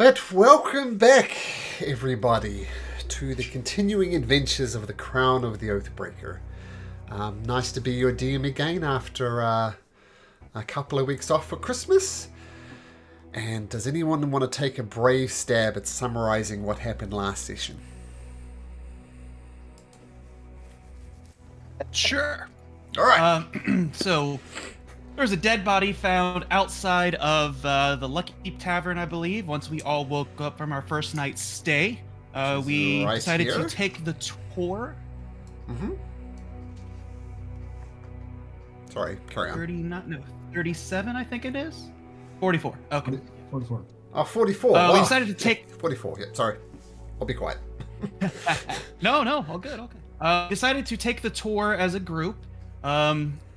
But welcome back, everybody, to the continuing adventures of the Crown of the Oathbreaker. Nice to be your DM again after a couple of weeks off for Christmas. And does anyone want to take a brave stab at summarizing what happened last session? Sure. All right. So there was a dead body found outside of the Lucky Tavern, I believe. Once we all woke up from our first night's stay, we right decided here? to take the tour. Mm-hmm. Sorry, carry on. 37, I think it is. 44. Okay. 44. Oh, 44. We Wow. decided to take. 44, yeah, sorry. I'll be quiet. No, all good. Decided to take the tour as a group.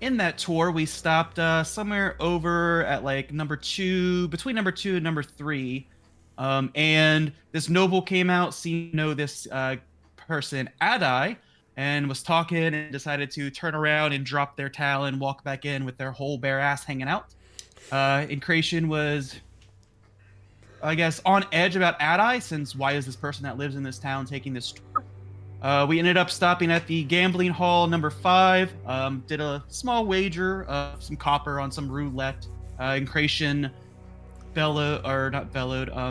In that tour, we stopped somewhere over at like between number 2 and number 3. And this noble came out, seemed to know this person, Adai, and was talking and decided to turn around and drop their towel and walk back in with their whole bare ass hanging out. Incration was, I guess, on edge about Adai, since why is this person that lives in this town taking this tour? We ended up stopping at the gambling hall number 5, did a small wager of some copper on some roulette. Incration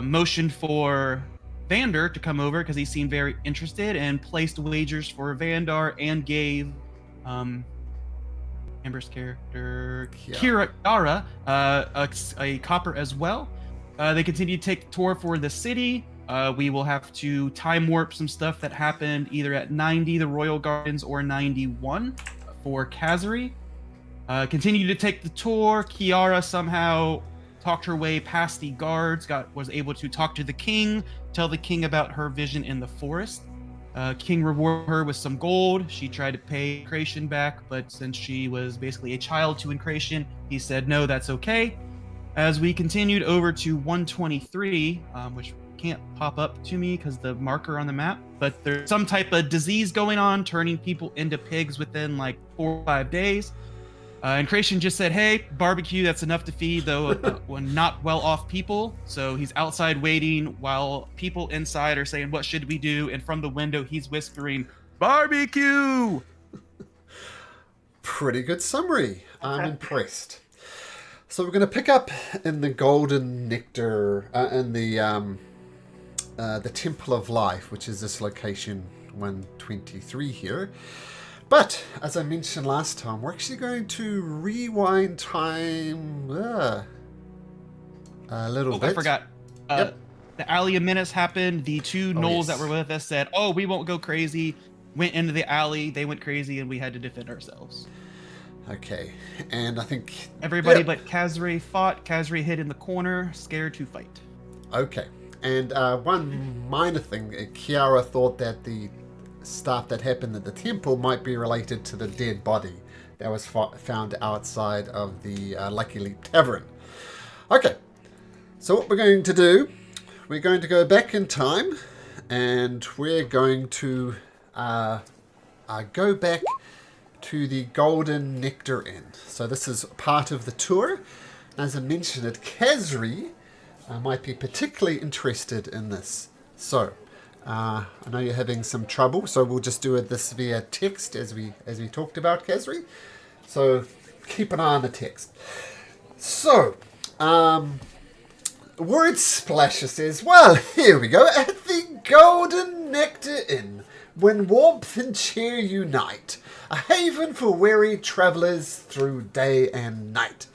motioned for Vander to come over because he seemed very interested and placed wagers for Vandar and gave Amber's character Kiara a copper as well. They continued to take the tour for the city. We will have to time warp some stuff that happened either at 90, the Royal Gardens, or 91 for Kazari. Continued to take the tour. Kiara somehow talked her way past the guards, was able to talk to the king, tell the king about her vision in the forest. King rewarded her with some gold. She tried to pay Incration back, but since she was basically a child to Incration, he said, no, that's okay. As we continued over to 123, which can't pop up to me because the marker on the map, but there's some type of disease going on, turning people into pigs within like 4 or 5 days. And Creation just said, hey, barbecue, that's enough to feed not well-off people. So he's outside waiting while people inside are saying, what should we do? And from the window, he's whispering, barbecue! Pretty good summary. I'm impressed. So we're going to pick up in the Golden Nectar, in the Temple of Life, which is this location 123 here. But, as I mentioned last time, we're actually going to rewind time a little bit. I forgot. Yep. The Alley of Menace happened. The two gnolls that were with us said, oh, we won't go crazy. Went into the alley. They went crazy, and we had to defend ourselves. Okay, and I think everybody but Kazri fought. Kazri hid in the corner, scared to fight. Okay, and one minor thing, Kiara thought that the stuff that happened at the temple might be related to the dead body that was found outside of the Lucky Leap Tavern. Okay, so what we're going to do, we're going to go back in time, and we're going to go back to the Golden Nectar Inn. So this is part of the tour. As I mentioned it, Kazri might be particularly interested in this. So I know you're having some trouble, so we'll just do this via text as we talked about, Kazri. So keep an eye on the text. So Word Splasher says, well, here we go. At the Golden Nectar Inn, when warmth and cheer unite, a haven for weary travellers through day and night.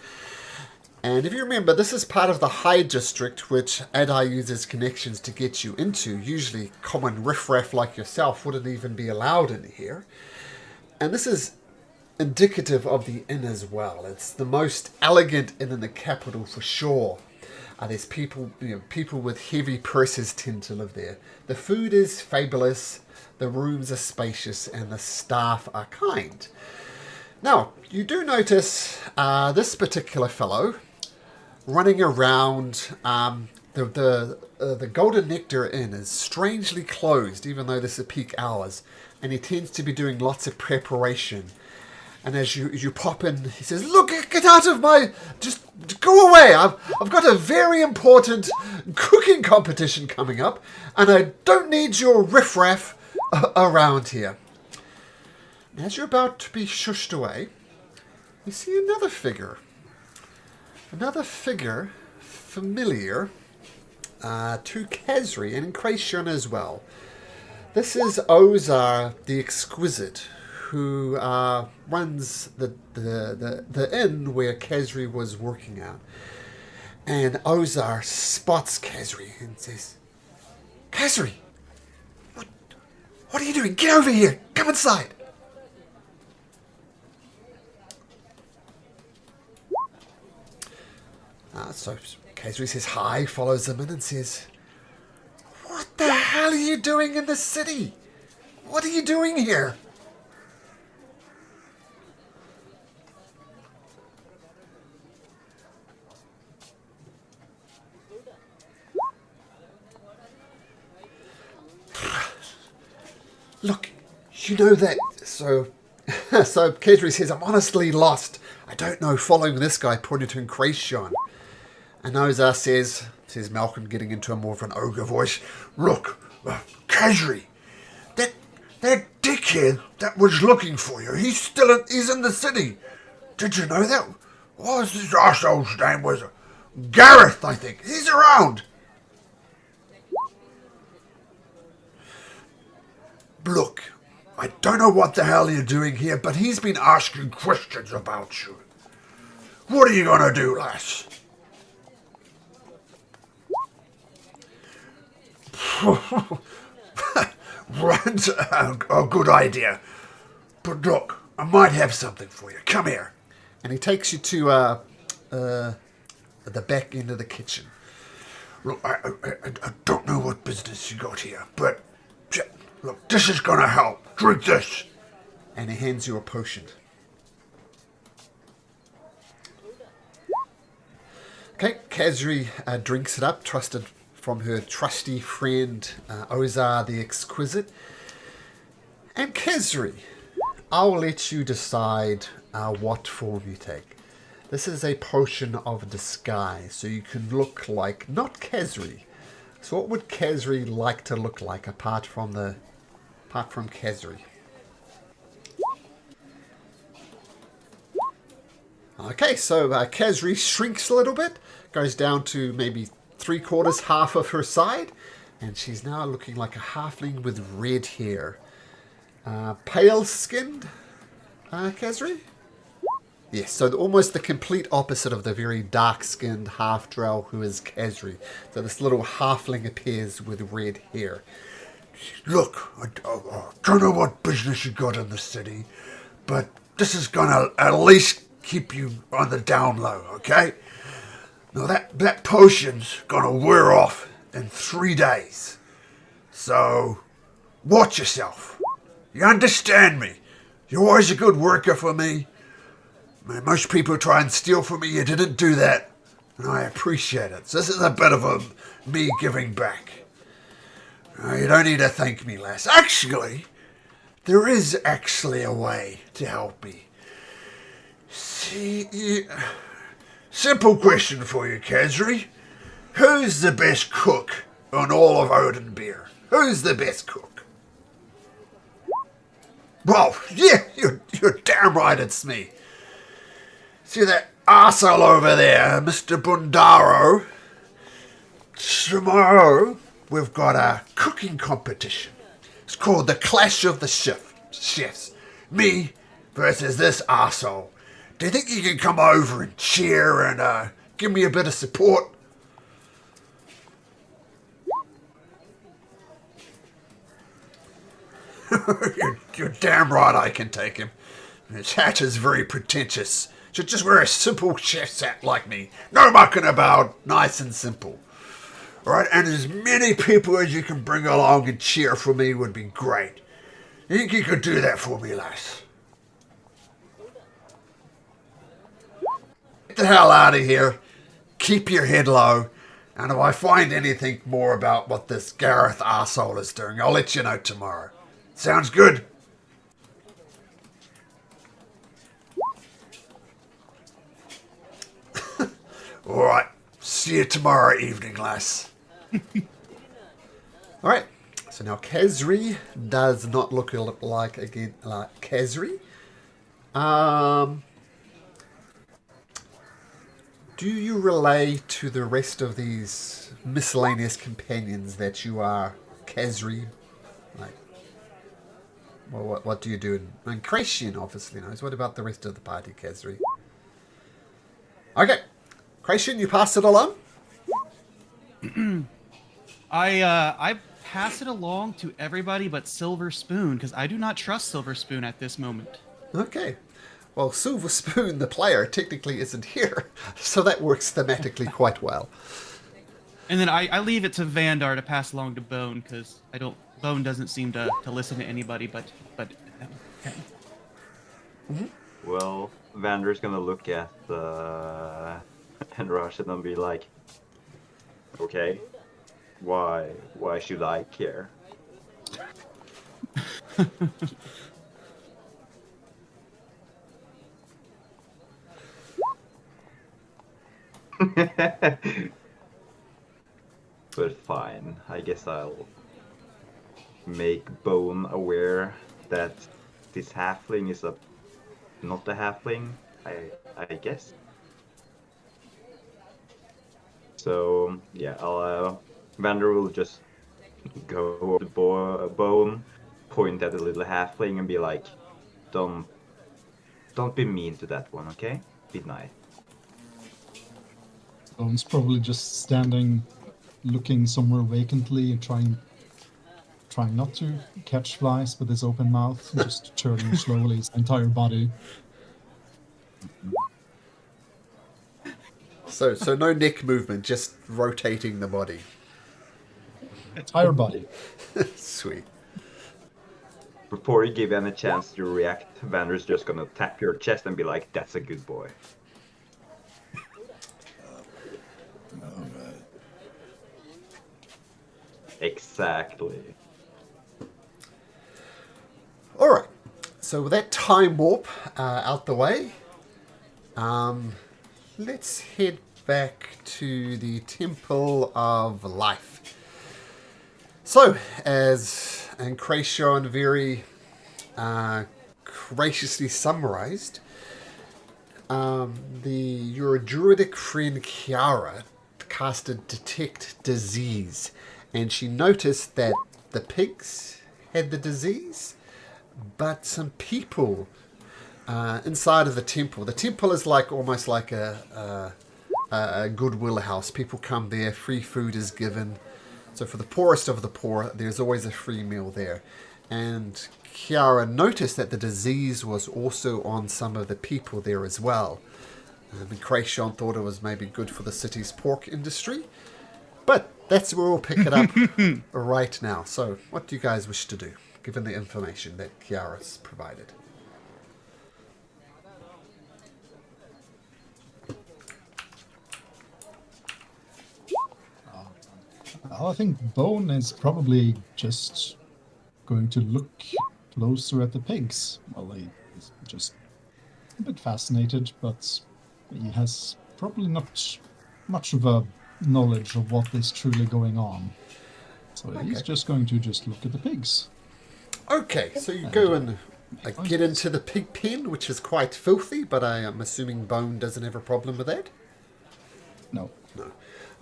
And if you remember, this is part of the High District, which Adai uses connections to get you into. Usually common riffraff like yourself wouldn't even be allowed in here. And this is indicative of the inn as well. It's the most elegant inn in the capital for sure. There's people with heavy purses tend to live there. The food is fabulous. The rooms are spacious and the staff are kind. Now, you do notice this particular fellow running around. The Golden Nectar Inn is strangely closed, even though this is peak hours, and he tends to be doing lots of preparation. And as you pop in, he says, "Look, get out of my... Just go away. I've got a very important cooking competition coming up, and I don't need your riffraff around here." And as you're about to be shushed away, you see another figure. Another figure familiar to Kesri and Kracian as well. This is Ozar the Exquisite, who runs the inn where Kesri was working at. And Ozar spots Kesri and says, "Kesri, what are you doing? Get over here! Come inside!" So Kesri says hi, follows him in and says, "What the hell are you doing in the city? What are you doing here?" "Look, you know that..." So Kesri says, "I'm honestly lost. I don't know, following this guy," pointing to Kracian. And Ozar says Malcolm, getting into a more of an ogre voice, "Look, Kesri, that dickhead that was looking for you, he's in the city. Did you know that? What was this arsehole's name? Was Gareth, I think. He's around." "Look, I don't know what the hell you're doing here, but he's been asking questions about you. What are you going to do, lass?" "Right, a good idea. But look, I might have something for you. Come here." And he takes you to the back end of the kitchen. "Look, I don't know what business you got here, but look, this is going to help. Drink this." And he hands you a potion. Okay, Kesri drinks it up, trusted from her trusty friend Ozar the Exquisite. And Kesri, I'll let you decide what form you take. This is a potion of disguise, so you can look like not Kesri. So what would Kesri like to look like apart from Kesri? Okay, so Kesri shrinks a little bit, goes down to maybe 3/4, half of her side, and she's now looking like a halfling with red hair. Pale-skinned, Kesri? Yes, so almost the complete opposite of the very dark-skinned half-drow who is Kesri. So this little halfling appears with red hair. "Look, I don't know what business you got in the city, but this is going to at least keep you on the down low, okay? Now that potion's going to wear off in 3 days. So watch yourself. You understand me? You're always a good worker for me. Man, most people try and steal from me. You didn't do that, and I appreciate it. So this is a bit of me giving back. You don't need to thank me, lass. Actually, there is actually a way to help me. See, simple question for you, Kesri. Who's the best cook on all of Odenbeer? Who's the best cook?" "Well, yeah, you're damn right it's me. See that arsehole over there, Mr. Bundaro? Tomorrow, we've got a cooking competition. It's called the Clash of the Chefs. Me versus this arsehole. Do you think you can come over and cheer and give me a bit of support?" You're damn right I can take him. His hat is very pretentious. Should just wear a simple chef's hat like me. No mucking about. Nice and simple. Alright, and as many people as you can bring along and cheer for me would be great. You think you could do that for me, lass? Get the hell out of here. Keep your head low. And if I find anything more about what this Gareth arsehole is doing, I'll let you know tomorrow. Sounds good? All right. See you tomorrow evening, lass. All right. So now Khazri does not look like Khazri. Do you relay to the rest of these miscellaneous companions that you are Khazri? Like, well, what do you do? And Kratian obviously knows. What about the rest of the party, Khazri? Okay. Kratian, you pass it along? I pass it along to everybody but Silver Spoon because I do not trust Silver Spoon at this moment. Okay. Well, Silver Spoon, the player, technically isn't here, so that works thematically quite well. And then I leave it to Vandar to pass along to Bone because Bone doesn't seem to listen to anybody but okay. Mm-hmm. Well, Vander's gonna look at and Rashid and be like, okay, why should I care? But fine, I guess I'll make Bone aware that this halfling is not a halfling, I guess. So yeah, Vander will just go over to Bone, point at the little halfling, and be like, "Don't be mean to that one, okay? Be nice." Bone's probably just standing, looking somewhere vacantly, and trying not to catch flies with his open mouth, just turning slowly his entire body. So no neck movement, just rotating the body. Entire body. Sweet. Before you give him a chance to react, Vander's just gonna tap your chest and be like, "That's a good boy." Exactly. Alright, so with that time warp out the way, let's head back to the Temple of Life. So, as Ancration very graciously summarized, your druidic friend Kiara casted Detect Disease, and she noticed that the pigs had the disease, but some people inside of the temple. The temple is almost like a goodwill house. People come there, free food is given. So for the poorest of the poor, there's always a free meal there. And Kiara noticed that the disease was also on some of the people there as well. And Krayshawn thought it was maybe good for the city's pork industry. But that's where we'll pick it up right now. So what do you guys wish to do, given the information that Kiara's provided? I think Bone is probably just going to look closer at the pigs. Well, he's just a bit fascinated, but he has probably not much of a knowledge of what is truly going on. So he's just going to just look at the pigs. Okay, so you go and get into the pig pen, which is quite filthy, but I am assuming Bone doesn't have a problem with that? No. No.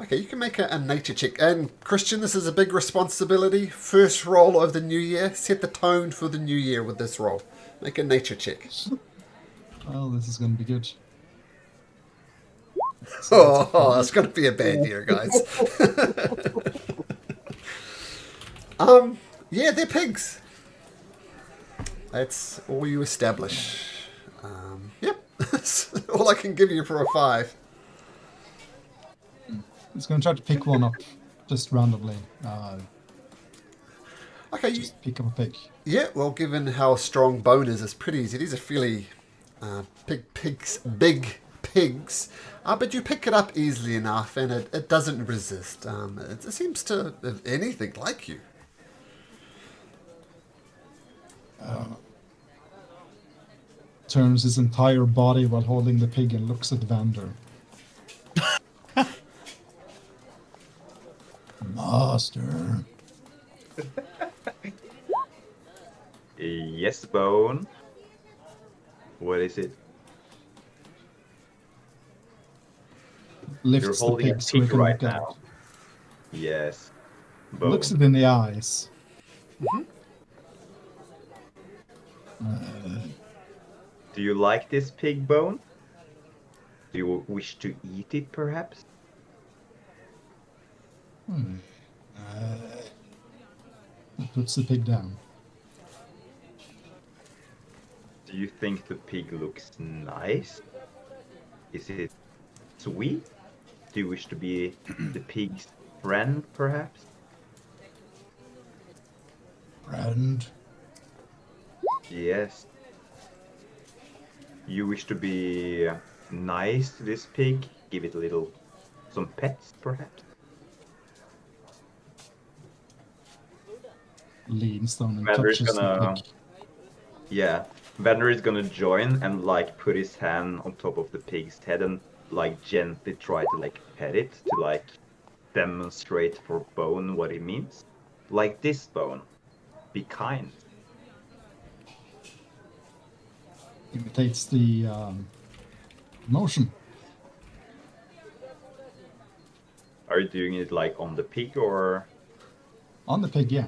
Okay, you can make a nature check. And Christian, this is a big responsibility. First roll of the new year. Set the tone for the new year with this roll. Make a nature check. Well, this is going to be good. Oh, it's going to be a bad year, guys. Yeah, they're pigs. That's all you establish. Yep, that's all I can give you for a 5. He's going to try to pick one up, just randomly. Okay, Just pick up a pig. yeah, well, given how strong Bone is, it's pretty easy. These are fairly big pigs. But you pick it up easily enough, and it doesn't resist. It seems to, if anything, like you. Turns his entire body while holding the pig and looks at Vander. Master. Yes, Bone. What is it? You're Lifts the holding a pig so we pig can right look at now. Yes. it. Bone. Looks it in the eyes. Do you like this pig, Bone? Do you wish to eat it, perhaps? Puts the pig down. Do you think the pig looks nice? Is it sweet? Do you wish to be the pig's friend, perhaps? Friend. Yes. You wish to be nice to this pig? Give it some pets, perhaps? Leans down and Vander's touches the gonna, pig. yeah, Vander is gonna join and like put his hand on top of the pig's head and like gently try to like pet it to like demonstrate for Bone what it means. Like this, Bone. Be kind. Imitates the motion. Are you doing it like on the pig or? On the pig, yeah.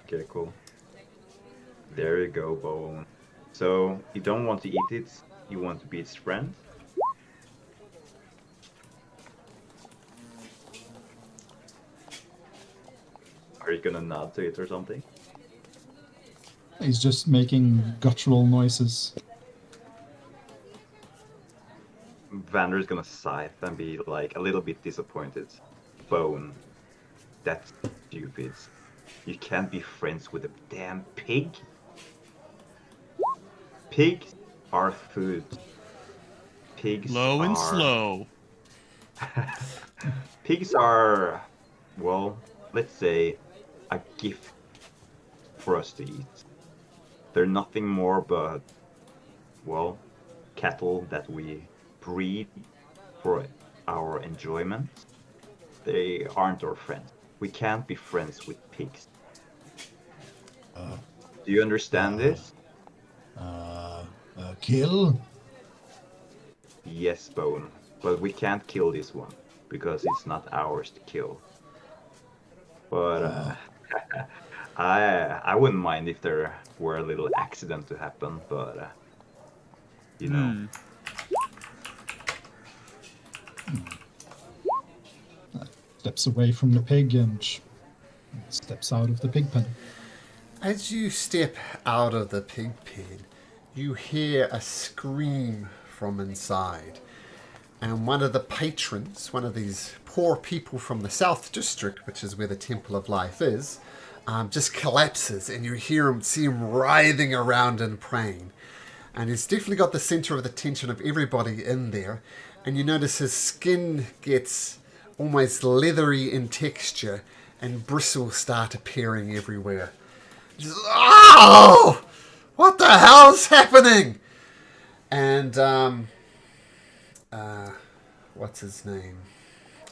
Okay, cool. There you go, Bone. So you don't want to eat it, you want to be its friend? Are you gonna nod to it or something? He's just making guttural noises. Vander's gonna sigh and be like a little bit disappointed. Bone, that's stupid. You can't be friends with a damn pig. Pigs are food. Pigs Low and are... slow. Pigs are, well, let's say, a gift for us to eat. They're nothing more but, well, cattle that we breed for our enjoyment. They aren't our friends. We can't be friends with pigs. Do you understand this? Kill? Yes, Bone. But we can't kill this one because it's not ours to kill. But I wouldn't mind if there were a little accident to happen, but you know. Steps away from the pig and steps out of the pig pen. As you step out of the pig pen, you hear a scream from inside. And one of the patrons, one of these poor people from the South District, which is where the Temple of Life is, just collapses, and you see him writhing around and praying. And he's definitely got the center of the attention of everybody in there. And you notice his skin gets almost leathery in texture, and bristles start appearing everywhere. Just, oh! What the hell's happening? And what's his name?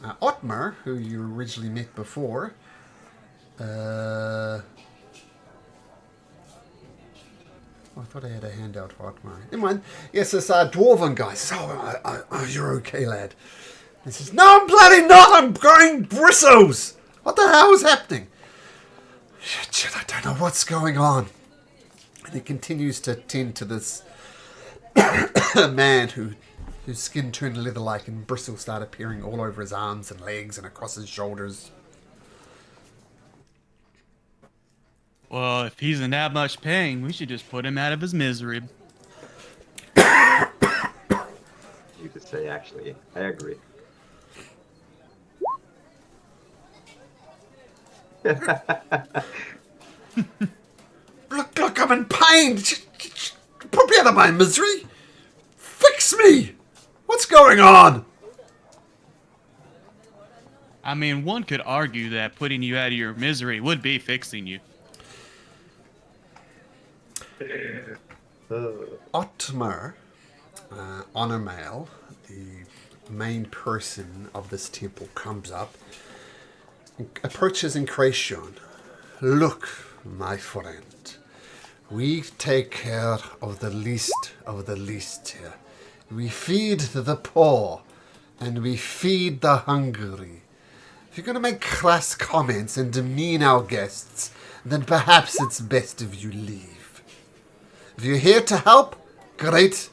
Ottmar, who you originally met before. I thought I had a handout for Ottmar. Never mind. Yes, this dwarven guy says, oh, you're okay, lad. He says, no, I'm bloody not. I'm growing bristles. What the hell is happening? Shit, I don't know what's going on. And he continues to tend to this man whose skin turned leather-like and bristles start appearing all over his arms and legs and across his shoulders. Well, if he's in that much pain, we should just put him out of his misery. You could say, actually, I agree. Look, I'm in pain. Put me out of my misery. Fix me. What's going on? I mean, one could argue that putting you out of your misery would be fixing you. Ottmar, Honormail, the main person of this temple, comes up. approaches Incration. Look, my friend. We take care of the least here. We feed the poor, and we feed the hungry. If you're going to make crass comments and demean our guests, then perhaps it's best if you leave. If you're here to help, great.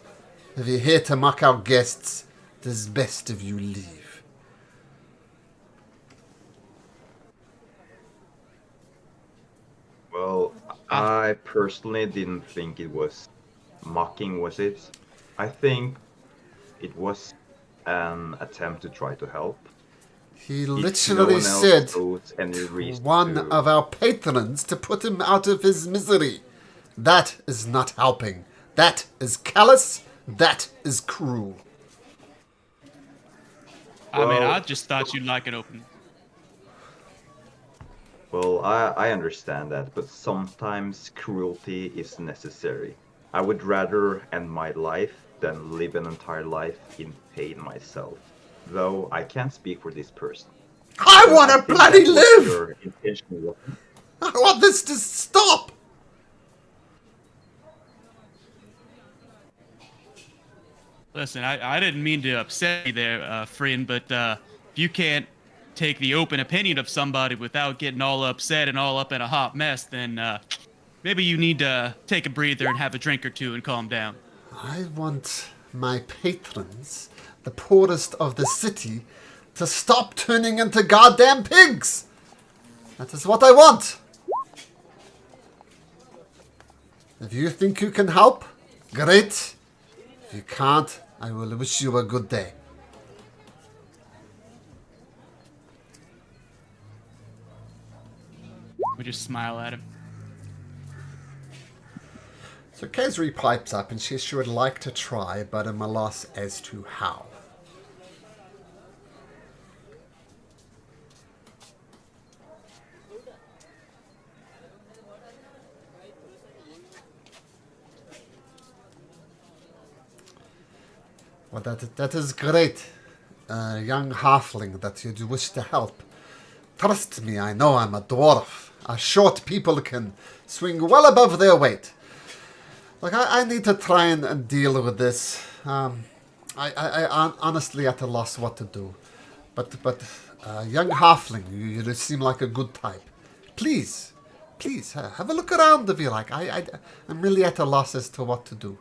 If you're here to mock our guests, it's best if you leave. Well, I personally didn't think it was mocking, was it? I think it was an attempt to try to help. He If literally no one else said shows any reason one to- of our patrons to put him out of his misery. That is not helping. That is callous. That is cruel. I mean, Well- I just thought you'd like it open. Well, I understand that, but sometimes cruelty is necessary. I would rather end my life than live an entire life in pain myself. Though I can't speak for this person. I want to think bloody that's what live! your intention was. I want this to stop! Listen, I didn't mean to upset you there, friend, but if you can't take the open opinion of somebody without getting all upset and all up in a hot mess, then maybe you need to take a breather and have a drink or two and calm down. I want my patrons, the poorest of the city, to stop turning into goddamn pigs! That is what I want! If you think you can help, great. If you can't, I will wish you a good day. We just smile at him. So Kezri pipes up and says she would like to try, but I'm a loss as to how. Well, that is great, young halfling, that you wish to help. Trust me, I know I'm a dwarf. Short people can swing well above their weight. Like, I need to try and deal with this. I'm honestly at a loss what to do. But young halfling, you seem like a good type. Please, have a look around if you like. I'm really at a loss as to what to do.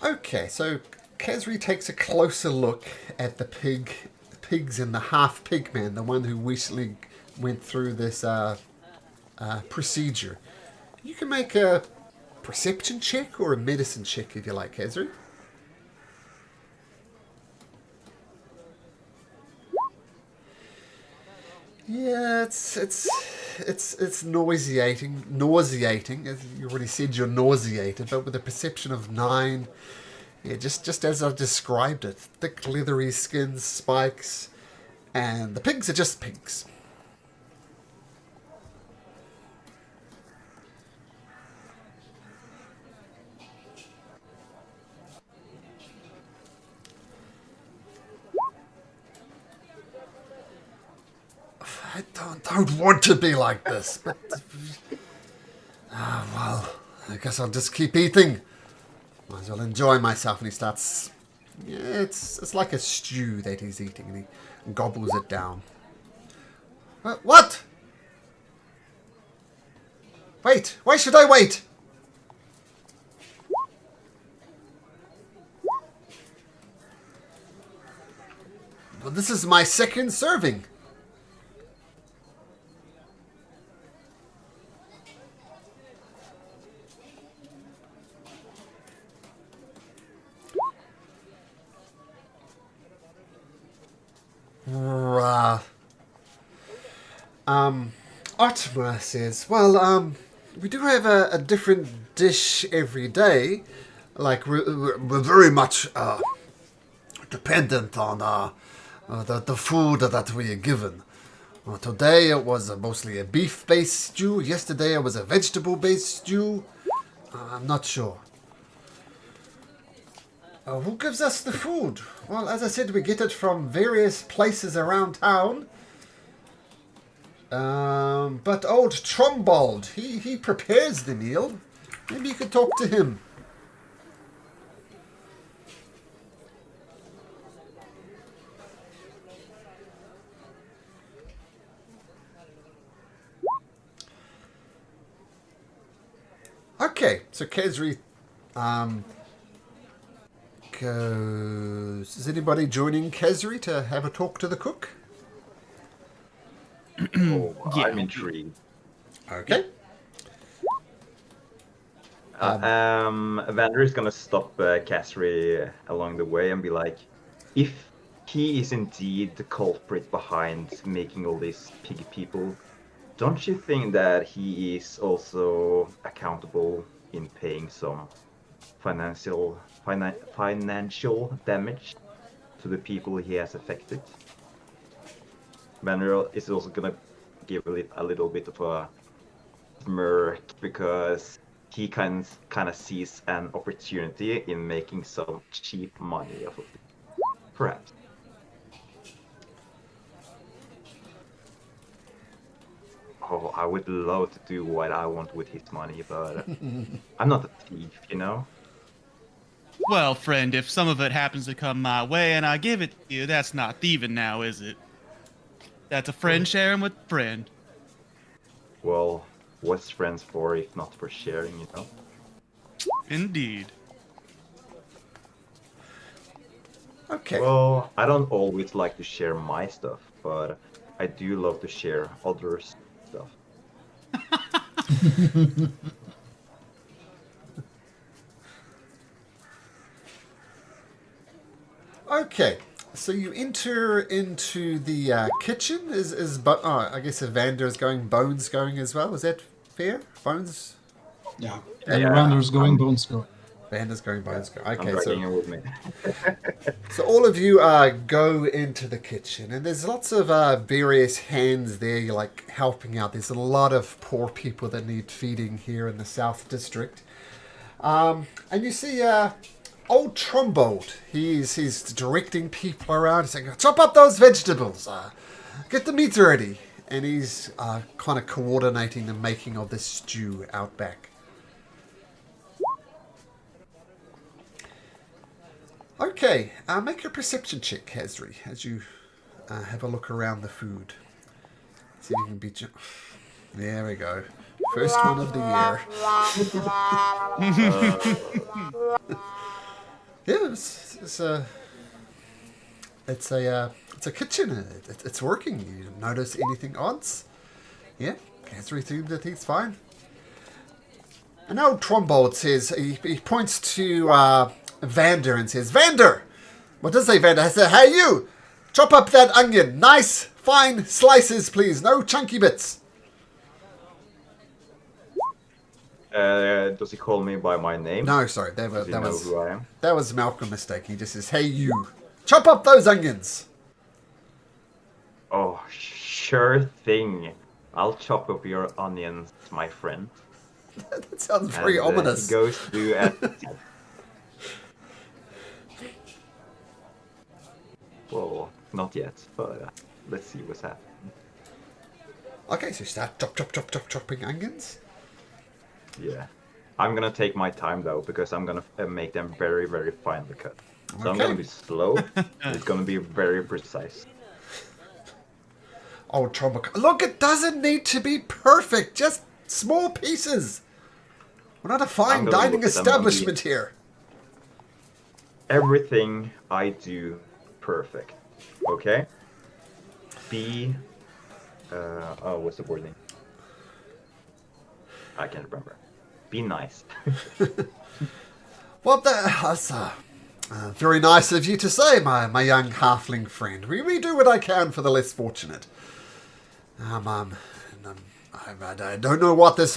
Okay, so Kezri takes a closer look at the pigs in the half pig man, the one who recently went through this procedure. You can make a perception check or a medicine check if you like, Kezri. Yeah, it's nauseating. As you already said, you're nauseated, but with a perception of 9, yeah, just as I've described it, thick leathery skin, spikes, and the pigs are just pigs. I don't want to be like this, but... well, I guess I'll just keep eating. Might as well enjoy myself. And he starts... Yeah, it's like a stew that he's eating, and he gobbles it down. What? Wait, why should I wait? Well, this is my second serving. Otmar says, well, we do have a different dish every day. Like, we're very much dependent on the food that we are given. Well, today it was mostly a beef-based stew. Yesterday it was a vegetable-based stew. I'm not sure. Who gives us the food? Well, as I said, we get it from various places around town. But old Trumbold, he prepares the meal. Maybe you could talk to him. Okay, so Kesri goes... Is anybody joining Kesri to have a talk to the cook? Oh, Yeah. I'm intrigued. Okay. Vander is gonna stop Casri along the way and be like, if he is indeed the culprit behind making all these piggy people, don't you think that he is also accountable in paying some financial damage to the people he has affected? Vander is also gonna give a little bit of a smirk because he kind of sees an opportunity in making some cheap money off of it. Perhaps. Oh, I would love to do what I want with his money, but I'm not a thief, you know? Well, friend, if some of it happens to come my way and I give it to you, that's not thieving now, is it? That's a friend sharing with a friend. Well, what's friends for if not for sharing, you know? Indeed. Okay. Well, I don't always like to share my stuff, but I do love to share others' stuff. Okay. So you enter into the kitchen. I guess Evander is going, Bones going as well. Is that fair? Bones? Yeah. Yeah, Rander's going, Bones going. Vander's going, Bones going. I'm Okay, dragging him with me. so all of you go into the kitchen, and there's lots of various hands there. You're like helping out. There's a lot of poor people that need feeding here in the South District. And you see old Trumbold. He's directing people around. He's saying, chop up those vegetables. Get the meat ready. And he's kind of coordinating the making of this stew out back. Okay, make a perception check, Hazri, as you have a look around the food. See if you can beat you. There we go. First one of the year. Yeah, it's a kitchen. It's working. You don't notice anything odds? Yeah, Hazri thinks that he's fine. And now Trumbold says he points to Vander and says, Vander! What does say Vander? I say, hey you! Chop up that onion. Nice, fine slices, please. No chunky bits. Does he call me by my name? No, sorry. Does he know who I am? That was Malcolm mistake. He just says, hey you. Chop up those onions. Oh, sure thing. I'll chop up your onions, my friend. That sounds very And, ominous. He goes to do Well, not yet, but let's see what's happening. Okay, so you start chopping onions. Yeah. I'm gonna take my time though, because I'm gonna make them very, very finely cut. So I'm Okay. gonna be slow. It's gonna be very precise. Oh, Trumbold. Look, it doesn't need to be perfect. Just small pieces. We're not a fine gonna dining look at them on establishment here. Everything I do perfect. Okay? Be what's the wording? I can't remember. Be nice. Well, that's very nice of you to say, my young halfling friend. We do what I can for the less fortunate. I don't know what this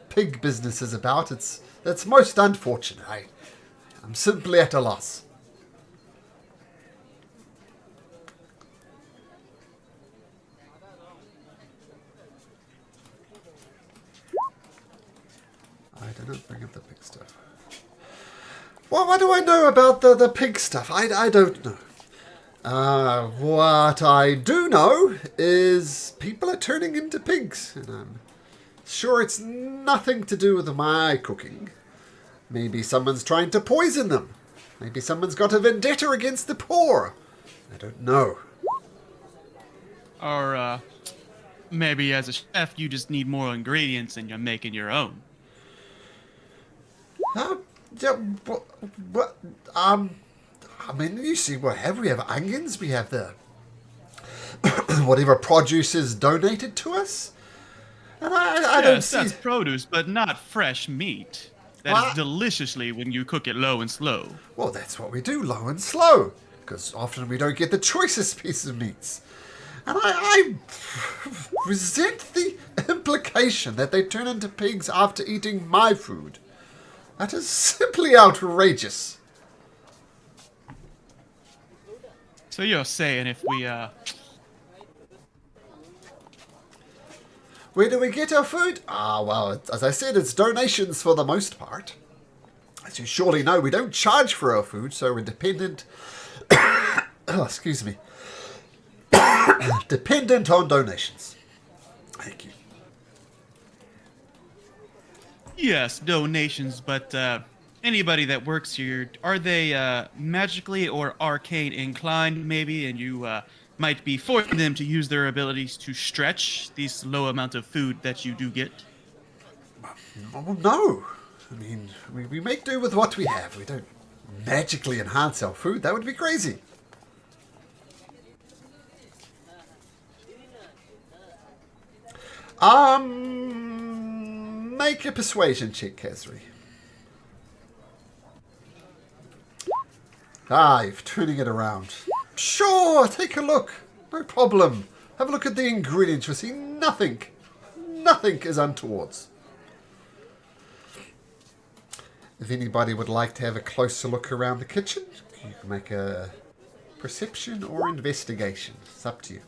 pig business is about. It's most unfortunate. I'm simply at a loss. I didn't bring up the pig stuff. Well, what do I know about the pig stuff? I don't know. What I do know is people are turning into pigs, and I'm sure it's nothing to do with my cooking. Maybe someone's trying to poison them. Maybe someone's got a vendetta against the poor. I don't know. Or, maybe as a chef, you just need more ingredients and you're making your own. Yeah, I mean, you see, we have onions, we have the whatever produce is donated to us, and I don't see. That's produce, but not fresh meat. That is deliciously when you cook it low and slow. Well, that's what we do, low and slow, because often we don't get the choicest piece of meats. And I resent the implication that they turn into pigs after eating my food. That is simply outrageous. So you're saying if we, Where do we get our food? Well, as I said, it's donations for the most part. As you surely know, we don't charge for our food, so we're dependent... excuse me. Dependent on donations. Thank you. Yes, donations, but, anybody that works here, are they, magically or arcane inclined, maybe, and you, might be forcing them to use their abilities to stretch this low amount of food that you do get? Well, no. I mean, we make do with what we have. We don't magically enhance our food. That would be crazy. Make a persuasion check, Kesri. You're turning it around. Sure, take a look. No problem. Have a look at the ingredients. You'll see nothing is untowards. If anybody would like to have a closer look around the kitchen, you can make a perception or investigation. It's up to you.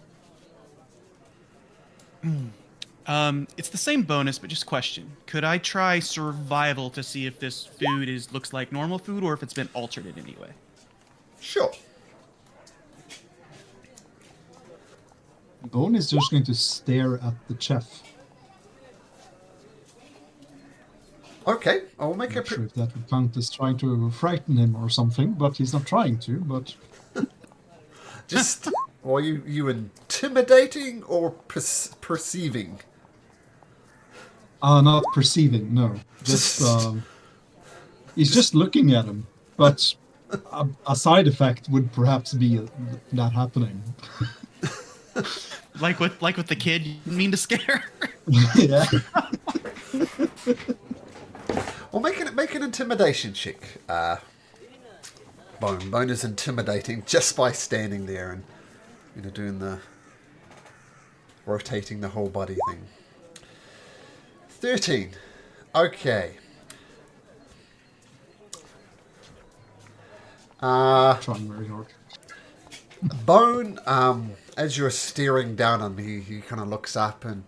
It's the same bonus, but just question. Could I try survival to see if this food looks like normal food or if it's been altered in any way? Sure. Bone is just going to stare at the chef. Okay, I'll make a... Not sure if that would count as trying to frighten him or something, but he's not trying to, but... Just... Are you intimidating or perceiving? Not perceiving, no. Just, he's just looking at him, but a side effect would perhaps be that happening. Like with the kid you mean to scare? Yeah. Well, make an intimidation check. Bone is intimidating just by standing there and doing the rotating the whole body thing. 13. Okay. Trying very hard. Bone, as you're staring down on me, he kind of looks up and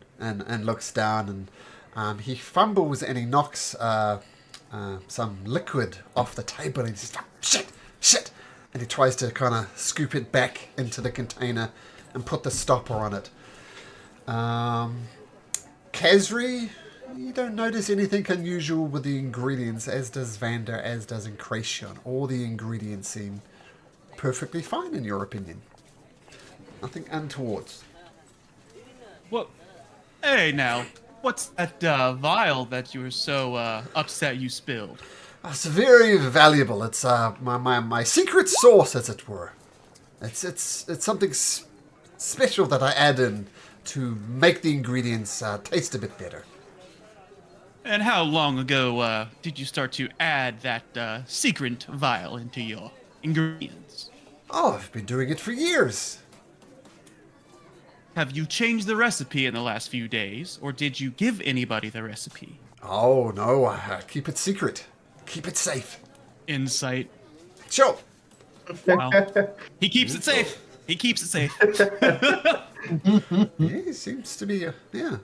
looks down, and he fumbles and he knocks some liquid off the table, and he's like, shit, and he tries to kind of scoop it back into the container and put the stopper on it. Kazri, you don't notice anything unusual with the ingredients, as does Vander, as does Incration. All the ingredients seem perfectly fine in your opinion. Nothing untowards. Well, hey now, what's that vial that you were so upset you spilled? It's very valuable. It's my secret sauce, as it were. It's something special that I add in to make the ingredients taste a bit better. And how long ago did you start to add that secret vial into your ingredients? Oh, I've been doing it for years. Have you changed the recipe in the last few days, or did you give anybody the recipe? Oh, no, I keep it secret. Keep it safe. Insight. Sure. Well, he keeps it safe. He keeps it safe. Yeah, he seems to be, yeah.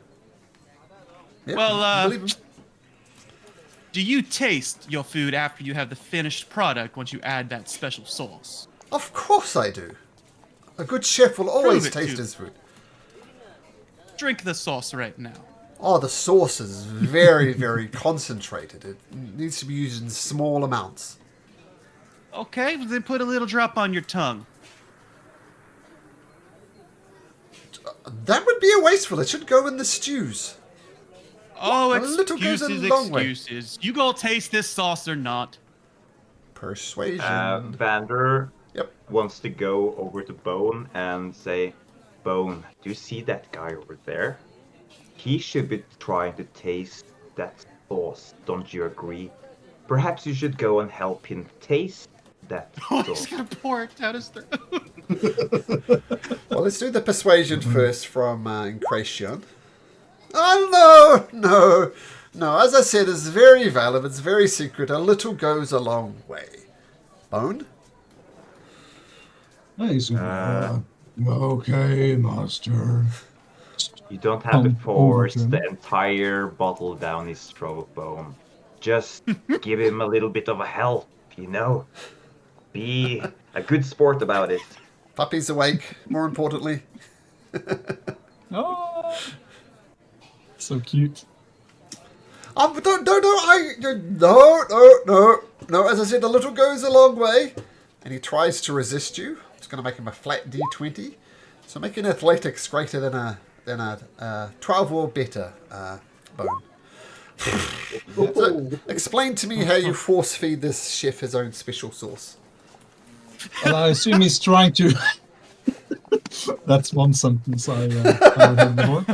Well, believe him. do you taste your food after you have the finished product once you add that special sauce? Of course I do. A good chef will always it taste to his food. Drink the sauce right now. Oh, the sauce is very, very concentrated. It needs to be used in small amounts. Okay, then put a little drop on your tongue. That would be a wasteful. It should go in the stews. Oh, A little goes a excuses, long way. excuses. You gonna taste this sauce or not? Persuasion. Vander Yep. wants to go over to Bone and say, Bone, do you see that guy over there? He should be trying to taste that sauce, don't you agree? Perhaps you should go and help him taste that Oh, he's sauce. gonna pour it down his throat. Well, let's do the persuasion first from Incration. Oh, no. As I said, it's very valid. It's very secret. A little goes a long way. Bone? Nice. Okay, master. You don't have to Come force over to the him. entire bottle down his throat, Bone. Just give him a little bit of a help, you know? Be a good sport about it. Puppy's awake, more importantly. Oh, so cute. No. As I said, a little goes a long way. And he tries to resist you. It's going to make him a flat D20. So make an athletics greater than a 12 or better, Bone. So, explain to me how you force feed this chef his own special sauce. Well, I assume he's trying to. That's one sentence I heard before.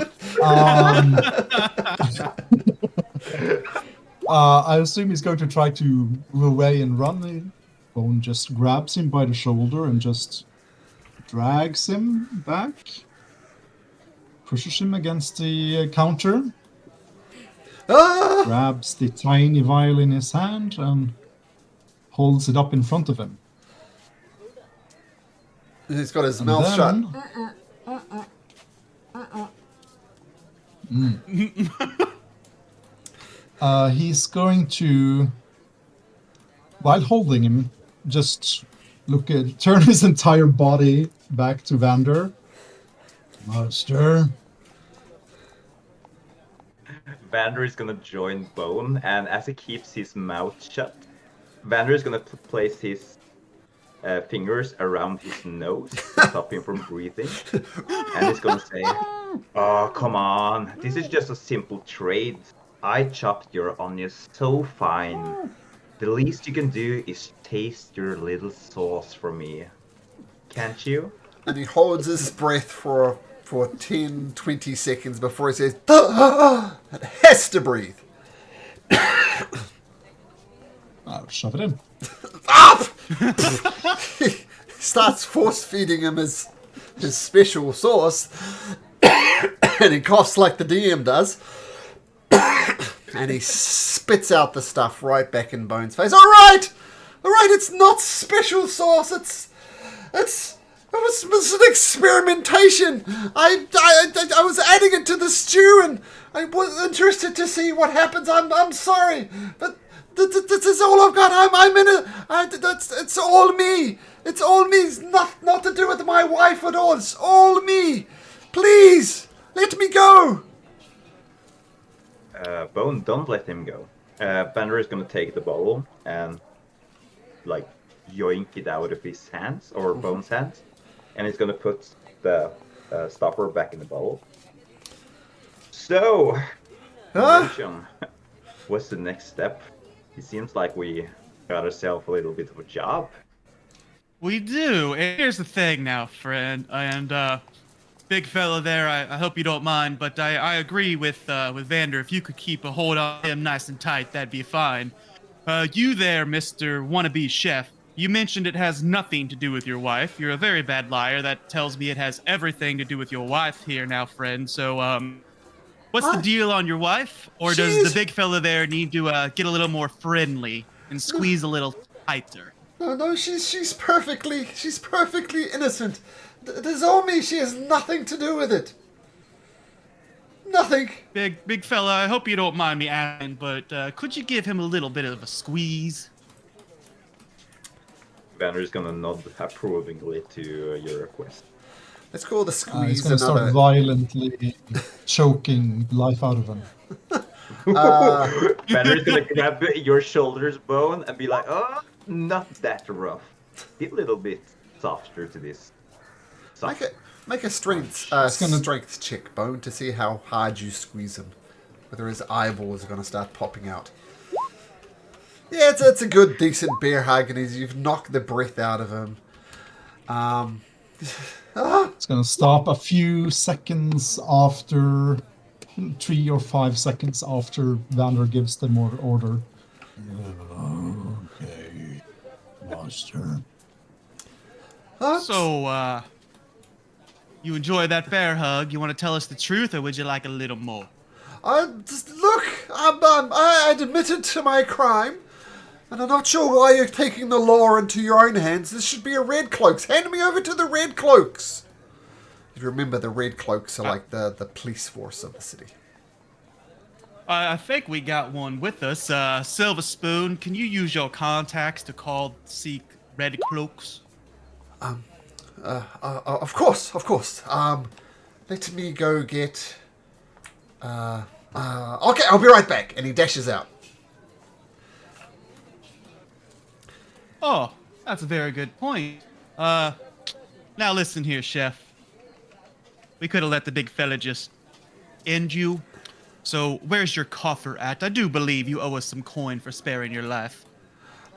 I assume he's going to try to move away and run. Bone just grabs him by the shoulder and just drags him back, pushes him against the counter, grabs the tiny vial in his hand and holds it up in front of him. He's got his And mouth shut. He's going to, while holding him, just turn his entire body back to Vander. Master. Vander is gonna join Bone, and as he keeps his mouth shut, Vander is gonna place his fingers around his nose to stop him from breathing, and he's gonna say, "Oh, come on, this is just a simple trade. I chopped your onions so fine. The least you can do is taste your little sauce for me. Can't you?" And he holds his breath for 10, 20 seconds before he says, it has to breathe. I'll shove it in. Up! He starts force feeding him his special sauce, and he coughs like the DM does, and he spits out the stuff right back in Bone's face. All right, it's not special sauce. It was an experimentation. I was adding it to the stew, and I was interested to see what happens. I'm sorry, but this is all I've got. I'm in it. It's all me. It's all me. It's not to do with my wife at all. It's all me. Please let me go. Bone, don't let him go. Vander is gonna take the bottle and like yoink it out of his hands or Bone's hands, and he's gonna put the stopper back in the bottle. So, Rachel, what's the next step? It seems like we got ourselves a little bit of a job. We do. And here's the thing now, friend, and big fella there. I hope you don't mind, but I agree with Vander. If you could keep a hold on him nice and tight, that'd be fine. You there, Mr. Wannabe Chef. You mentioned it has nothing to do with your wife. You're a very bad liar. That tells me it has everything to do with your wife here now, friend. So, what's the deal on your wife? Or does the big fella there need to get a little more friendly and squeeze a little tighter? No, she's perfectly innocent. It is all me. She has nothing to do with it. Nothing. Big fella, I hope you don't mind me asking, but could you give him a little bit of a squeeze? Vander's gonna nod approvingly to your request. Let's call the He's squeeze going to another. start violently choking life out of him. Vander's gonna grab your shoulders bone and be like, oh, not that rough. Be a little bit softer to this. Make a strength strength check, Bone, to see how hard you squeeze him. Whether his eyeballs are going to start popping out. Yeah, it's a good, decent bear hug, and you've knocked the breath out of him. It's going to stop a few seconds after, 3 or 5 seconds after Vander gives them order. Okay, master. So, you enjoy that bear hug? You want to tell us the truth, or would you like a little more? I admitted to my crime, and I'm not sure why you're taking the law into your own hands. This should be a Red Cloaks. Hand me over to the Red Cloaks. If you remember, the Red Cloaks are like the police force of the city. I think we got one with us. Silver Spoon, can you use your contacts to seek Red Cloaks? Of course. Let me go get... okay, I'll be right back. And he dashes out. Oh, that's a very good point. Now listen here, Chef. We could have let the big fella just end you. So where's your coffer at? I do believe you owe us some coin for sparing your life.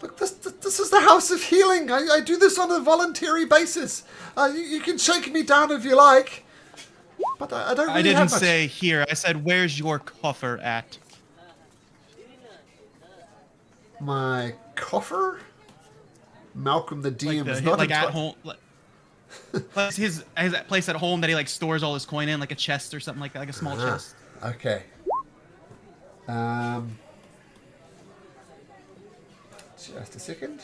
Look, this is the House of Healing. I do this on a voluntary basis. You can shake me down if you like. But I don't really I didn't have much. say here. I said, where's your coffer at? My coffer? Malcolm the DM is not like at home. Like his place at home that he like stores all his coin in, like a chest or something like that, like a small chest. Okay. Just a second.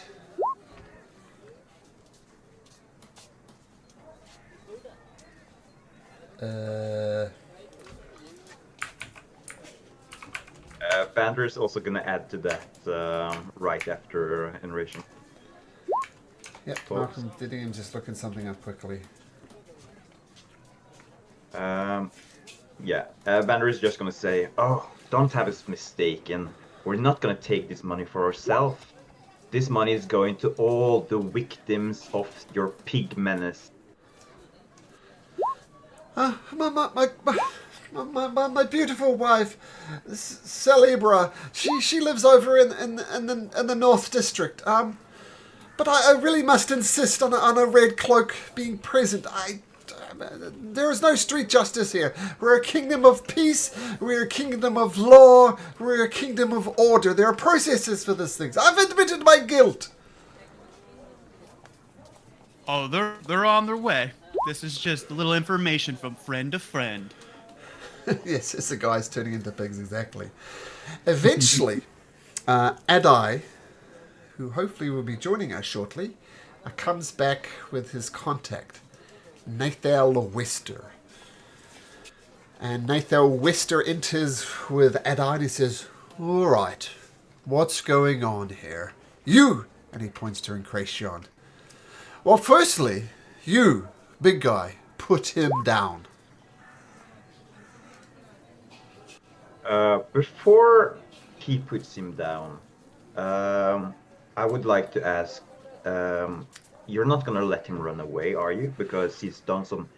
Vander is also gonna add to that right after Enration. Yep, Malcolm the DM's just looking something up quickly. Yeah, Vander is just gonna say, oh, don't have us mistaken. We're not gonna take this money for ourselves. This money is going to all the victims of your pig menace. My beautiful wife, Celebra, she lives over in the North District. But I really must insist on a Red Cloak being present. There is no street justice here. We're a kingdom of peace. We're a kingdom of law. We're a kingdom of order. There are processes for these things. I've admitted my guilt. Oh, they're on their way. This is just a little information from friend to friend. Yes, it's the guys turning into pigs, exactly. Eventually, Adai, who hopefully will be joining us shortly, comes back with his contact, Nathal Wester. And Nathal Wester enters with Adai and he says, all right, what's going on here? You, and he points to Incration. Well, firstly, you, big guy, put him down. Before he puts him down, I would like to ask, you're not gonna let him run away, are you? Because he's done some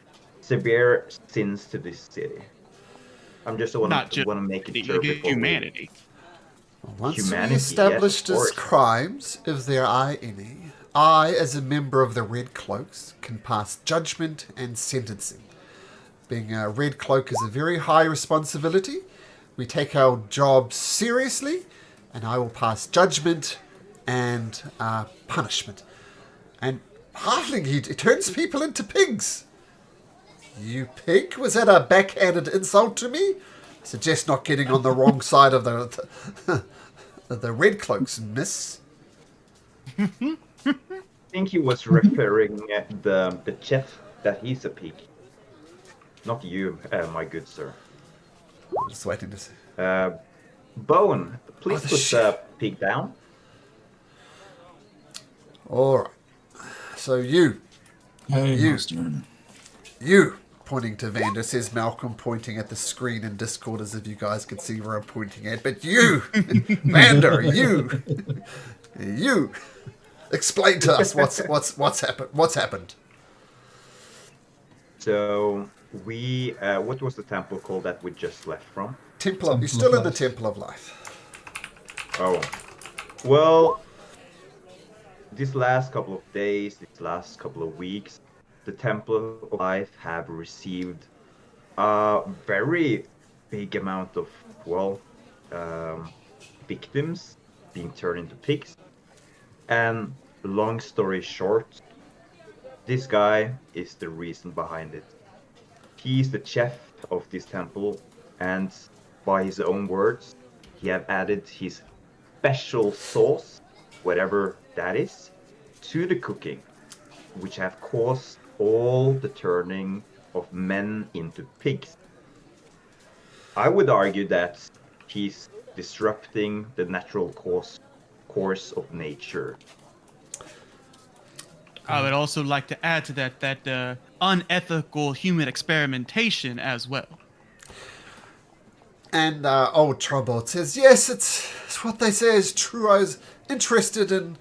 severe sins to this city. I'm just want to make it sure before humanity. Once Humanity, we established yes, of his course. crimes, if there are any, I, as a member of the Red Cloaks, can pass judgment and sentencing. Being a Red Cloak is a very high responsibility. We take our job seriously, and I will pass judgment and punishment. And Halfling, he turns people into pigs. You pig? Was that a backhanded insult to me? I suggest not getting on the wrong side of the Red Cloaks, miss. I think he was referring at the chef that he's a pig. Not you, my good sir. I'm just waiting to see. Bone, please the put shit. the pig down. Alright. So you, Hey, You. Master. you, pointing to Vander, says Malcolm, pointing at the screen in Discord as if you guys could see where I'm pointing at. But you, Vander, you, explain to us what's happened. What's happened? So we, what was the temple called that we just left from? Temple of, Temple you're still of in the Life. Temple of Life. Oh, well, these last couple of days, these last couple of weeks, the Temple of Life have received a very big amount of, well, victims being turned into pigs. And long story short, this guy is the reason behind it. He's the chef of this temple, and by his own words, he have added his special sauce, whatever that is, to the cooking, which have caused all the turning of men into pigs. I would argue that he's disrupting the natural course of nature. I would also like to add to that unethical human experimentation as well. And old Trobot says, yes, it's what they say is true. I was interested in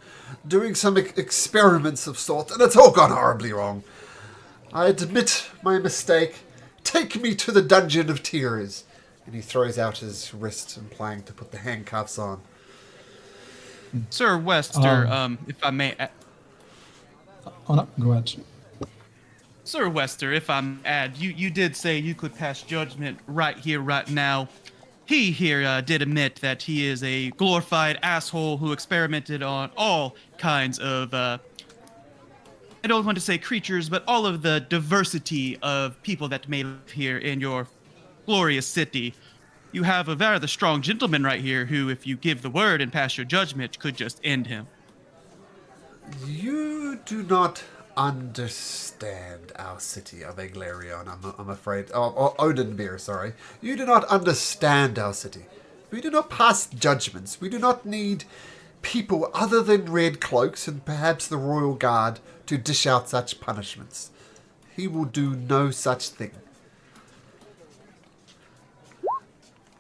doing some experiments of sort, and it's all gone horribly wrong. I admit my mistake. Take me to the Dungeon of Tears. And he throws out his wrist, implying to put the handcuffs on. Sir Wester, if I may... Oh no, go ahead. Sir Wester, if I may add, you did say you could pass judgment right here, right now. He here did admit that he is a glorified asshole who experimented on all kinds of, I don't want to say creatures, but all of the diversity of people that may live here in your glorious city. You have a rather strong gentleman right here who, if you give the word and pass your judgment, could just end him. You do not understand our city of Eglarion, I'm afraid. Or Odenbeer, sorry. You do not understand our city. We do not pass judgments. We do not need people other than Red Cloaks and perhaps the Royal Guard to dish out such punishments. He will do no such thing.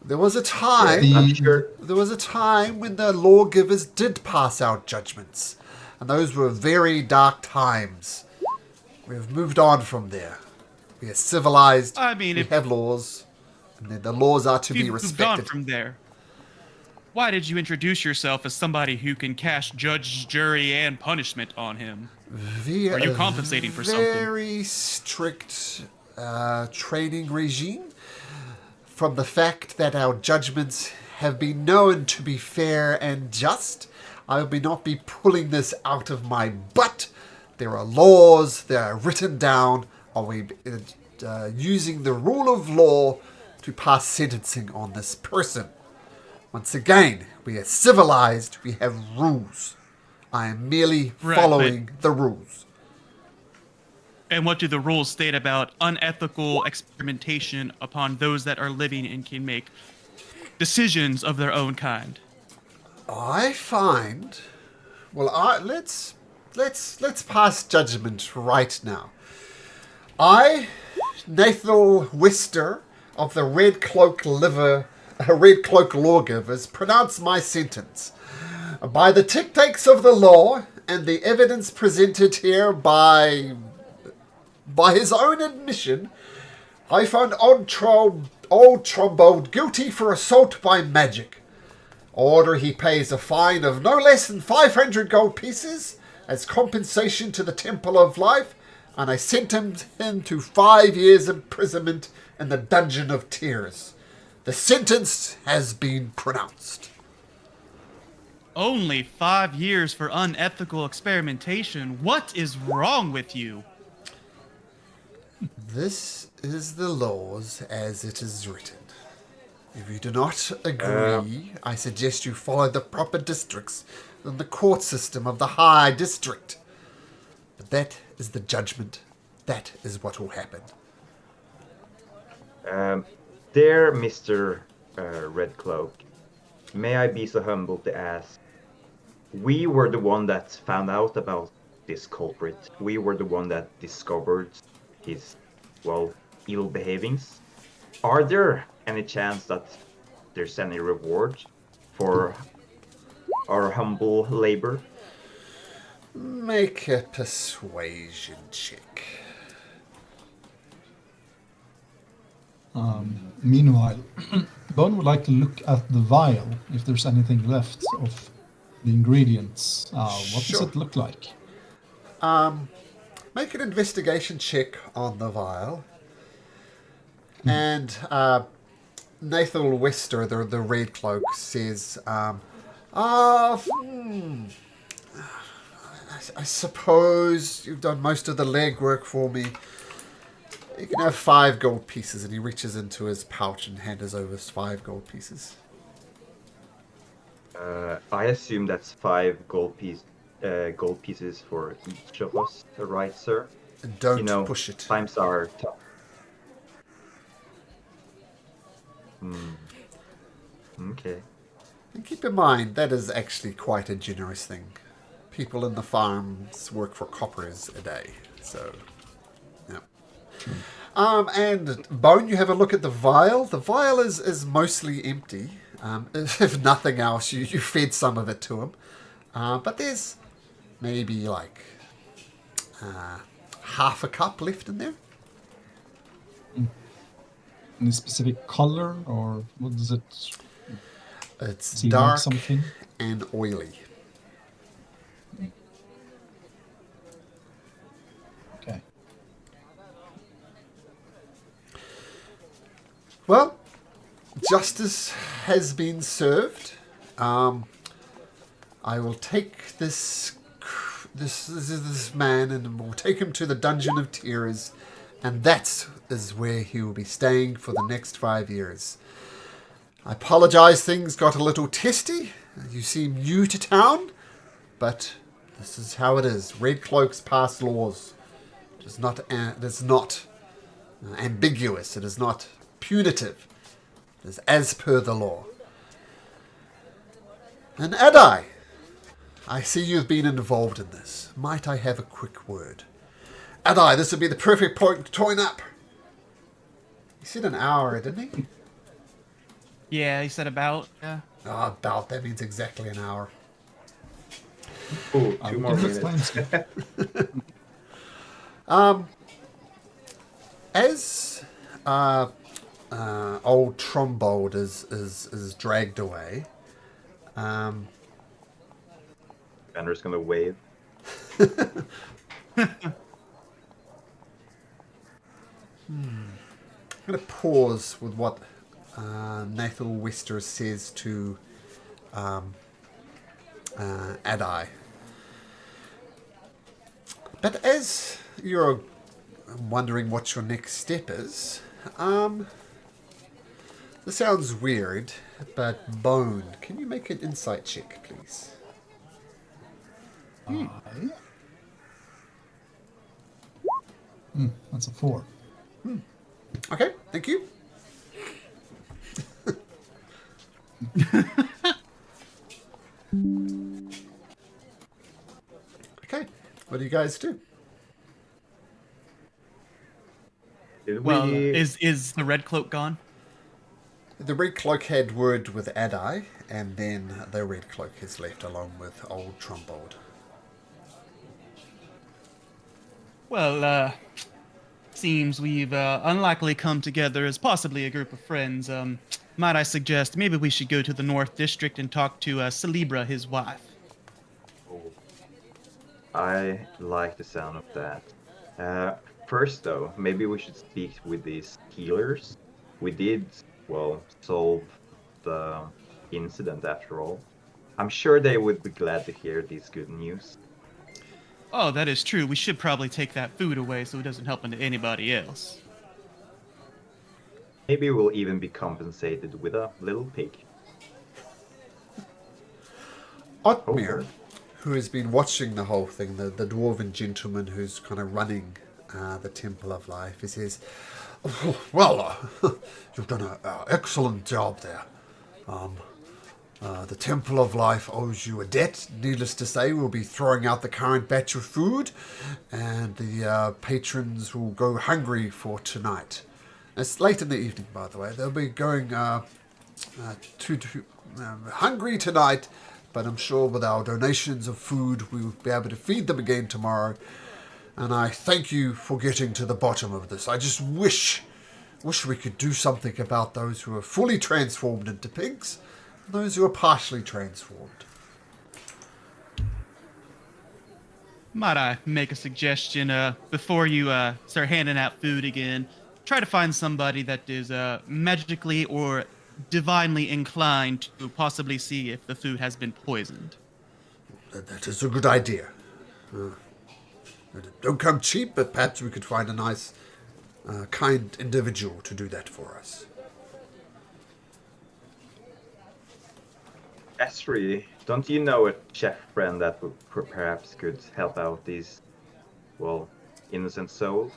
There was a time... I'm sure. There was a time when the lawgivers did pass out judgments. And those were very dark times. We have moved on from there. We are civilized. I mean, we if- have laws. And then the laws are to be You've moved on respected. from there. Why did you introduce yourself as somebody who can cast judge, jury, and punishment on him? Via Are you a compensating for something? very strict training regime. From the fact that our judgments have been known to be fair and just, I will not be pulling this out of my butt. There are laws, they are written down. Are we using the rule of law to pass sentencing on this person? Once again, we are civilized, we have rules. I am merely Right, following the rules. And what do the rules state about unethical experimentation upon those that are living and can make decisions of their own kind? I find, well, let's pass judgment right now. I, Nathal Wester of the Red Cloak Lawgivers, pronounce my sentence. By the dictates of the law and the evidence presented here by his own admission, I find old Trombold guilty for assault by magic. Order he pays a fine of no less than 500 gold pieces as compensation to the Temple of Life, and I sentence him to 5 years imprisonment in the Dungeon of Tears. The sentence has been pronounced. Only 5 years for unethical experimentation. What is wrong with you? This is the laws as it is written. If you do not agree, I suggest you follow the proper districts in the court system of the High District. But that is the judgment. That is what will happen. Dear Mr. Red Cloak, may I be so humble to ask? We were the one that found out about this culprit. We were the one that discovered his, well, ill behavings. Are there any chance that there's any reward for our humble labor? Make a persuasion check. Meanwhile, Bone would like to look at the vial if there's anything left of the ingredients. What does Sure. it look like? Make an investigation check on the vial. And Nathal Wester, the Red Cloak, says, I suppose you've done most of the legwork for me. You can have 5 gold pieces. And he reaches into his pouch and hands over 5 gold pieces. I assume that's 5 gold pieces for each of us, right, sir? And don't You know, push it. times are tough. Okay. And keep in mind, that is actually quite a generous thing. People in the farms work for coppers a day. So, yeah. And Bone, you have a look at the vial. The vial is mostly empty. If nothing else, you fed some of it to him. But there's maybe like half a cup left in there. Any specific color, or what does it It's seem dark like? Something? and oily. Okay. Well, justice has been served. I will take this man and we'll take him to the Dungeon of Tears, and that is where he will be staying for the next 5 years. I apologize, things got a little testy. You seem new to town, but this is how it is. Red Cloaks pass laws. It is not ambiguous. It is not punitive. It is as per the law. And Adai, I see you've been involved in this. Might I have a quick word? Adai, this would be the perfect point to join up. He said an hour, didn't he? Yeah, he said about. Yeah. Oh, about. That means exactly an hour. Ooh, 2 more Give us minutes. time. As old Trombold is dragged away, Vander's gonna wave. I'm going to pause with what Nathal Wester says to Adai. But as you're wondering what your next step is, this sounds weird, but Bone, can you make an insight check, please? That's a 4. Okay, thank you. Okay, what do you guys do? Did Well, we... is the red cloak gone? The Red Cloak had word with Adai, and then the Red Cloak has left along with old Trombold. Well, seems we've unlikely come together as possibly a group of friends. Might I suggest maybe we should go to the North District and talk to Celebra, his wife. I like the sound of that. First, though, maybe we should speak with these healers. We did, well, solve the incident after all. I'm sure they would be glad to hear this good news. Oh, that is true. We should probably take that food away so it doesn't help into anybody else. Maybe we'll even be compensated with a little pig. Otmir, who has been watching the whole thing, the dwarven gentleman who's kind of running the Temple of Life, he says, Well, you've done an excellent job there. The Temple of Life owes you a debt. Needless to say, we'll be throwing out the current batch of food, and the patrons will go hungry for tonight. It's late in the evening, by the way. They'll be going hungry tonight, but I'm sure with our donations of food, we will be able to feed them again tomorrow. And I thank you for getting to the bottom of this. I just wish we could do something about those who are fully transformed into pigs, and those who are partially transformed. Might I make a suggestion before you start handing out food again? Try to find somebody that is magically or divinely inclined to possibly see if the food has been poisoned. That is a good idea. Don't come cheap, but perhaps we could find a nice, kind individual to do that for us. Witchery, don't you know a chef friend that would perhaps could help out these, well, innocent souls?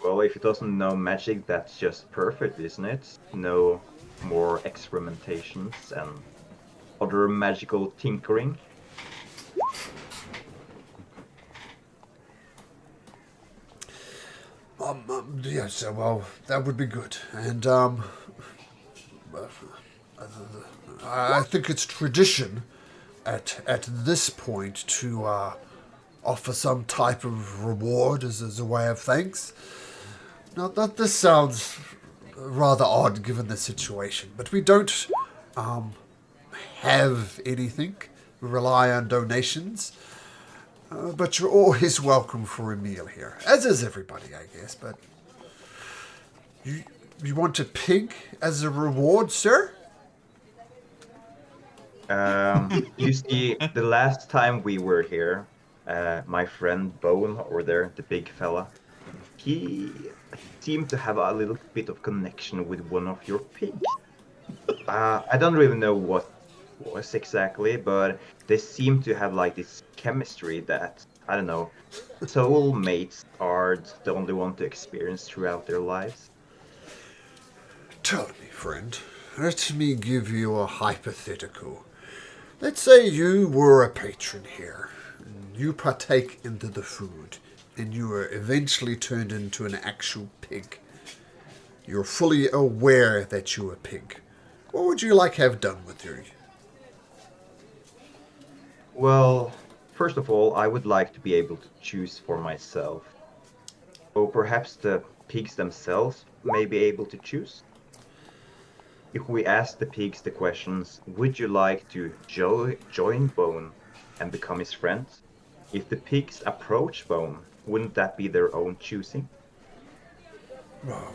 Well, if it doesn't know magic, that's just perfect, isn't it? No more experimentations and other magical tinkering. Yes, well, that would be good. And, I think it's tradition at this point to offer some type of reward as a way of thanks. Now, this sounds rather odd given the situation, but we don't have anything. We rely on donations. But you're always welcome for a meal here, as is everybody, I guess. But you want a pig as a reward, sir? You see, the last time we were here, my friend Bone over there, the big fella, he seemed to have a little bit of connection with one of your pigs. I don't really know what was exactly, but they seem to have like this chemistry that, I don't know, soulmates are the only one to experience throughout their lives. Tell me, friend. Let me give you a hypothetical. Let's say you were a patron here, and you partake into the food, and you are eventually turned into an actual pig. You're fully aware that you're a pig. What would you like to have done with you? Well, first of all, I would like to be able to choose for myself. Or perhaps the pigs themselves may be able to choose. If we ask the pigs the questions, would you like to join Bone and become his friend? If the pigs approach Bone, wouldn't that be their own choosing? Well,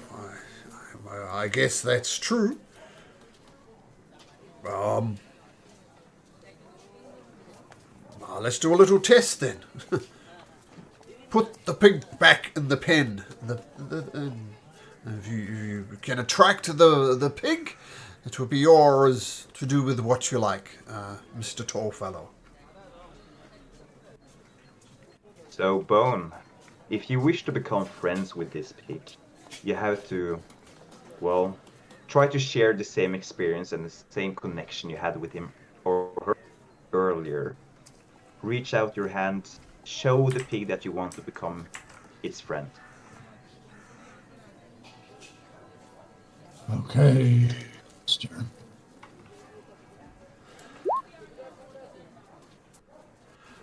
I guess that's true. Let's do a little test then. Put the pig back in the pen. If you can attract the pig, it will be yours to do with what you like, Mr. Tallfellow. So, Bone, if you wish to become friends with this pig, you have to, well, try to share the same experience and the same connection you had with him or her earlier. Reach out your hand, show the pig that you want to become its friend. Okay. Sure.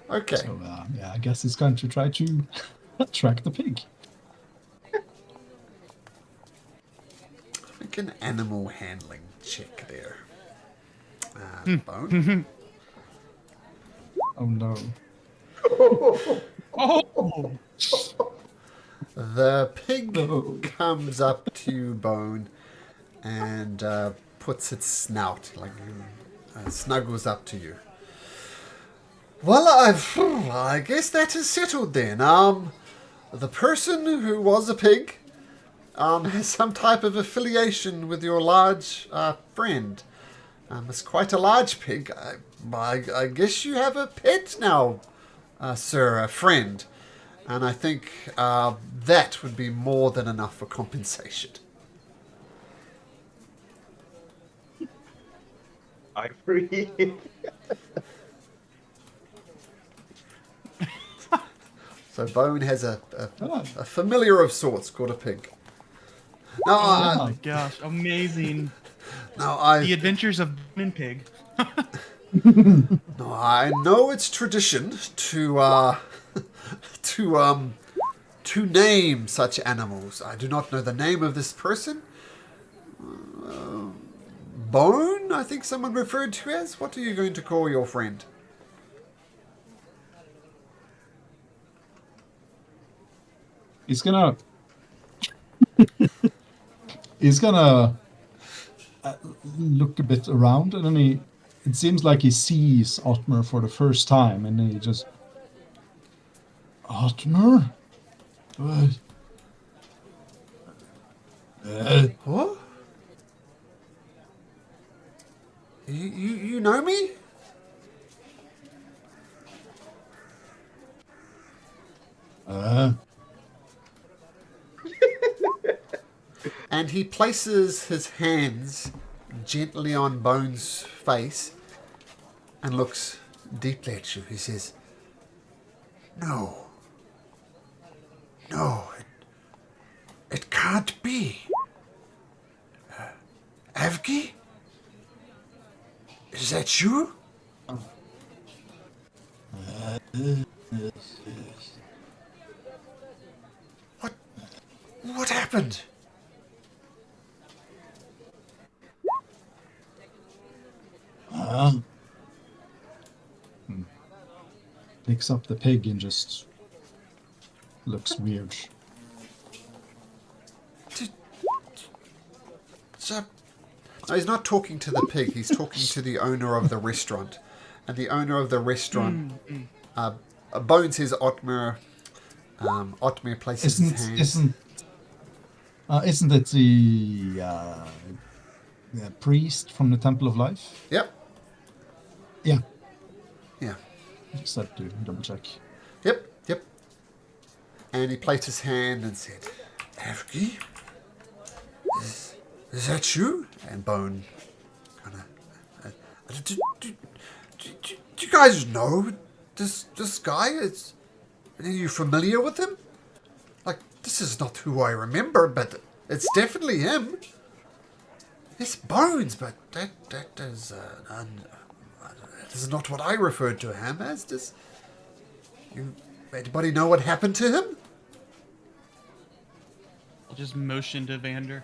Okay. So, yeah, I guess it's going to try to attract the pig. Make an animal handling check there. Bone. Oh no. Oh! The pig No. comes up to you, Bone, and puts its snout, snuggles up to you. Well, I guess that is settled then. The person who was a pig has some type of affiliation with your large friend. It's quite a large pig. I guess you have a pet now, sir, a friend. And I think that would be more than enough for compensation. I agree. So Bone has a familiar of sorts called a pig. Now, Oh my gosh, amazing. now The Adventures of Bone and Pig. no, I know it's tradition to to name such animals. I do not know the name of this person. Bone, I think someone referred to as. What are you going to call your friend? He's gonna look a bit around, and then it seems like he sees Otmar for the first time, and he just, Otmar? What? You know me? And he places his hands gently on Bone's face and looks deeply at you. He says, No. No, it can't be. Avgi? Is that you? What happened? Picks up the pig and just looks weird. So, no, he's not talking to the pig. He's talking to the owner of the restaurant. And the owner of the restaurant, Bones says Otmar. Otmar places his hands. Isn't it the priest from the Temple of Life? Yep. Yeah. Yeah. Just had to double check. Yep. And he placed his hand and said, Avgi? Is that you? And Bone kind of... Do you guys know this guy? Are you familiar with him? Like, this is not who I remember, but it's definitely him. It's Bones, but that is that is not what I referred to him as. Does anybody know what happened to him? I'll just motion to Vander.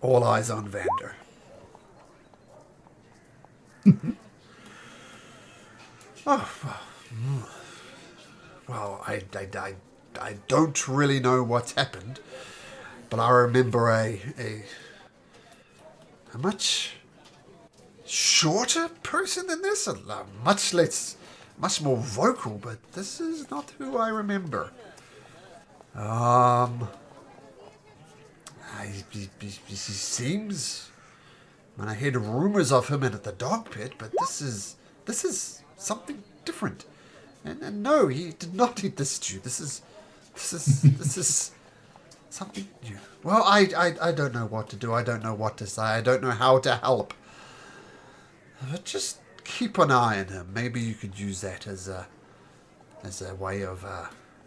All eyes on Vander. Well, I don't really know what's happened, but I remember a much shorter person than this, much more vocal, but this is not who I remember. He seems. I heard rumors of him at the dog pit, but this is something different. And no, he did not eat the stew. This is something new. Well, I don't know what to do. I don't know what to say. I don't know how to help. But just keep an eye on him. Maybe you could use that as a way of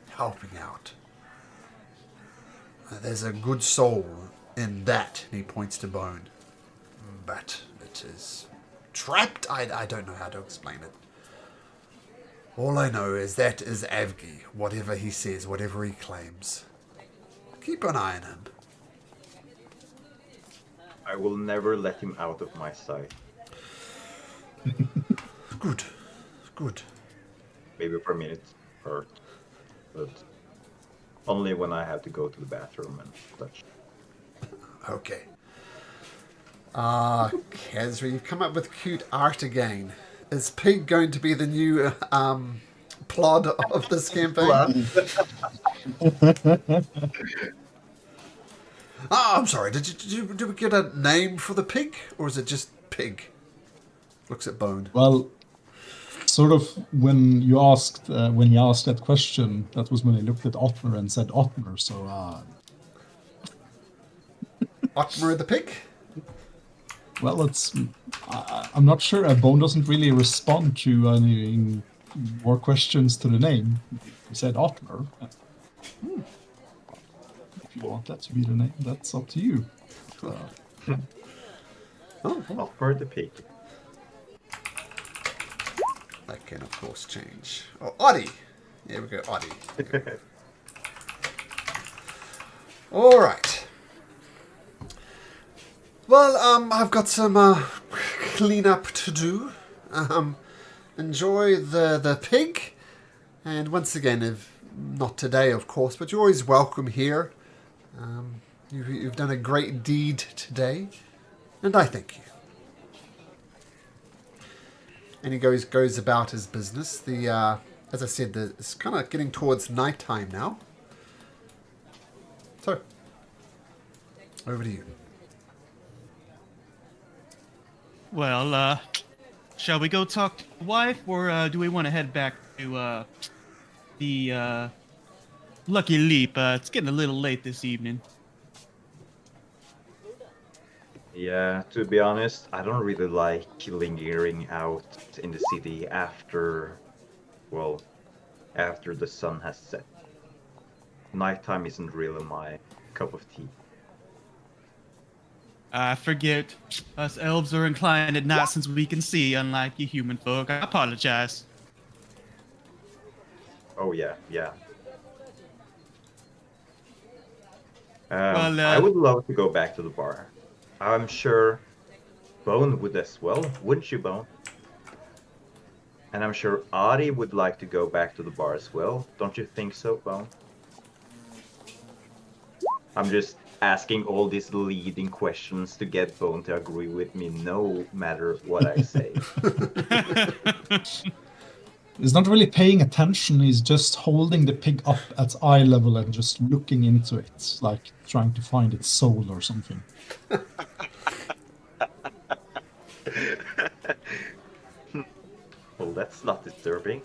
helping out. There's a good soul in that. And he points to Bone. But it is trapped. I don't know how to explain it. All I know is that is Avgi. Whatever he says, whatever he claims. Keep an eye on him. I will never let him out of my sight. Good. Maybe for a minute hurt, but only when I have to go to the bathroom and such. Okay. Kezra, you've come up with cute art again. Is Pig going to be the new plot of this campaign? Ah, I'm sorry. Did we get a name for the pig, or is it just pig? Looks at Bone. Well, sort of when you asked when he asked that question, that was when he looked at Otmar and said Otmar. So Otmar the pig. well, I'm not sure. Bone doesn't really respond to any more questions to the name. He said Otmar. If you want that to be the name, that's up to you. Offer the pig. That can, of course, change. Oh, Oddie. Here we go, Oddie. All right. Well, I've got some cleanup to do. Enjoy the pig. And once again, if not today, of course, but you're always welcome here. You've done a great deed today, and I thank you. And he goes about his business. As I said, it's kind of getting towards nighttime now. So, over to you. Well, shall we go talk to the wife, or do we want to head back to the Lucky Leap? It's getting a little late this evening. Yeah, to be honest, I don't really like lingering out in the city after the sun has set. Nighttime isn't really my cup of tea. I forget. Us elves are inclined at night since we can see, unlike you human folk. I apologize. Oh yeah. Well, I would love to go back to the bar. I'm sure Bone would as well, wouldn't you, Bone? And I'm sure Ari would like to go back to the bar as well. Don't you think so, Bone? I'm just asking all these leading questions to get Bone to agree with me no matter what I say. He's not really paying attention. He's just holding the pig up at eye level and just looking into it, like trying to find its soul or something. Well, that's not disturbing.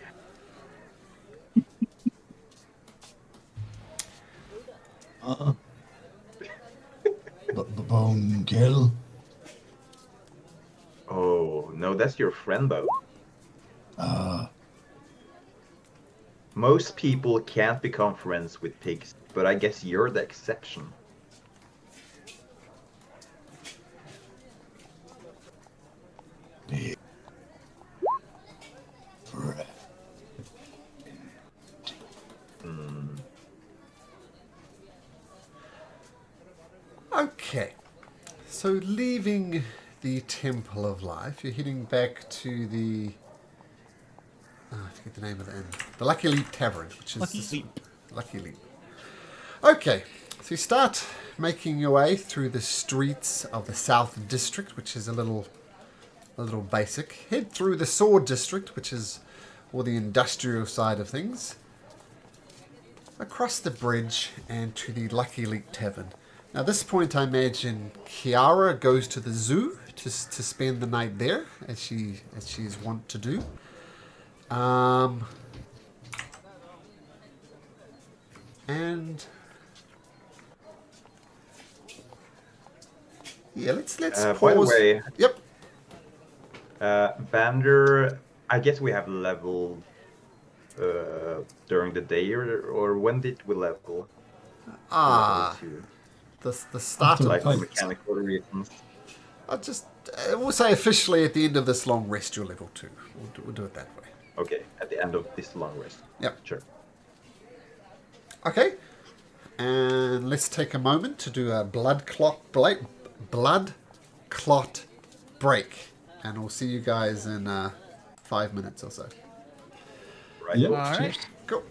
Bone kill. Oh, no, that's your friend, Bone. Most people can't become friends with pigs, but I guess you're the exception. Okay. So leaving the Temple of Life, you're heading back to the... I forget the name of the inn. The Lucky Leap Tavern, which is... Lucky Leap. Lucky Leap. Okay. So you start making your way through the streets of the South District, which is a little basic. Head through the Sword District, which is all the industrial side of things. Across the bridge and to the Lucky Leap Tavern. Now, at this point, I imagine Kiara goes to the zoo to spend the night there, as she is wont to do. And yeah, let's pause. By the way, Yep. Vander, I guess we have leveled during the day, or when did we level? Ah, the start Like of for mechanical reasons. we'll say officially at the end of this long rest, you're level 2. We'll do it that way. Okay, at the end of this long rest. Yep. Sure. Okay. And let's take a moment to do a blood clot break. And we'll see you guys in 5 minutes or so. Right. Yep. All right. Go.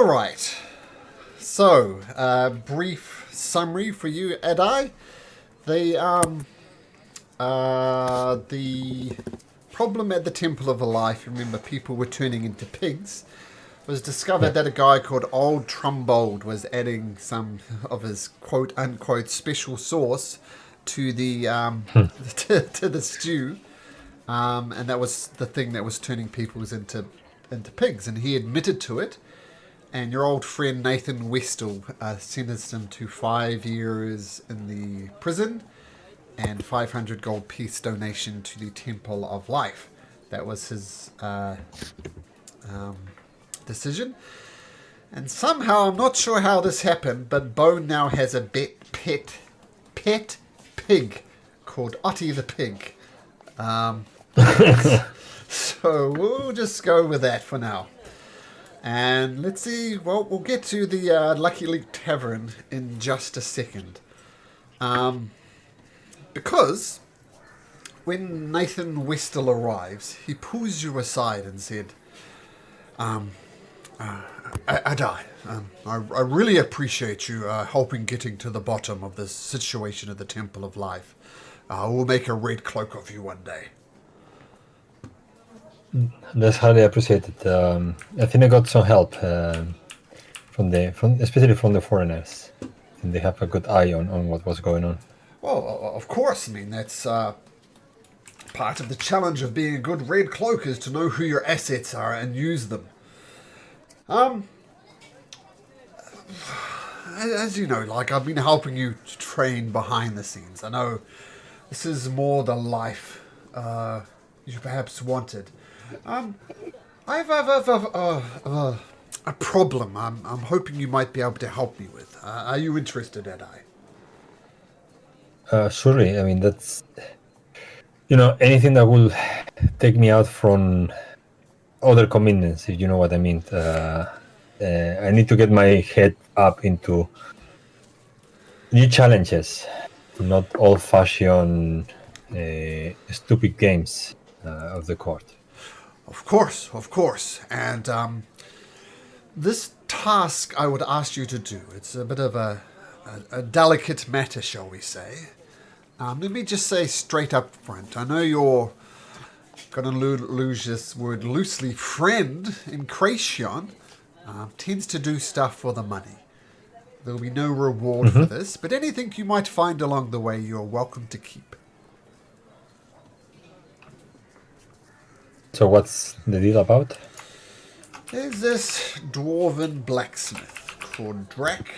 right. So, brief summary for you, Adai. The problem at the Temple of Life, remember people were turning into pigs, was discovered that a guy called Old Trumbold was adding some of his quote-unquote special sauce to the to the stew. And that was the thing that was turning people into pigs. And he admitted to it. And your old friend Nathal Wester sentenced him to 5 years in the prison and 500 gold piece donation to the Temple of Life. That was his decision. And somehow, I'm not sure how this happened, but Bone now has a pet pig called Otty the Pig. So we'll just go with that for now. And let's see, well, we'll get to the Lucky Leak Tavern in just a second. Because when Nathal Wester arrives, he pulls you aside and said, Adai, I really appreciate you helping getting to the bottom of this situation at the Temple of Life. We'll make a red cloak of you one day. That's highly appreciated. I think I got some help especially from the foreigners. And they have a good eye on what was going on. Well, of course. I mean, that's part of the challenge of being a good red cloak is to know who your assets are and use them. As you know, like I've been helping you to train behind the scenes. I know this is more the life you perhaps wanted. I have a problem. I'm hoping you might be able to help me with. Are you interested, Adai? Surely. I mean, that's anything that will take me out from other commitments, if you know what I mean. I need to get my head up into new challenges, not old-fashioned stupid games of the court. Of course. And this task I would ask you to do, it's a bit of a delicate matter, shall we say. Let me just say straight up front, I know you're going to lose this word loosely, friend in Kracion tends to do stuff for the money. There will be no reward for this, but anything you might find along the way, you're welcome to keep. So what's the deal about? There's this dwarven blacksmith called Drax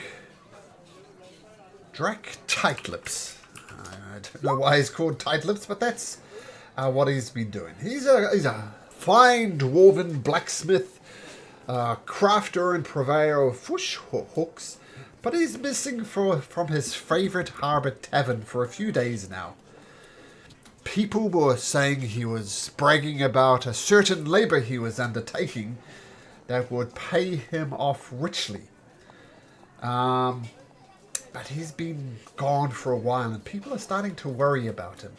Tightlips. I don't know why he's called Tightlips, but that's what he's been doing. He's a fine dwarven blacksmith, crafter and purveyor of fish hooks, but he's missing from his favorite harbor tavern for a few days now. People were saying he was bragging about a certain labor he was undertaking that would pay him off richly. But he's been gone for a while and people are starting to worry about him.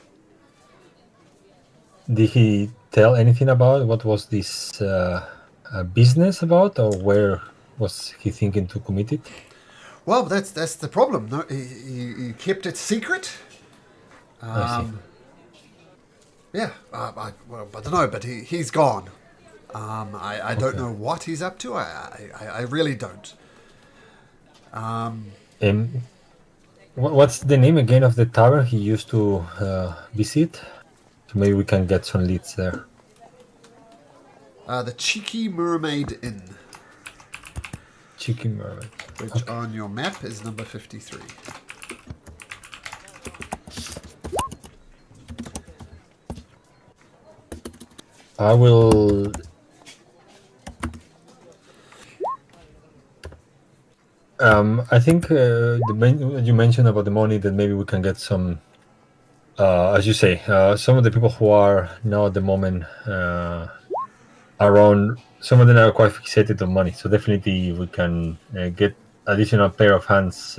Did he tell anything about what was this business about, or where was he thinking to commit it? Well, that's the problem. No, he kept it secret. I see. Yeah, I don't know, but he's gone. I don't know what he's up to. I really don't. What's the name again of the tavern he used to visit? So maybe we can get some leads there. The Cheeky Mermaid Inn. Cheeky Mermaid. Which on your map is number 53. I will... I think you mentioned about the money, that maybe we can get some, as you say, some of the people who are now at the moment around, some of them are quite fixated on money. So definitely we can get additional pair of hands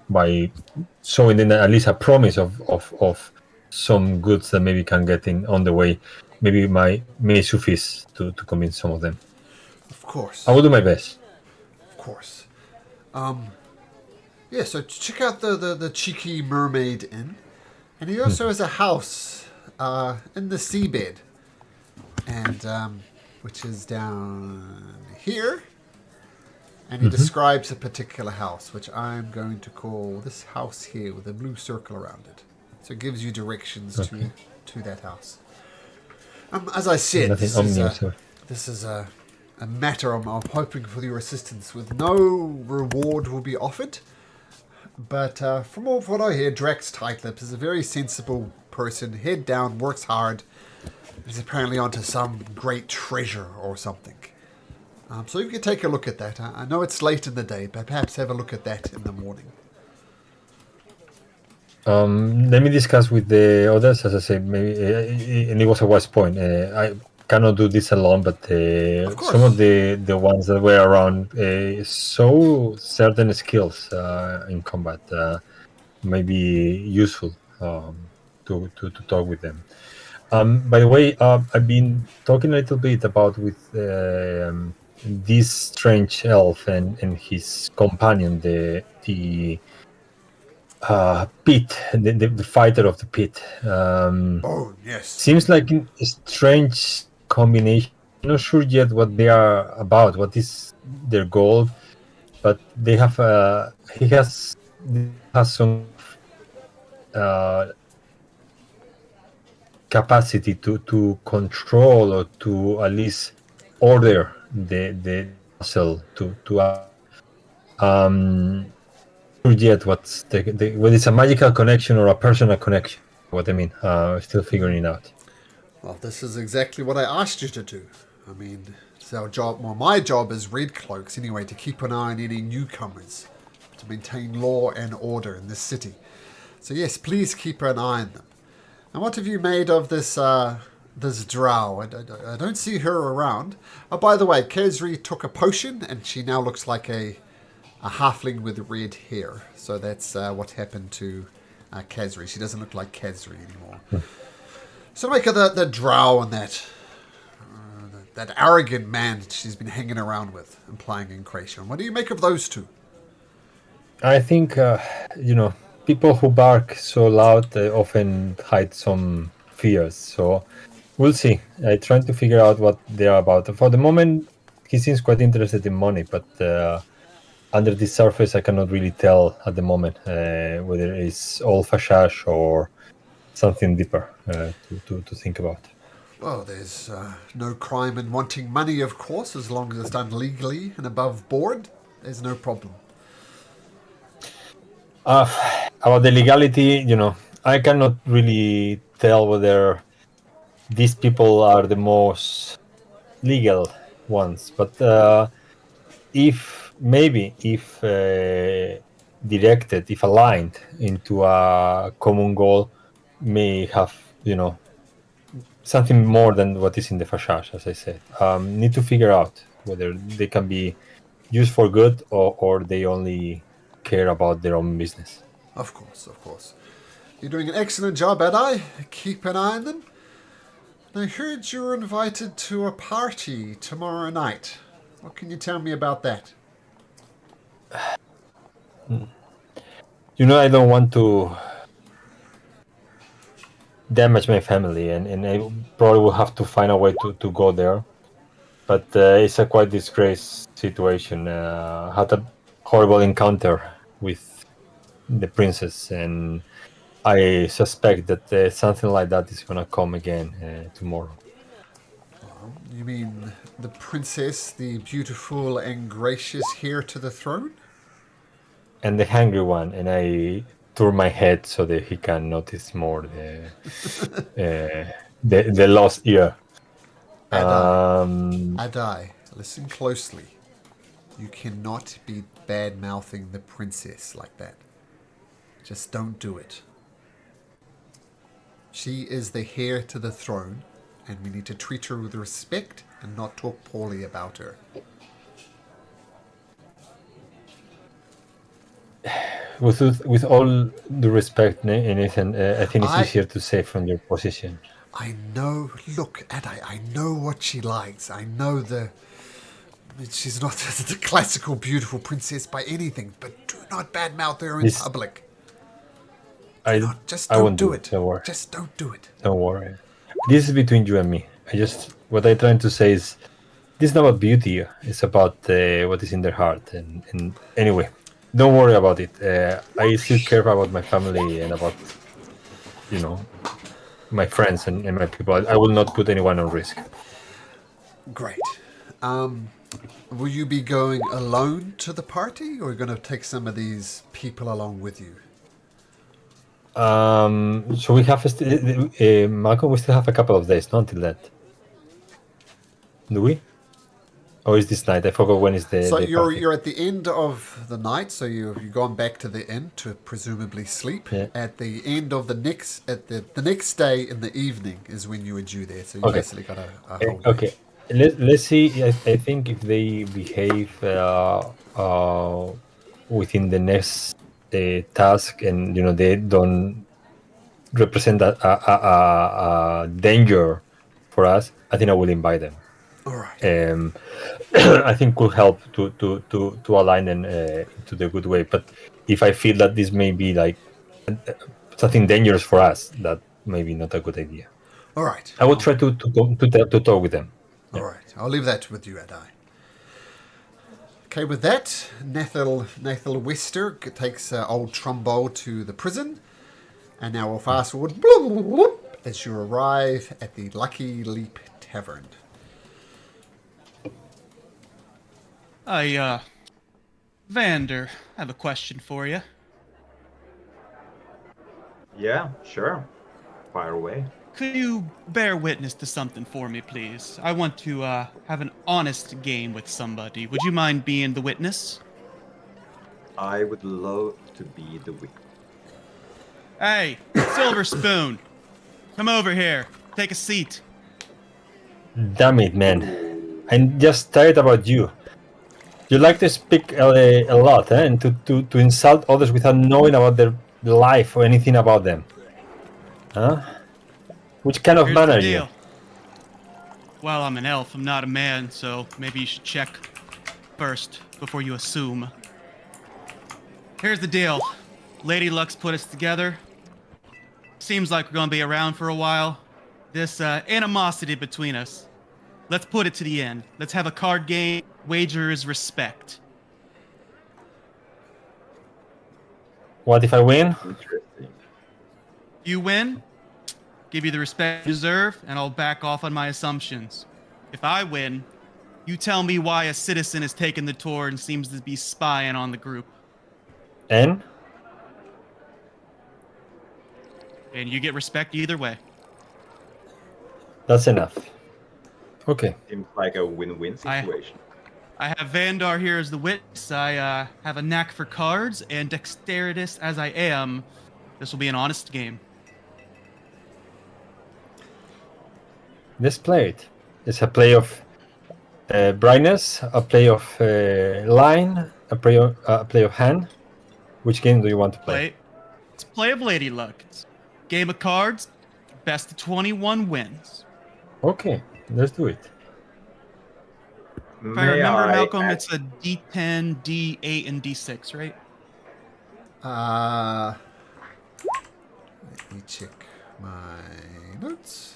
by showing them at least a promise of some goods that maybe can get in on the way. Maybe may suffice to convince some of them. Of course. I will do my best. Of course. Yeah, so check out the cheeky mermaid inn. And he also has a house in the seabed. And which is down here. And he describes a particular house, which I'm going to call this house here with a blue circle around it. So it gives you directions to that house. As I said, Nothing ominous. this is a matter I'm hoping for your assistance with. No reward will be offered. But from all of what I hear, Drax Tightlips is a very sensible person. Head down, works hard. He's apparently onto some great treasure or something. So you can take a look at that. I know it's late in the day, but perhaps have a look at that in the morning. Let me discuss with the others, as I said, maybe, and it was a wise point. I cannot do this alone, but some of the ones that were around saw certain skills in combat may be useful to talk with them. By the way, I've been talking a little bit about with this strange elf and his companion, the pit, the fighter of the pit. Oh, yes. Seems like a strange combination. I'm not sure yet what they are about, what is their goal, but they have he has some capacity to control or to at least order the muscle to yet what's whether it's a magical connection or a personal connection. What I mean, still figuring it out. Well, this is exactly what I asked you to do. I mean, it's our job. Well, my job as Red Cloaks, anyway, to keep an eye on any newcomers, to maintain law and order in this city. So yes, please keep an eye on them. And what have you made of this this drow? I don't see her around. Oh, by the way, Kesri took a potion, and she now looks like a halfling with red hair. So that's what happened to Kesri. She doesn't look like Kesri anymore. So make her the drow and that arrogant man she's been hanging around with, implying incration. What do you make of those two? I think people who bark so loud often hide some fears. So we'll see. I'm trying to figure out what they are about. For the moment, he seems quite interested in money, but under the surface, I cannot really tell at the moment whether it's all fashash or something deeper to think about. Well, there's no crime in wanting money, of course, as long as it's done legally and above board. There's no problem. About the legality, I cannot really tell whether these people are the most legal ones, but if directed, if aligned into a common goal, may have something more than what is in the fashash, as I said. Need to figure out whether they can be used for good or they only care about their own business. Of course. You're doing an excellent job, Adai. Keep an eye on them. I heard you were invited to a party tomorrow night. What can you tell me about that? I don't want to damage my family, and I probably will have to find a way to go there. But it's a quite disgraced situation. Had a horrible encounter with the princess, and I suspect that something like that is going to come again tomorrow. You mean the princess, the beautiful and gracious heir to the throne? And the hungry one, and I turn my head so that he can notice more the lost ear. Adai, listen closely. You cannot be bad-mouthing the princess like that. Just don't do it. She is the heir to the throne, and we need to treat her with respect and not talk poorly about her. With all the respect, Nathan, I think it's easier to say from your position. I know. Look, Adai, I know what she likes. I know She's not the classical beautiful princess by anything, but do not badmouth her in This- public. Just I don't won't do do it. it. Don't worry. Just don't do it. Don't worry. This is between you and me. What I'm trying to say is, this is not about beauty. It's about what is in their heart. And anyway, don't worry about it. I still care about my family and about, my friends and my people. I will not put anyone on risk. Great. Will you be going alone to the party, or are you going to take some of these people along with you? So we have Malcolm. We still have a couple of days, not until that. Do we? Or is this night? I forgot when is the. So the you're party. you're at the end of the night, so you've gone back to the inn to presumably sleep. Yeah. At the end of the next day in the evening is when you were due there. So you Okay. basically got a whole day. Okay. Let's see. I think if they behave within the next task, and they don't represent a danger for us, I think I will invite them. All right. I think could help to align them to the good way. But if I feel that this may be like something dangerous for us, that may be not a good idea. All right. I will try to talk with them. All right. I'll leave that with you, Adai. Okay, with that, Nathal Wester takes old Trumbull to the prison. And now we'll fast forward as you arrive at the Lucky Leap Tavern. Vander, I have a question for you. Yeah, sure. Fire away. Could you bear witness to something for me, please? I want to have an honest game with somebody. Would you mind being the witness? I would love to be the witness. Hey, Silver Spoon, come over here. Take a seat. Damn it, man! I'm just tired about you. You like to speak a lot, and to insult others without knowing about their life or anything about them. Huh? Which kind of Here's man the are you? deal. Well, I'm an elf. I'm not a man, so maybe you should check first before you assume. Here's the deal. Lady Luck's put us together. Seems like we're gonna be around for a while. This animosity between us. Let's put it to the end. Let's have a card game. Wager is respect. What if I win? Interesting. You win, give you the respect you deserve, and I'll back off on my assumptions. If I win, you tell me why a citizen has taken the tour and seems to be spying on the group. And And you get respect either way. that's enough. Okay. Seems like a win-win situation. I have Vandar here as the witness. I have a knack for cards, and dexterous as I am, this will be an honest game. Let's play it. It's a play of brightness, a play of line, a play of hand. Which game do you want to play? It's play of Lady Luck. It's game of cards. Best of 21 wins. Okay, let's do it. If I remember, Malcolm, it's a D10, D8, and D6, right? Let me check my notes.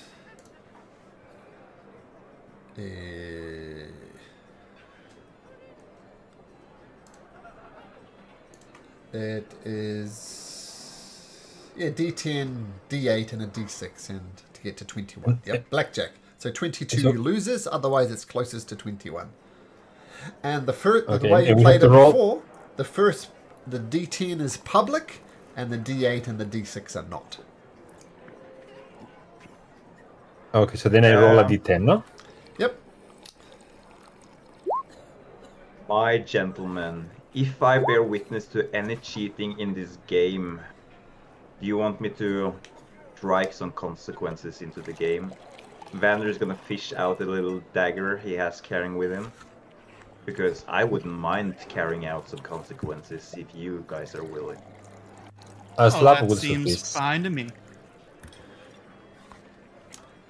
It is D10, D8, and a D6, and to get to 21. Yep, blackjack. So 22 So- loses, otherwise it's closest to 21. And the Okay, way you and we played have it to roll- before, the D10 is public, and the D8 and the D6 are not. Okay, so then I roll a d10, no? Yep. My gentlemen, if I bear witness to any cheating in this game, do you want me to strike some consequences into the game? Vander is gonna fish out a little dagger he has carrying with him. Because I wouldn't mind carrying out some consequences if you guys are willing. A slap that will seems suffice. fine to me.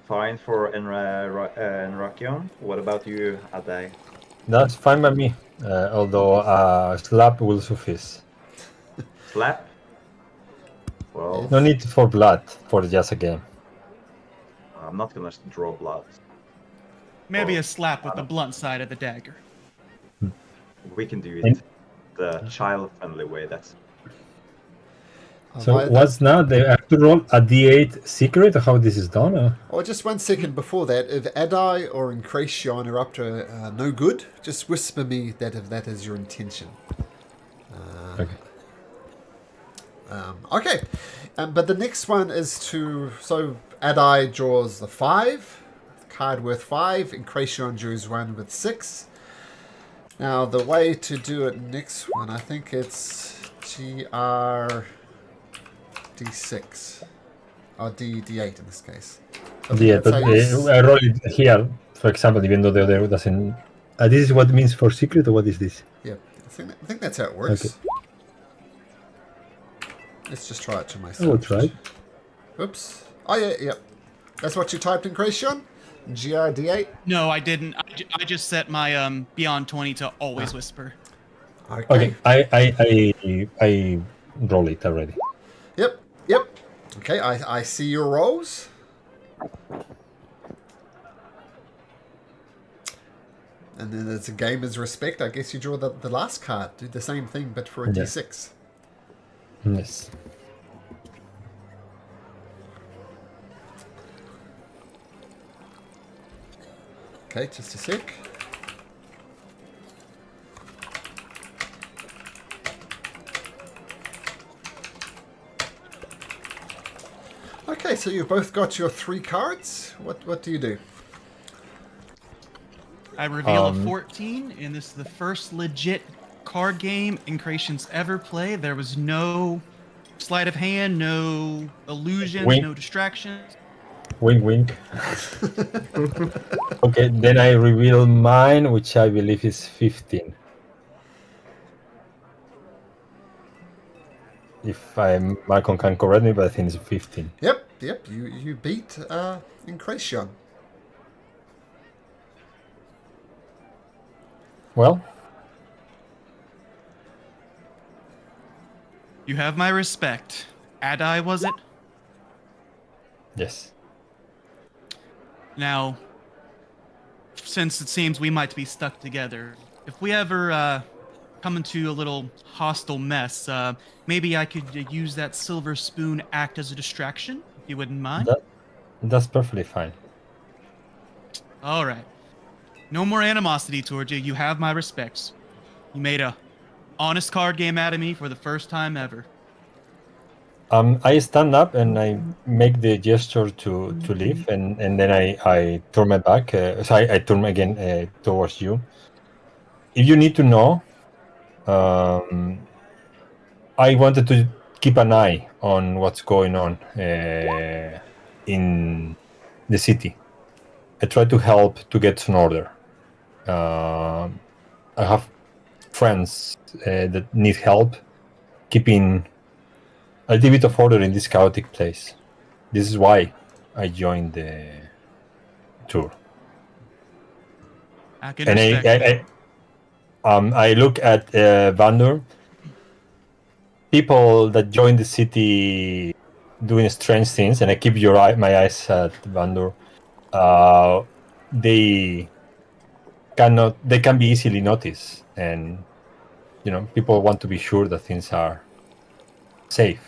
Fine for Enrakion. What about you, Adai? That's fine by me. Although slap will suffice. Slap? Well, No need for blood for just a game. I'm not gonna draw blood. Maybe Oh, a slap with the blunt side of the dagger. We can do And- it the child-friendly way. That's So Right, what's now? They have to roll a d8 secret, or how this is done? Or? Oh, just 1 second before that. If Adai or Incration are up to no good, just whisper me that if that is your intention. Okay. Okay, but the next one is to... So Adai draws the 5, card worth 5. Incration draws one with 6. Now, the way to do it next one, I think it's D6. Or D8 in this case. I think Yeah, that's but how you I roll it here, for example, even though the other doesn't. This is what it means for secret, or what is this? Yeah, I think that's how it works. Okay. Let's just try it to I myself. will try. Oops. Oh, yeah. That's what you typed in, Christian? GRD8? No, I didn't. I just set my beyond 20 to always Ah. whisper. Okay, I roll it already. Yep. Okay, I see your rolls. And then it's a gamer's respect. I guess you draw the last card. Do the same thing, but for a Yeah. D6. Yes. Okay, just a sec. Okay, so you've both got your 3 cards. What do you do? I reveal a 14, and this is the first legit card game Incration's ever played. There was no sleight of hand, no illusions, Wink. no distractions. Wink, wink. Okay, then I reveal mine, which I believe is 15. If Malcolm can correct me, but I think it's 15. Yep. You beat Incration. Well, You have my respect. Adai, was it? yes. Now, since it seems we might be stuck together, if we ever come into a little hostile mess, maybe I could use that silver spoon act as a distraction, if you wouldn't mind. That's perfectly fine. All right. No more animosity towards you. You have my respects. You made a honest card game out of me for the first time ever. I stand up and I make the gesture to leave, and then I turn my back. So I turn again towards you. If you need to know, I wanted to keep an eye on what's going on in the city. I try to help to get some order. I have friends that need help keeping a little bit of order in this chaotic place. This is why I joined the tour. I can And respect. I look at Vandur. People that join the city doing strange things, and I keep my eyes at Vandur. They can be easily noticed, and people want to be sure that things are safe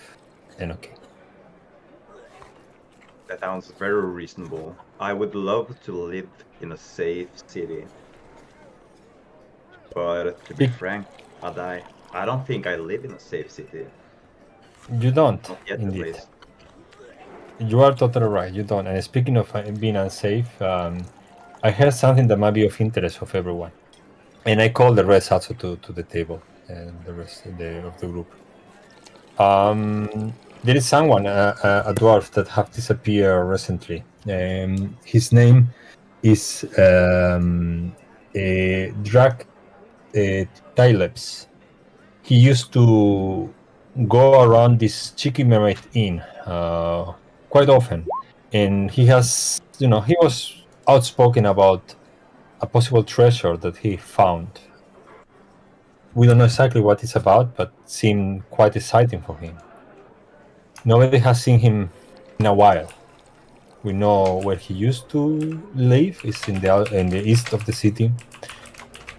and okay. That sounds very reasonable. I would love to live in a safe city. But to be frank, I don't think I live in a safe city. You don't, Not yet, at indeed. least. You are totally right. You don't. And speaking of being unsafe, I heard something that might be of interest of everyone, and I call the rest also to the table and the rest of the group. There is someone, a dwarf that have disappeared recently. His name is Drax Tyleps. He used to go around this Cheeky Mermaid Inn quite often, and he has, he was outspoken about a possible treasure that he found. We don't know exactly what it's about, but it seemed quite exciting for him. Nobody has seen him in a while. We know where he used to live. It's in the east of the city.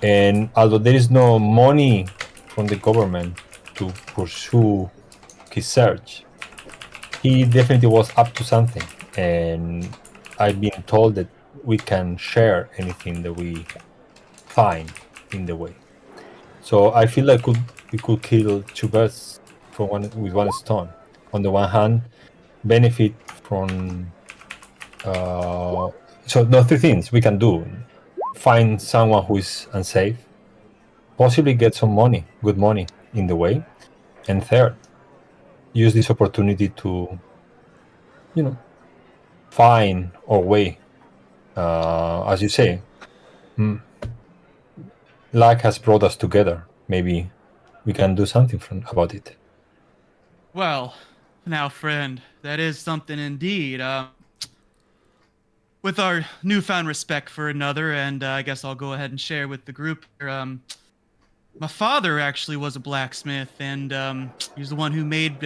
And although there is no money from the government to pursue his search, he definitely was up to something. And I've been told that we can share anything that we find in the way. So I feel like we could kill two birds with one stone. On the one hand, benefit from so there are three things we can do: find someone who is unsafe, possibly get some money, good money in the way, and third, use this opportunity to, find our way. As you say, luck has brought us together. Maybe we can do something about it. Well, now, friend, that is something indeed. With our newfound respect for another, and I guess I'll go ahead and share with the group here, my father actually was a blacksmith, and he's the one who made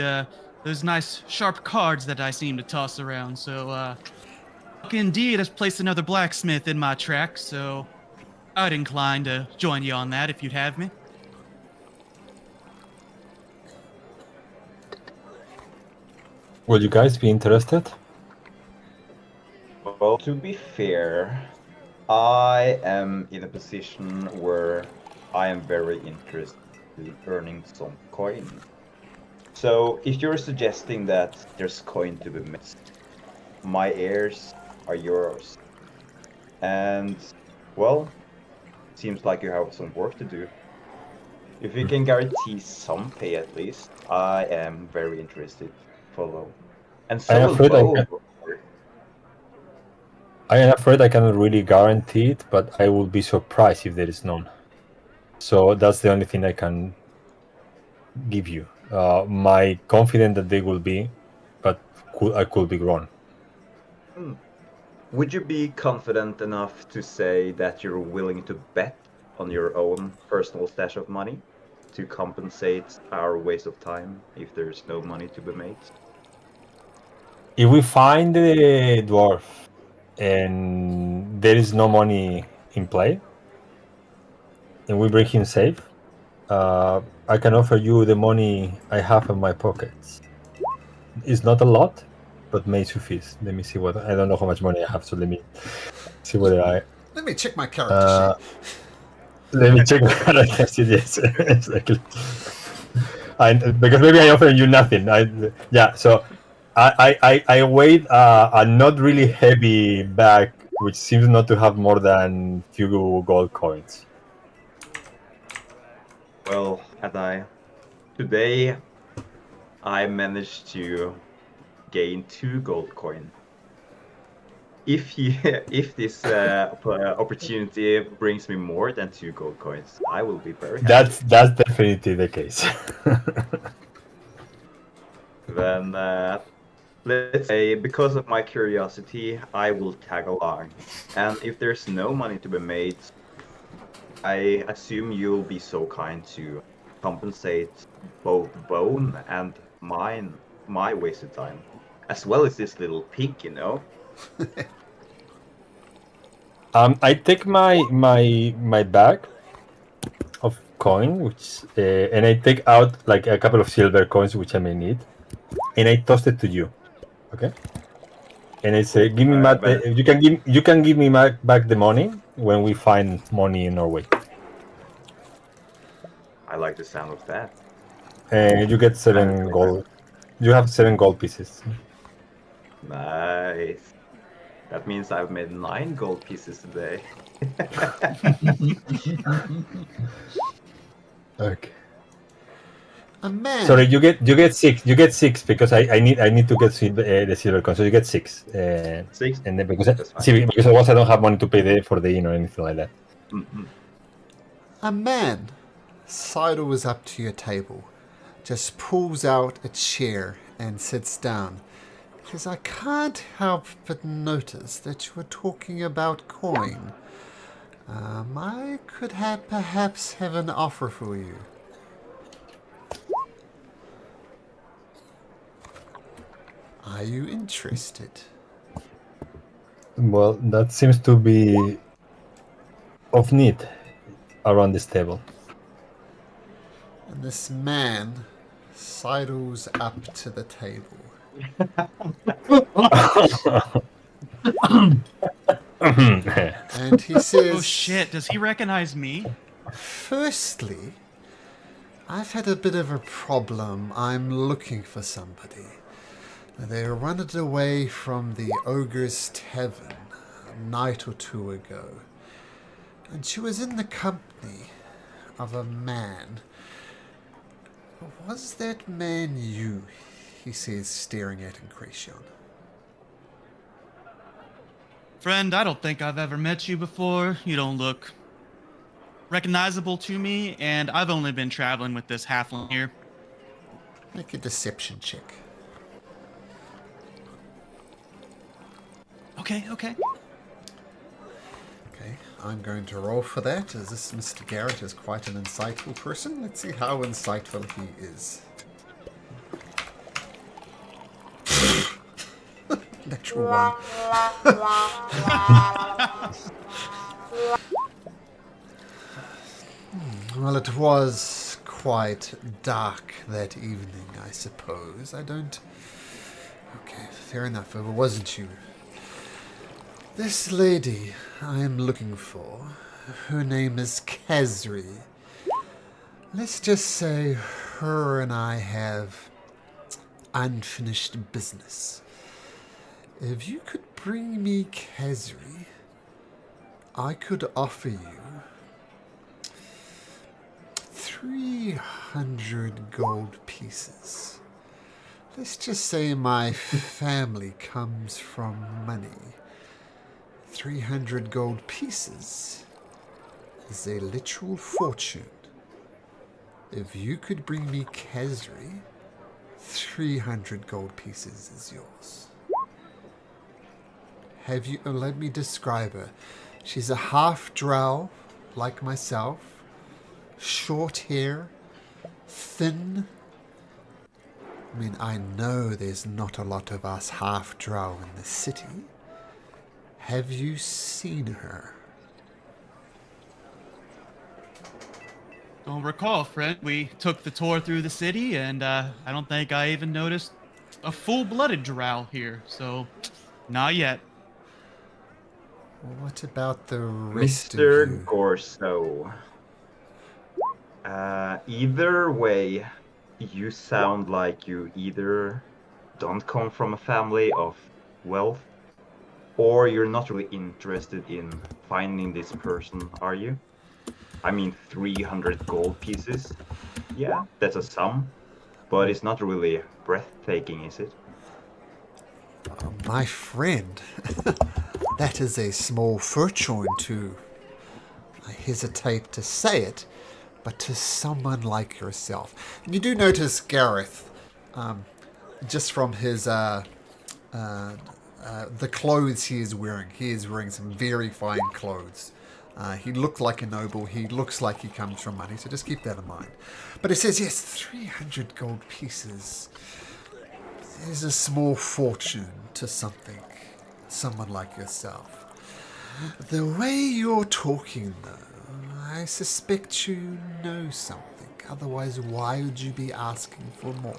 those nice sharp cards that I seem to toss around. So, luck indeed has placed another blacksmith in my track, so I'd incline to join you on that if you'd have me. Will you guys be interested? Well, to be fair, I am in a position where I am very interested in earning some coin. So if you're suggesting that there's coin to be made, my heirs are yours. And, well, seems like you have some work to do. If you can guarantee some pay at least, I am very interested to follow. And so will Bo. I am afraid I cannot really guarantee it, but I will be surprised if there is none. So that's the only thing I can give you. My confidence that they will be, but I could be wrong. Would you be confident enough to say that you're willing to bet on your own personal stash of money to compensate our waste of time if there's no money to be made? If we find the dwarf and there is no money in play, and we bring him safe, I can offer you the money I have in my pockets. It's not a lot, but may suffice. Let me see what I don't know how much money I have, so let me see whether I. Let me check my character sheet. Let me check my character sheet. Yes, exactly. Because maybe I offer you nothing. So I weighed a not really heavy bag, which seems not to have more than few gold coins. Well, today I managed to gain 2 gold coins. If this opportunity brings me more than 2 gold coins, I will be very happy. That's definitely the case. Then let's say, because of my curiosity, I will tag along. And if there's no money to be made, I assume you'll be so kind to compensate both Bone and my wasted time, as well as this little pig, I take my bag of coin, which and I take out like a couple of silver coins which I may need, and I toss it to you, okay? And I say, give me you can give me back the money when we find money in our way. I like the sound of that. And you get 7 gold. You have 7 gold pieces. Nice. That means I've made 9 gold pieces today. Okay. A man. Sorry, you get 6. You get 6 because I need to get the silver coin. So you get 6. 6. And then because otherwise I don't have money to pay for the inn or anything like that. Mm-hmm. A man sidles up to your table, just pulls out a chair and sits down. Because I can't help but notice that you were talking about coin. I could have perhaps have an offer for you. Are you interested? Well, that seems to be of need around this table. And this man sidles up to the table. And he says, Oh shit, does he recognize me? firstly, I've had a bit of a problem. I'm looking for somebody. They run away from the Ogre's Tavern a night or two ago. And she was in the company of a man. Was that man you? He says, staring at Incretion. Friend, I don't think I've ever met you before. You don't look recognizable to me, and I've only been traveling with this halfling here. Make a deception check. Okay. Okay, I'm going to roll for that, as this Mr. Garrett is quite an insightful person. Let's see how insightful he is. Natural one. Well, it was quite dark that evening, I suppose. Okay, fair enough. It wasn't you. This lady I am looking for, her name is Kazri. Let's just say her and I have unfinished business. If you could bring me Kazri, I could offer you 300 gold pieces. Let's just say my family comes from money. 300 gold pieces is a literal fortune. If you could bring me Kazri, 300 gold pieces is yours. Let me describe her. She's a half drow, like myself. Short hair, thin. I mean, I know there's not a lot of us half drow in the city. Have you seen her? Don't recall, friend. We took the tour through the city, and I don't think I even noticed a full-blooded drow here, so not yet. What about the rest Mr. of you? Gorso. Either way, you sound like you either don't come from a family of wealth, or you're not really interested in finding this person, are you? I mean, 300 gold pieces. Yeah, that's a sum, but it's not really breathtaking, is it? My friend, that is a small fortune to, I hesitate to say it, but to someone like yourself. And you do notice Gareth, just from his, the clothes he is wearing some very fine clothes. He looked like a noble, he looks like he comes from money, so just keep that in mind. But it says, yes, 300 gold pieces is a small fortune to someone like yourself. The way you're talking, though, I suspect you know something. Otherwise, why would you be asking for more?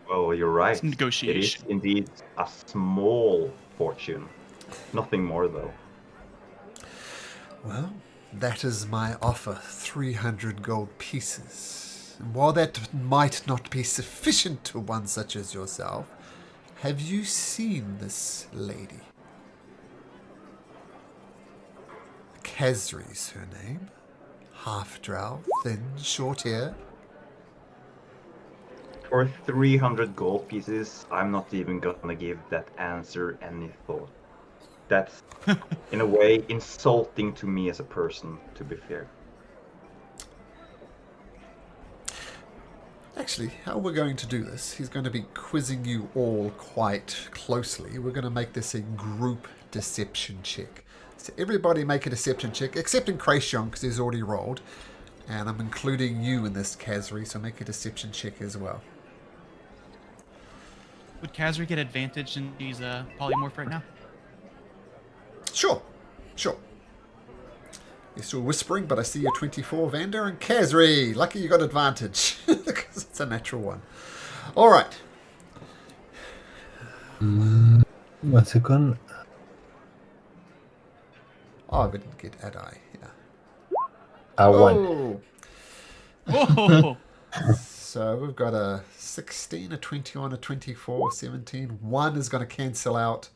Well, you're right. It's negotiation. It is indeed a small fortune. Nothing more, though. Well, that is my offer, 300 gold pieces. And while that might not be sufficient to one such as yourself, have you seen this lady? Kazri's her name. Half drow, thin, short hair. For 300 gold pieces, I'm not even gonna give that answer any thought. That's, in a way, insulting to me as a person, to be fair. Actually, how we're going to do this, he's going to be quizzing you all quite closely. We're going to make this a group deception check. So everybody make a deception check, except in Krayshawn, because he's already rolled. And I'm including you in this, Kazri, so make a deception check as well. Would Kazri get advantage since he's polymorph right now? Sure. You're still whispering, but I see you're 24, Vander, and Kazri. Lucky you got advantage, because it's a natural one. All right. 1 second. Oh, we didn't get Adai. Yeah. 1. Whoa! So we've got a 16, a 21, a 24, 17. 1 is going to cancel out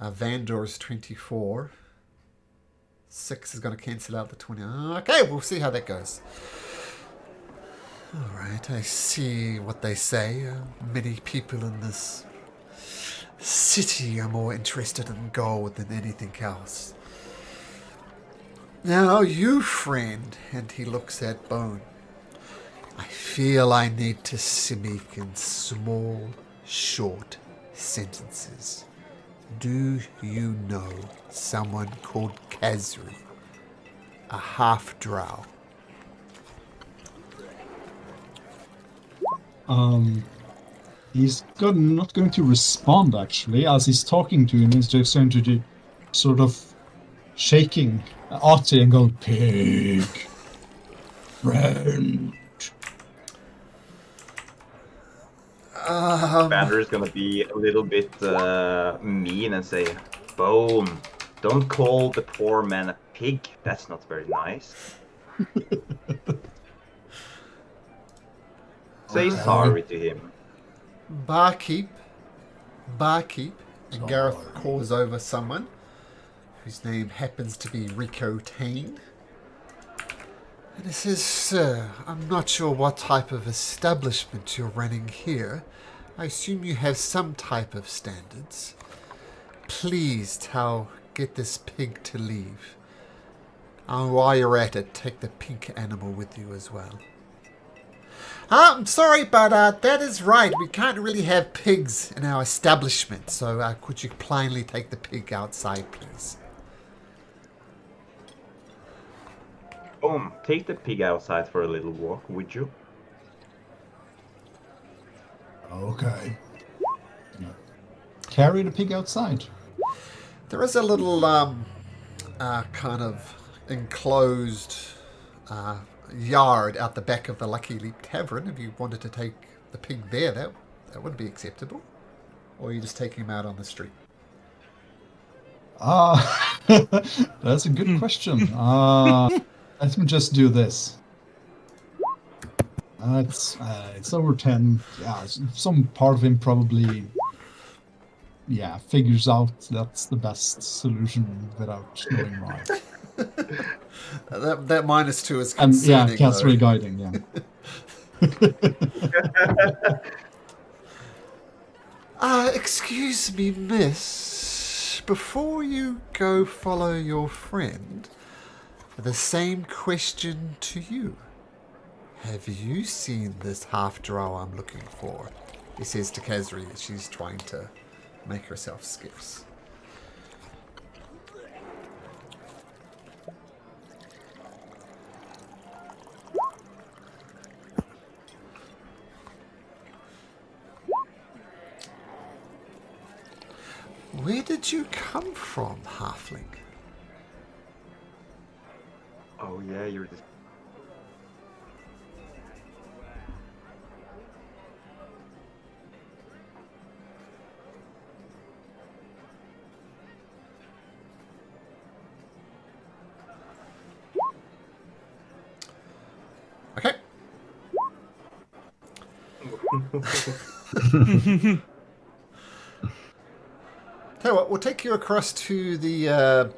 Vandor's 24. 6 is going to cancel out the 20. Okay, we'll see how that goes. All right, I see what they say. Many people in this city are more interested in gold than anything else. Now, you, friend, and he looks at Bone. I feel I need to speak in small, short sentences. Do you know someone called Kazri? A half-drow? He's not going to respond, actually. As he's talking to him, he's just going to do sort of shaking Artie and go, pig, friend. Vander is gonna be a little bit mean and say, Bone, don't call the poor man a pig. That's not very nice. Say sorry to him. Barkeep. And Gareth calls over someone whose name happens to be Rico Tane. And he says, Sir, I'm not sure what type of establishment you're running here. I assume you have some type of standards. Please get this pig to leave. And while you're at it, take the pink animal with you as well. I'm sorry, but that is right. We can't really have pigs in our establishment. So could you kindly take the pig outside, please? Boom, take the pig outside for a little walk, would you? Okay. Carry the pig outside. There is a little kind of enclosed yard out the back of the Lucky Leap Tavern. If you wanted to take the pig there, that would be acceptable. Or are you just taking him out on the street? That's a good question. Let me just do this. It's over 10. Yeah, some part of him probably, figures out that's the best solution without knowing why. That -2 is And concerning. Kazri guiding. Excuse me, miss. Before you go follow your friend, the same question to you. Have you seen this half-drow I'm looking for? He says to Kazri as she's trying to make herself scarce. Where did you come from, halfling? Oh yeah, you're just... Okay. Tell you what, we'll take you across to the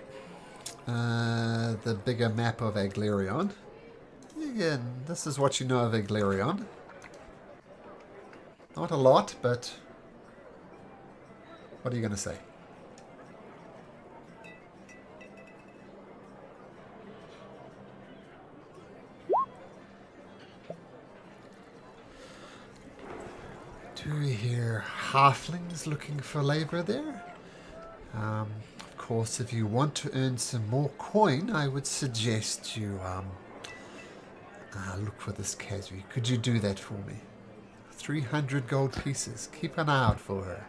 bigger map of Aglarion. Again, this is what you know of Aglarion. Not a lot, but what are you going to say? Do we hear halflings looking for labor there? Of course, if you want to earn some more coin, I would suggest you look for this Khazri. Could you do that for me? 300 gold pieces. Keep an eye out for her.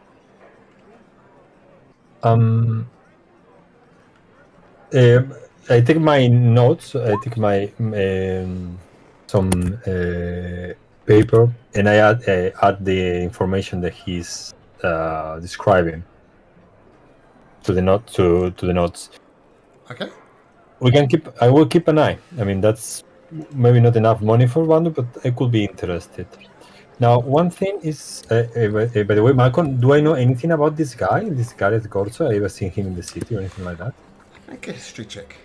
I take my notes. I take my some paper, and I add the information that he's describing to the note to the notes. Okay. I will keep an eye. I mean, that's maybe not enough money for Bandu, but I could be interested. Now, one thing is, by the way, Malcolm, do I know anything about this guy? This Gareth Gorso? I ever seen him in the city or anything like that? Make a history check.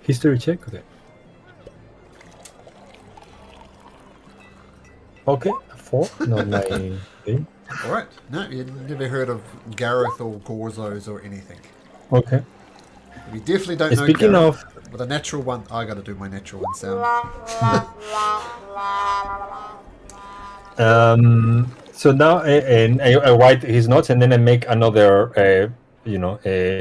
History check? Okay, 4, not my thing. Alright. No, you've never heard of Gareth or Gorzos or anything. Okay. We definitely don't know Speaking Gareth. of... With a natural one, I gotta do my natural one sound. So now and I write his notes, and then I make another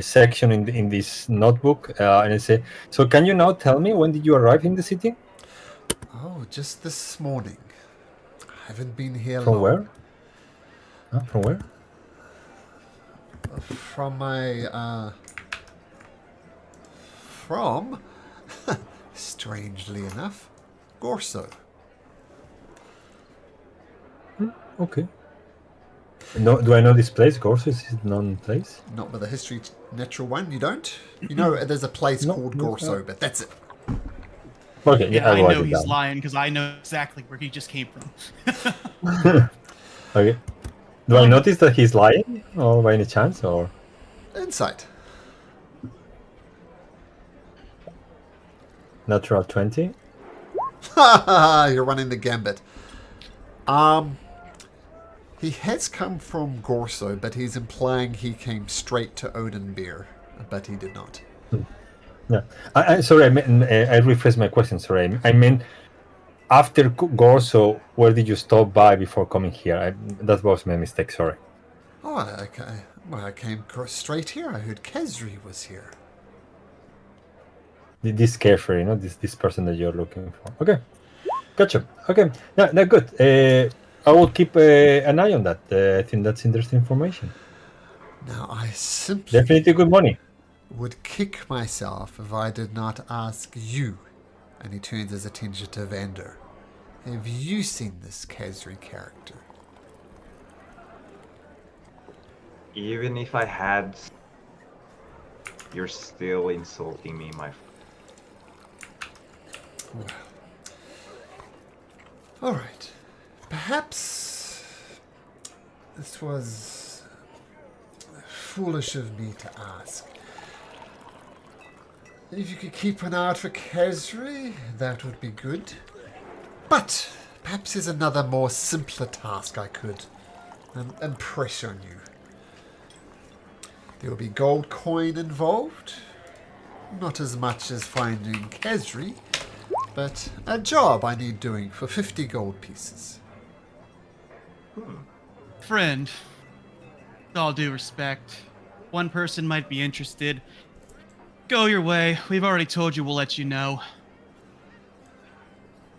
section in this notebook, and I say, so can you now tell me, when did you arrive in the city? Oh, just this morning. I haven't been here From long. where? From where? From my, From, strangely enough, Gorso. Okay. No, do I know this place? Gorso, is it known place? Not with a history natural one, you don't? You know, there's a place called Gorso, but that's it. Okay, Yeah, I I'll write know it he's down. lying because I know exactly where he just came from. Okay. Do I notice that he's lying, or by any chance, or? Insight. Natural 20? You're running the gambit. He has come from Gorso, but he's implying he came straight to Oathbreaker, but he did not. Yeah. Sorry, I rephrased my question. Sorry, I mean, after Gorso, where did you stop by before coming here? That was my mistake. Sorry. Oh, okay. Well, I came straight here. I heard Khazri was here. This carefree, this person that you're looking for. Okay, gotcha. Okay, no, good. I will keep an eye on that. I think that's interesting information. Now, I simply Definitely good money. would kick myself if I did not ask you. And he turns his attention to Vander. Have you seen this Khazri character? Even if I had, you're still insulting me, my friend. Well. Alright. Perhaps this was foolish of me to ask. If you could keep an eye out for Khazri, that would be good. But perhaps there's another more simpler task I could impress on you. There will be gold coin involved. Not as much as finding Khazri, but a job I need doing for 50 gold pieces. Friend, with all due respect, one person might be interested. Go your way. We've already told you we'll let you know.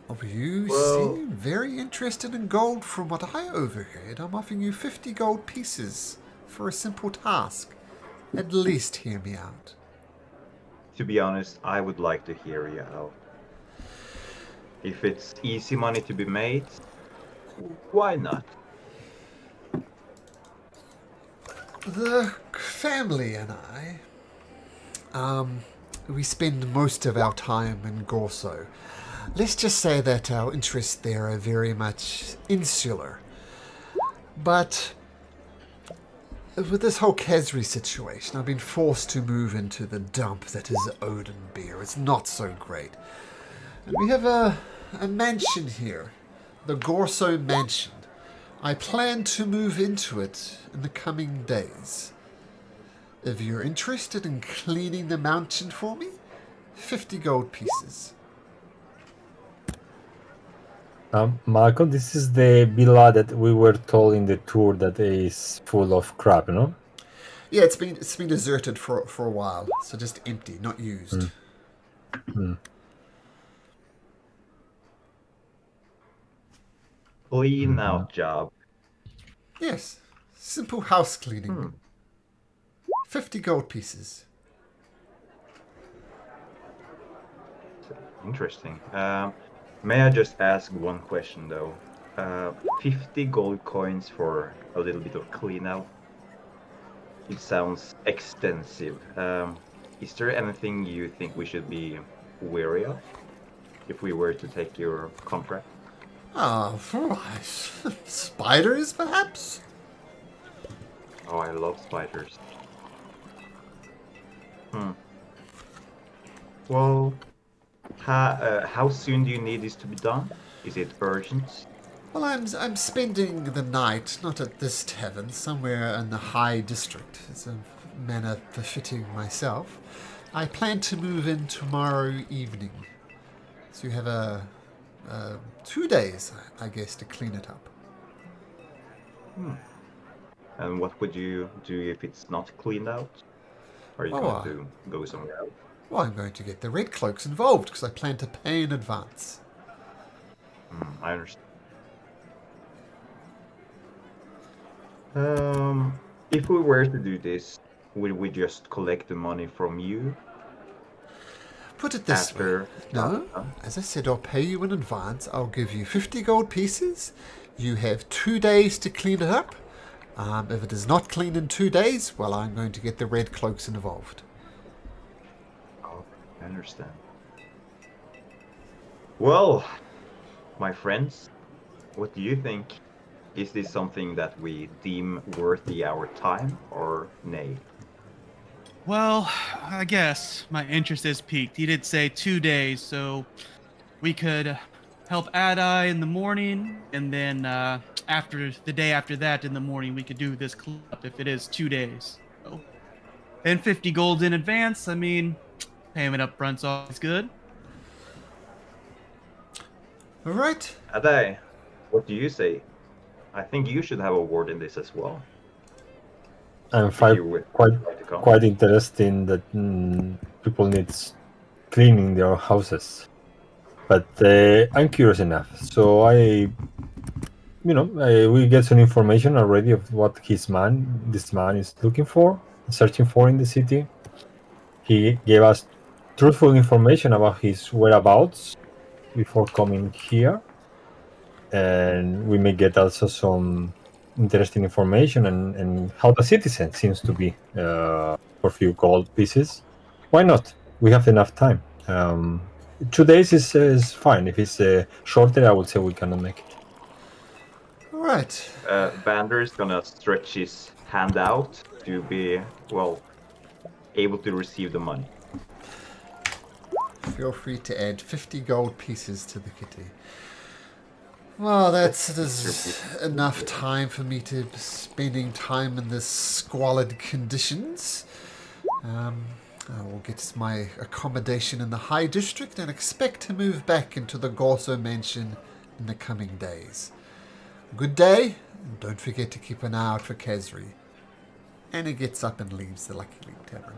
Oh, you Well- seem very interested in gold from what I overheard. I'm offering you 50 gold pieces for a simple task. At least hear me out. To be honest, I would like to hear you out. If it's easy money to be made, why not? The family and I, we spend most of our time in Gorso. Let's just say that our interests there are very much insular. But with this whole Khazri situation, I've been forced to move into the dump that is Oathbreaker. It's not so great. And we have a mansion here, the Gorso Mansion. I plan to move into it in the coming days. If you're interested in cleaning the mansion for me, 50 gold pieces. Malcolm, this is the villa that we were told in the tour that is full of crap, no? Yeah, it's been deserted for a while, so just empty, not used. Clean out job. Yes, simple house cleaning. 50 gold pieces. Interesting. May I just ask one question though? 50 gold coins for a little bit of clean out. It sounds extensive. Is there anything you think we should be wary of if we were to take your contract? Spiders, perhaps? Oh, I love spiders. Well, how soon do you need this to be done? Is it urgent? Well, I'm spending the night, not at this tavern, somewhere in the High District. It's a manner befitting myself. I plan to move in tomorrow evening. So you have 2 days, I guess, to clean it up. And what would you do if it's not cleaned out? Are you going to go somewhere else? Well, I'm going to get the Red Cloaks involved because I plan to pay in advance. I understand. If we were to do this, would we just collect the money from you? Put it this way. No, as I said, I'll pay you in advance. I'll give you 50 gold pieces. You have 2 days to clean it up. If it is not cleaned in 2 days, well, I'm going to get the Red Cloaks involved. Oh, I understand. Well, my friends, what do you think? Is this something that we deem worthy our time, or nay? Well, I guess my interest is piqued. He did say 2 days, so we could help Adai in the morning, and then after the day after that in the morning, we could do this cleanup if it is 2 days. So, and 50 gold in advance. I mean, payment up front's always good. All right. Adai, what do you say? I think you should have a word in this as well. I'm quite interested in that people need cleaning their houses, but I'm curious enough. So we get some information already of what this man is looking for, searching for in the city. He gave us truthful information about his whereabouts before coming here, and we may get also some interesting information and how the citizen seems to be for a few gold pieces. Why not? We have enough time. 2 days is fine. If it's shorter, I would say we cannot make it. All right. Vander is gonna stretch his hand out to be, able to receive the money. Feel free to add 50 gold pieces to the kitty. Well, that's enough time for me to be spending time in this squalid conditions. I will get my accommodation in the High District and expect to move back into the Gorso Mansion in the coming days. Good day, and don't forget to keep an eye out for Kazri. And he gets up and leaves the Lucky Leap Tavern.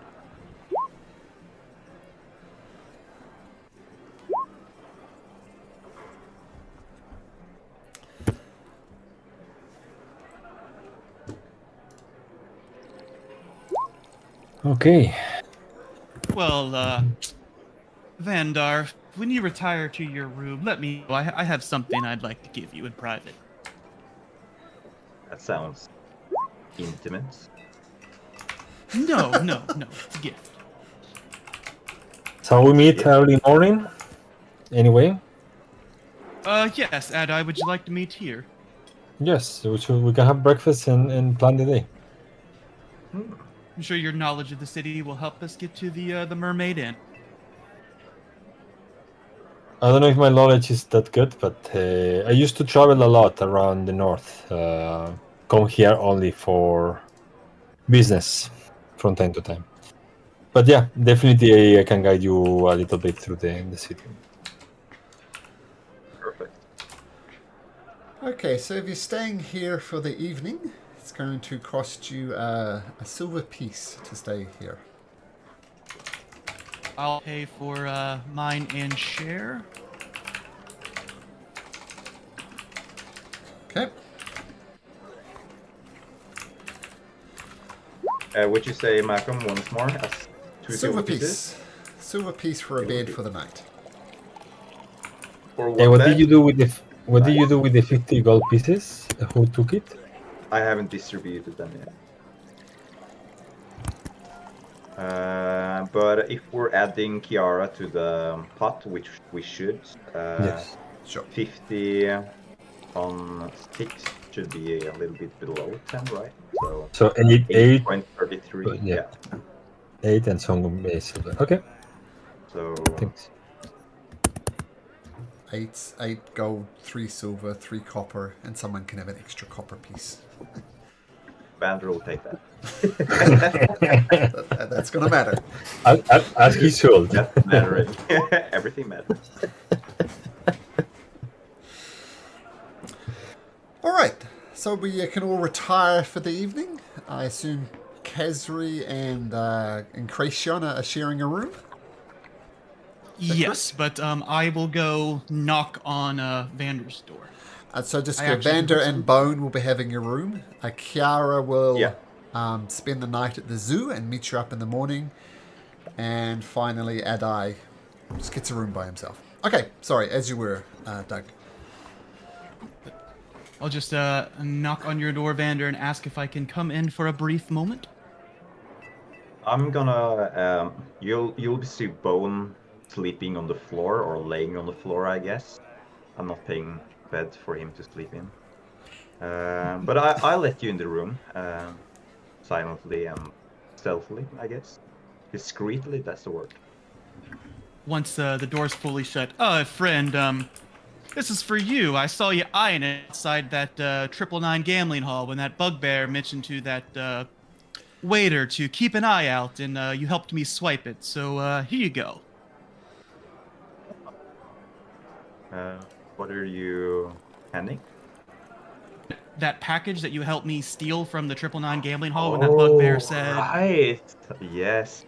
Okay. Well, Vandar, when you retire to your room, let me know. I have something I'd like to give you in private. That sounds intimate. No, it's a gift. So we meet early morning. Anyway. Yes, Adai, would you like to meet here? Yes, we can have breakfast and plan the day. I'm sure your knowledge of the city will help us get to the Mermaid Inn. I don't know if my knowledge is that good, but I used to travel a lot around the north. Come here only for business from time to time. But yeah, definitely I can guide you a little bit through the city. Perfect. Okay, so if you're staying here for the evening, It's going to cost you a silver piece to stay here. I'll pay for mine and share. Okay. Would you say, Malcolm, once more? As two Silver pieces? piece. Silver piece for a bed for the night. For Hey, one what bed? did you do with the 50 gold pieces? Who took it? I haven't distributed them yet. But if we're adding Kiara to the pot, which we should, Yes. Sure. 50 on 6 should be a little bit below 10, right? So 8, 8.33. yeah. Yeah. 8 and some silver. Okay, So thanks. 8 gold, 3 silver, 3 copper, and someone can have an extra copper piece. Vander will take that. That's gonna matter. As he should. That's mattering. Everything matters. All right, so we can all retire for the evening. I assume Kazri and Kracian are sharing a room. Yes, but I will go knock on Vander's door. So just I go, actually Vander think so. and Bone will be having a room. Kiara will Yeah. spend the night at the zoo and meet you up in the morning. And finally, Adai just gets a room by himself. Okay, sorry, as you were, Doug. I'll just knock on your door, Vander, and ask if I can come in for a brief moment. I'm gonna you'll see Bone sleeping on the floor or laying on the floor, I guess. I'm not paying bed for him to sleep in. But I'll let you in the room, silently and stealthily, I guess. Discreetly, that's the word. Once the door's fully shut. Friend, this is for you. I saw you eyeing it outside that 999 gambling hall when that bugbear mentioned to that waiter to keep an eye out, and you helped me swipe it. So here you go. What are you handing? That package that you helped me steal from the 999 gambling hall when that bugbear said. Right. Yes.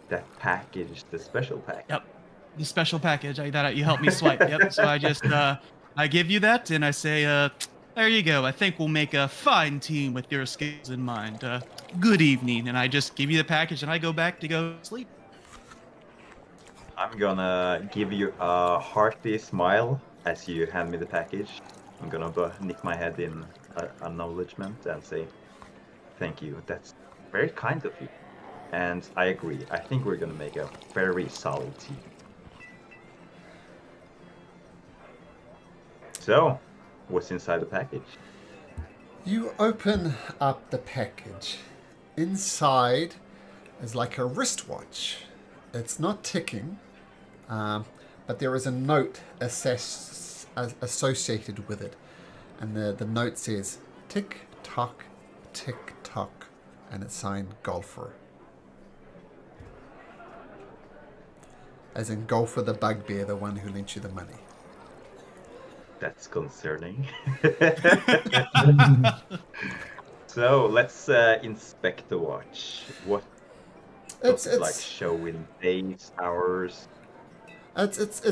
That package, the special package. Yep. The special package that you helped me swipe. Yep. So I just I give you that and I say, there you go. I think we'll make a fine team with your skills in mind. Good evening. And I just give you the package and I go back to go sleep. I'm gonna give you a hearty smile as you hand me the package. I'm gonna nick my head in acknowledgement and say, thank you. That's very kind of you. And I agree. I think we're gonna make a very solid team. So, what's inside the package? You open up the package. Inside is like a wristwatch. It's not ticking, but there is a note associated with it. And the note says, tick tock, and it's signed Golfer. As in Golfer the bugbear, the one who lent you the money. That's concerning. So, let's inspect the watch. What does it like showing days, hours? It's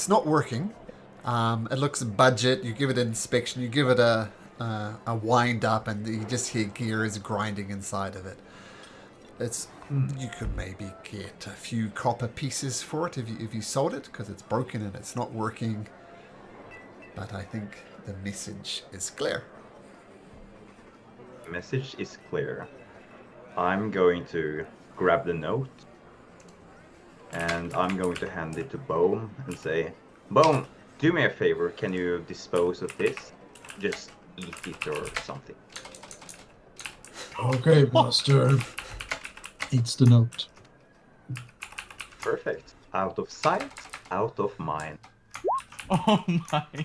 not working. It looks budget. You give it an inspection. You give it a wind up, and you just hear gears grinding inside of it. You could maybe get a few copper pieces for it if you sold it, because it's broken and it's not working. But I think the message is clear. The message is clear. I'm going to grab the note and I'm going to hand it to Bone and say, Bone, do me a favor, can you dispose of this? Just eat it or something. Okay, Master. Eats the note. Perfect. Out of sight, out of mind. Oh my god.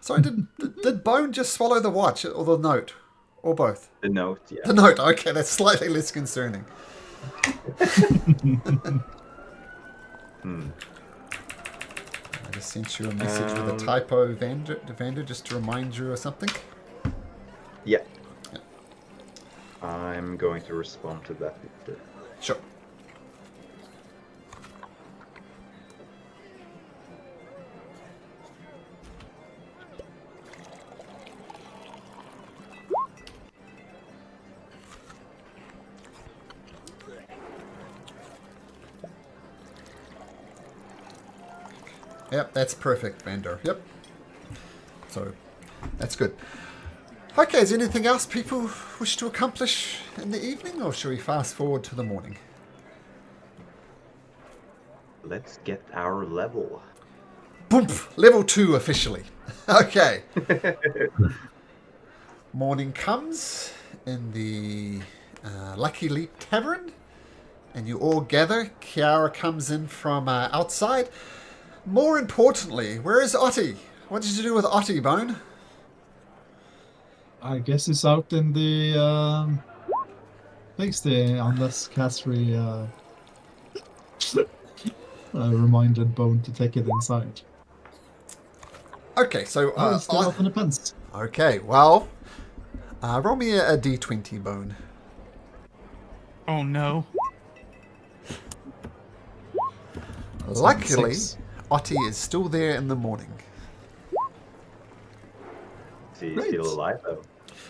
Sorry, did Bone just swallow the watch or the note? Or both? The note, yeah. The note, okay, that's slightly less concerning. just sent you a message with a typo, Vander, just to remind you or something. Yeah. I'm going to respond to that. Sure. Yep, that's perfect, Vander. Yep. So, that's good. Okay, is there anything else people wish to accomplish in the evening, or shall we fast forward to the morning? Let's get our level. Boom! Level 2 officially. Okay. Morning comes in the Lucky Leap Tavern, and you all gather. Kiara comes in from outside. More importantly, where is Otti? What did you do with Otti, Bone? I guess it's out in the place there, unless Casri reminded Bone to take it inside. Okay, so It's still out in the pens. okay, well, roll me a d20, Bone. Oh no. Luckily, 6. Otti is still there in the morning. Is he Great. still alive though?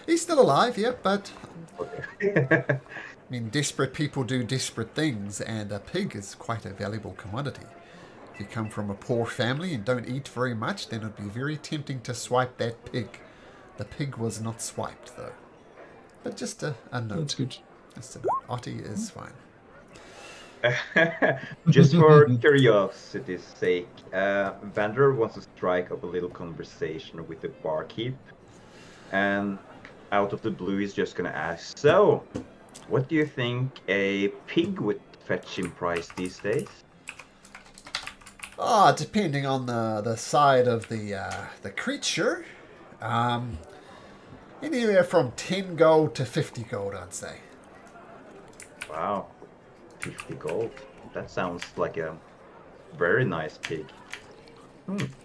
He's still alive, yeah, but Okay. I mean, desperate people do desperate things, and a pig is quite a valuable commodity. If you come from a poor family and don't eat very much, then it would be very tempting to swipe that pig. The pig was not swiped, though. But just a note. That's good. Just a note. Otti is fine. Just for curiosity's sake, Vander wants to strike up a little conversation with the barkeep, and out of the blue he's just gonna ask, so, what do you think a pig would fetch in price these days? Depending on the side of the creature, anywhere from 10 gold to 50 gold, I'd say. Wow, 50 gold. That sounds like a very nice pig.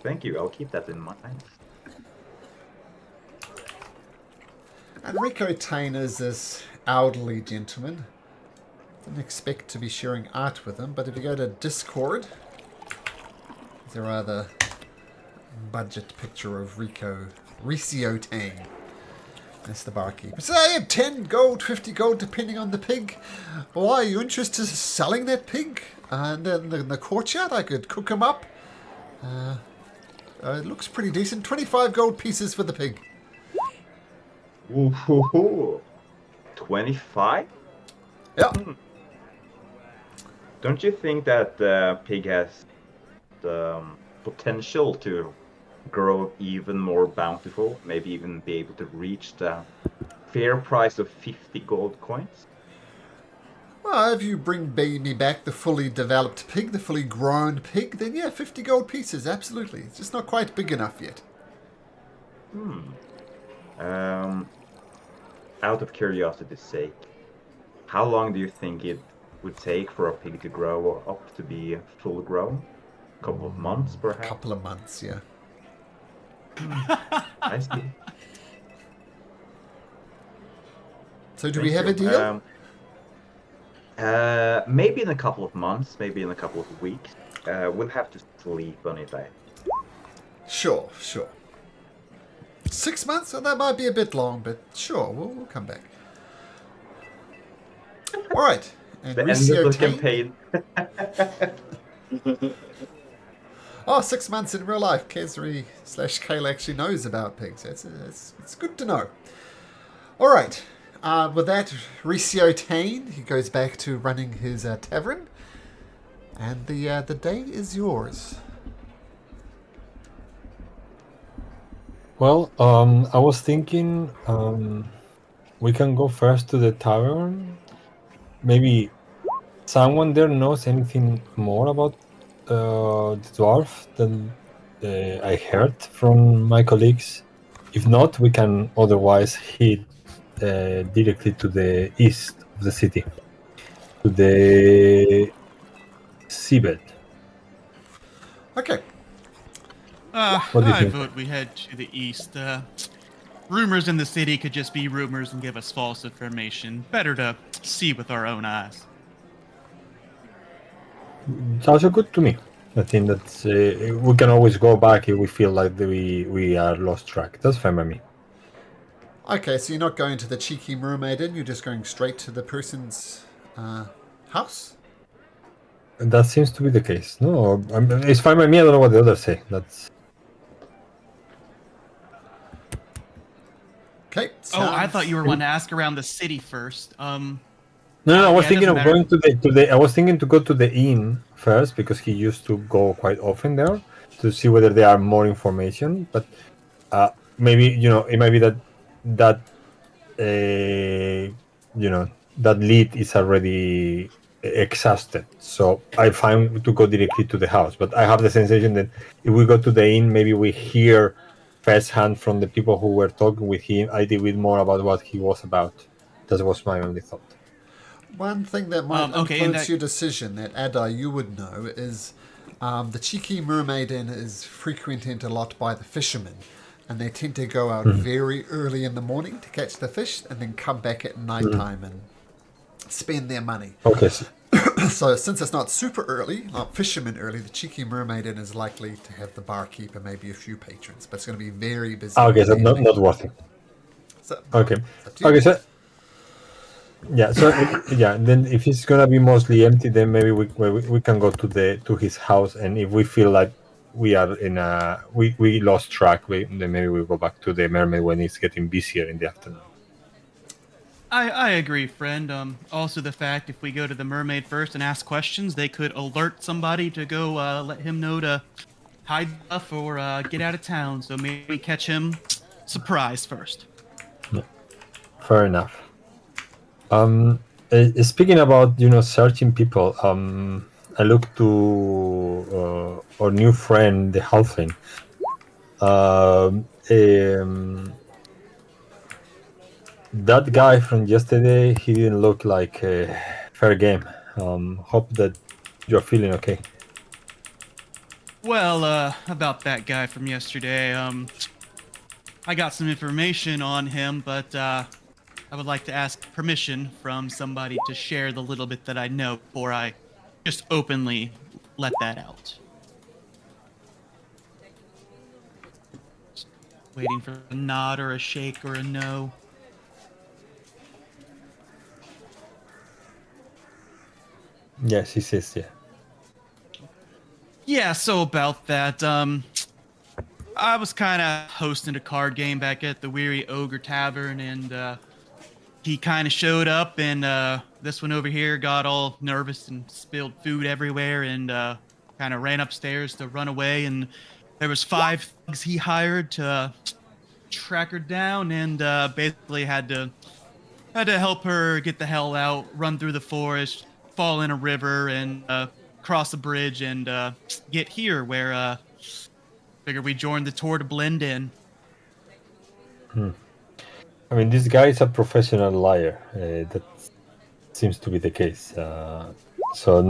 Thank you, I'll keep that in mind. And Rico Tane is this elderly gentleman. Didn't expect to be sharing art with him, but if you go to Discord, there's a rather budget picture of Ricio Tane. That's the barkeep. So I have 10 gold, 50 gold, depending on the pig. Why, are you interested in selling that pig? And in the courtyard, I could cook him up. It looks pretty decent. 25 gold pieces for the pig. Ooh, 25? Yeah. Don't you think that the pig has the potential to grow even more bountiful, maybe even be able to reach the fair price of 50 gold coins? Well, if you bring me back the fully developed pig, the fully grown pig, then yeah, 50 gold pieces, absolutely. It's just not quite big enough yet. Out of curiosity's sake, how long do you think it would take for a pig to grow up to be full grown? A couple of months, A perhaps? couple of months, yeah. I see. So do we have a deal? Maybe in a couple of months, maybe in a couple of weeks. We'll have to sleep on it. Sure. 6 months? Well, that might be a bit long, but sure, we'll come back. All right. And The end Ricio of the Tane? campaign. 6 months in real life. Kesri / Kayla actually knows about pigs. It's good to know. All right. With that, Ricio Tane, he goes back to running his tavern. And the day is yours. Well, I was thinking we can go first to the tavern. Maybe someone there knows anything more about the dwarf than I heard from my colleagues. If not, we can otherwise head directly to the east of the city, to the seabed. Okay. What do you I think? vote we head to the east. Rumors in the city could just be rumors and give us false information. Better to see with our own eyes. Sounds good to me. I think that we can always go back if we feel like we are lost track. That's fine by me. Okay, so you're not going to the cheeky mermaid inn, you're just going straight to the person's house? And that seems to be the case. No, it's fine by me. I don't know what the others say. That's Okay. Oh, I thought you were sounds- wanting to ask around the city first. no. I was Yeah, it thinking doesn't of matter. going to the. I was thinking to go to the inn first because he used to go quite often there to see whether there are more information. But maybe it might be that that lead is already exhausted. So I find to go directly to the house. But I have the sensation that if we go to the inn, maybe we hear firsthand from the people who were talking with him a little bit more about what he was about. That was my only thought. One thing that might Okay, influence your decision that Adai you would know is the cheeky mermaid inn is frequented a lot by the fishermen, and they tend to go out very early in the morning to catch the fish and then come back at night time and spend their money. Okay. So since it's not super early, not fisherman early, the cheeky mermaid inn is likely to have the barkeeper, maybe a few patrons, but it's going to be very busy. Okay, so in the evening. not worth it. So, Okay. it's up to you. Okay, so yeah, so yeah, then if it's gonna be mostly empty, then maybe we can go to his house, and if we feel like we are we lost track, then maybe we go back to the mermaid when it's getting busier in the afternoon. I agree, friend. Also, the fact if we go to the mermaid first and ask questions, they could alert somebody to go let him know to hide stuff or get out of town. So maybe catch him surprise first. Fair enough. Speaking about searching people, I look to our new friend, the halfling. That guy from yesterday, he didn't look like a fair game. Hope that you're feeling okay. Well, about that guy from yesterday, I got some information on him, but I would like to ask permission from somebody to share the little bit that I know before I just openly let that out. Just waiting for a nod or a shake or a no. Yes, he says, yeah. Yeah, so about that, I was kind of hosting a card game back at the Weary Ogre Tavern, and he kind of showed up, and this one over here got all nervous and spilled food everywhere, and kind of ran upstairs to run away, and there was 5 thugs he hired to track her down, and basically had to help her get the hell out, run through the forest, fall in a river, and cross a bridge, and get here where figured we joined the tour to blend in. I mean, this guy is a professional liar. That seems to be the case. So I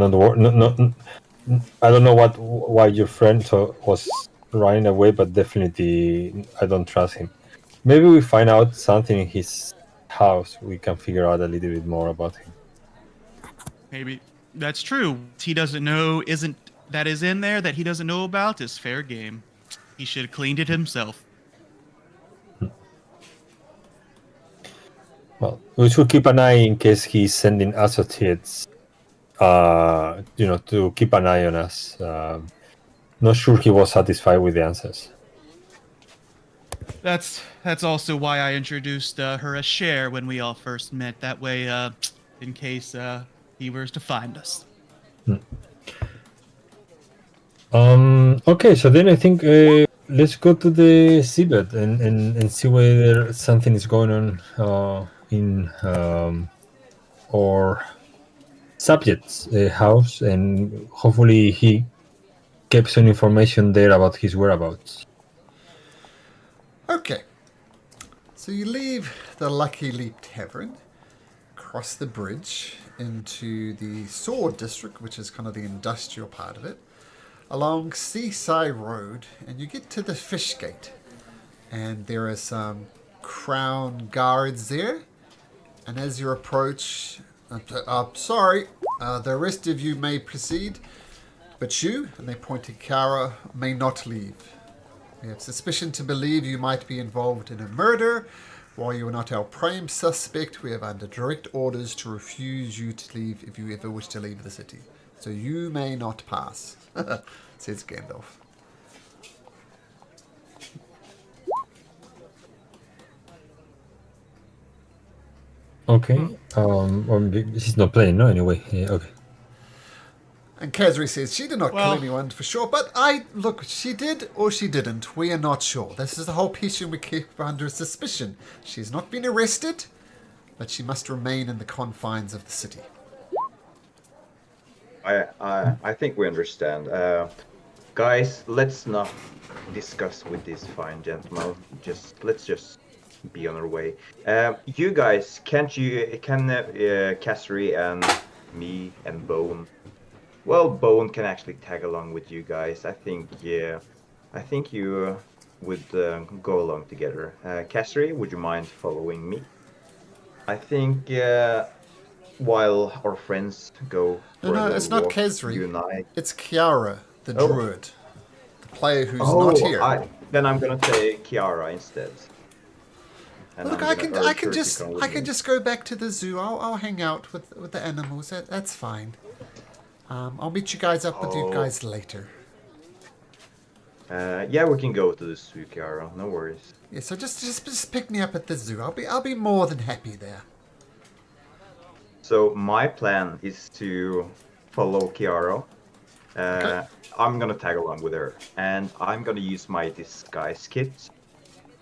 don't know why your friend was running away, but definitely I don't trust him. Maybe we find out something in his house. We can figure out a little bit more about him. Maybe that's true. He doesn't know is in there that he doesn't know about is fair game. He should have cleaned it himself. Well, we should keep an eye in case he's sending associates, to keep an eye on us. Not sure he was satisfied with the answers. That's also why I introduced her as Cher when we all first met. That way, in case he were to find us. Okay, so then I think let's go to the seabed and see whether something is going on in our subject's house, and hopefully he kept some information there about his whereabouts. Okay. So you leave the Lucky Leap Tavern, cross the bridge into the Sword District, which is kind of the industrial part of it. along Seaside Road, and you get to the fish gate. And there are some crown guards there. And as you approach, sorry, the rest of you may proceed, but you, and they point to Kara, may not leave. We have suspicion to believe you might be involved in a murder. While you are not our prime suspect, we have under direct orders to refuse you to leave if you ever wish to leave the city. So you may not pass, says Gandalf. Okay. She's not playing, no. Anyway, yeah, okay. And Khazri says she did not kill anyone for sure, but look, she did or she didn't. We are not sure. This is the whole piece we keep her under suspicion. She has not been arrested, but she must remain in the confines of the city. I think we understand. Guys, let's not discuss with this fine gentleman. Let's just be on our way. You guys, can Cassidy and me and Bone? Well, Bone can actually tag along with you guys. I think you would go along together. Cassidy, would you mind following me? I think while our friends go for No, it's not Khazri. you and I... It's Kiara, the druid. The player who's not here. Then I'm gonna say Kiara instead. And Look, I can just go back to the zoo. I'll hang out with the animals. That's fine. I'll meet you guys up with you guys later. Yeah, we can go to the zoo, Kiara. No worries. Yeah, so just pick me up at the zoo. I'll be more than happy there. So my plan is to follow Kiara. Okay. I'm gonna tag along with her, and I'm gonna use my disguise kit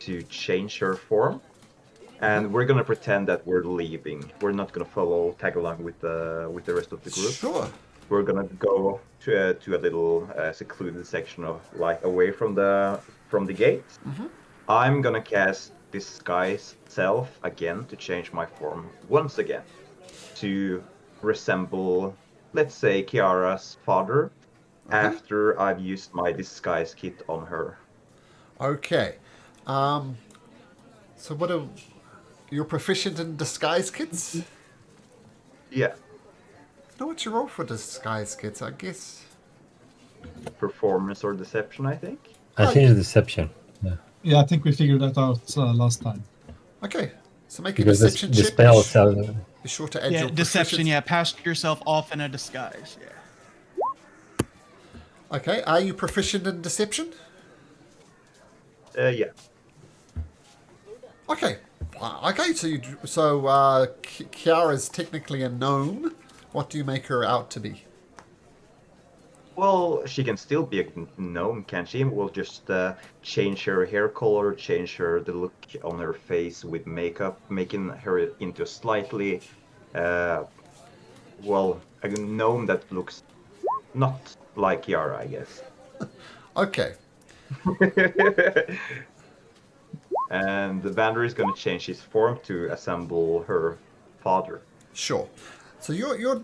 to change her form. And we're gonna pretend that we're leaving. We're not gonna tag along with the rest of the group. Sure. We're gonna go to a little secluded section of away from the gate. Mm-hmm. I'm gonna cast disguise self again to change my form once again to resemble, let's say, Kiara's father. After I've used my disguise kit on her. Okay. So you're proficient in disguise kits? Yeah. Know what you roll for disguise kits, I guess. Performance or deception, I think. I think it's deception. Yeah. Yeah, I think we figured that out last time. Okay. So make Because a deception the check. spell Be sure to add your deception. proficiency. Yeah, pass yourself off in a disguise. Yeah. Okay. Are you proficient in deception? Yeah. Okay. Okay. So Kiara's technically a gnome. What do you make her out to be? Well, she can still be a gnome, can't she? We'll just change her hair color, change the look on her face with makeup, making her into a slightly, a gnome that looks not like Kiara, I guess. Okay. And the Vander is going to change his form to assemble her father. Sure. So then you're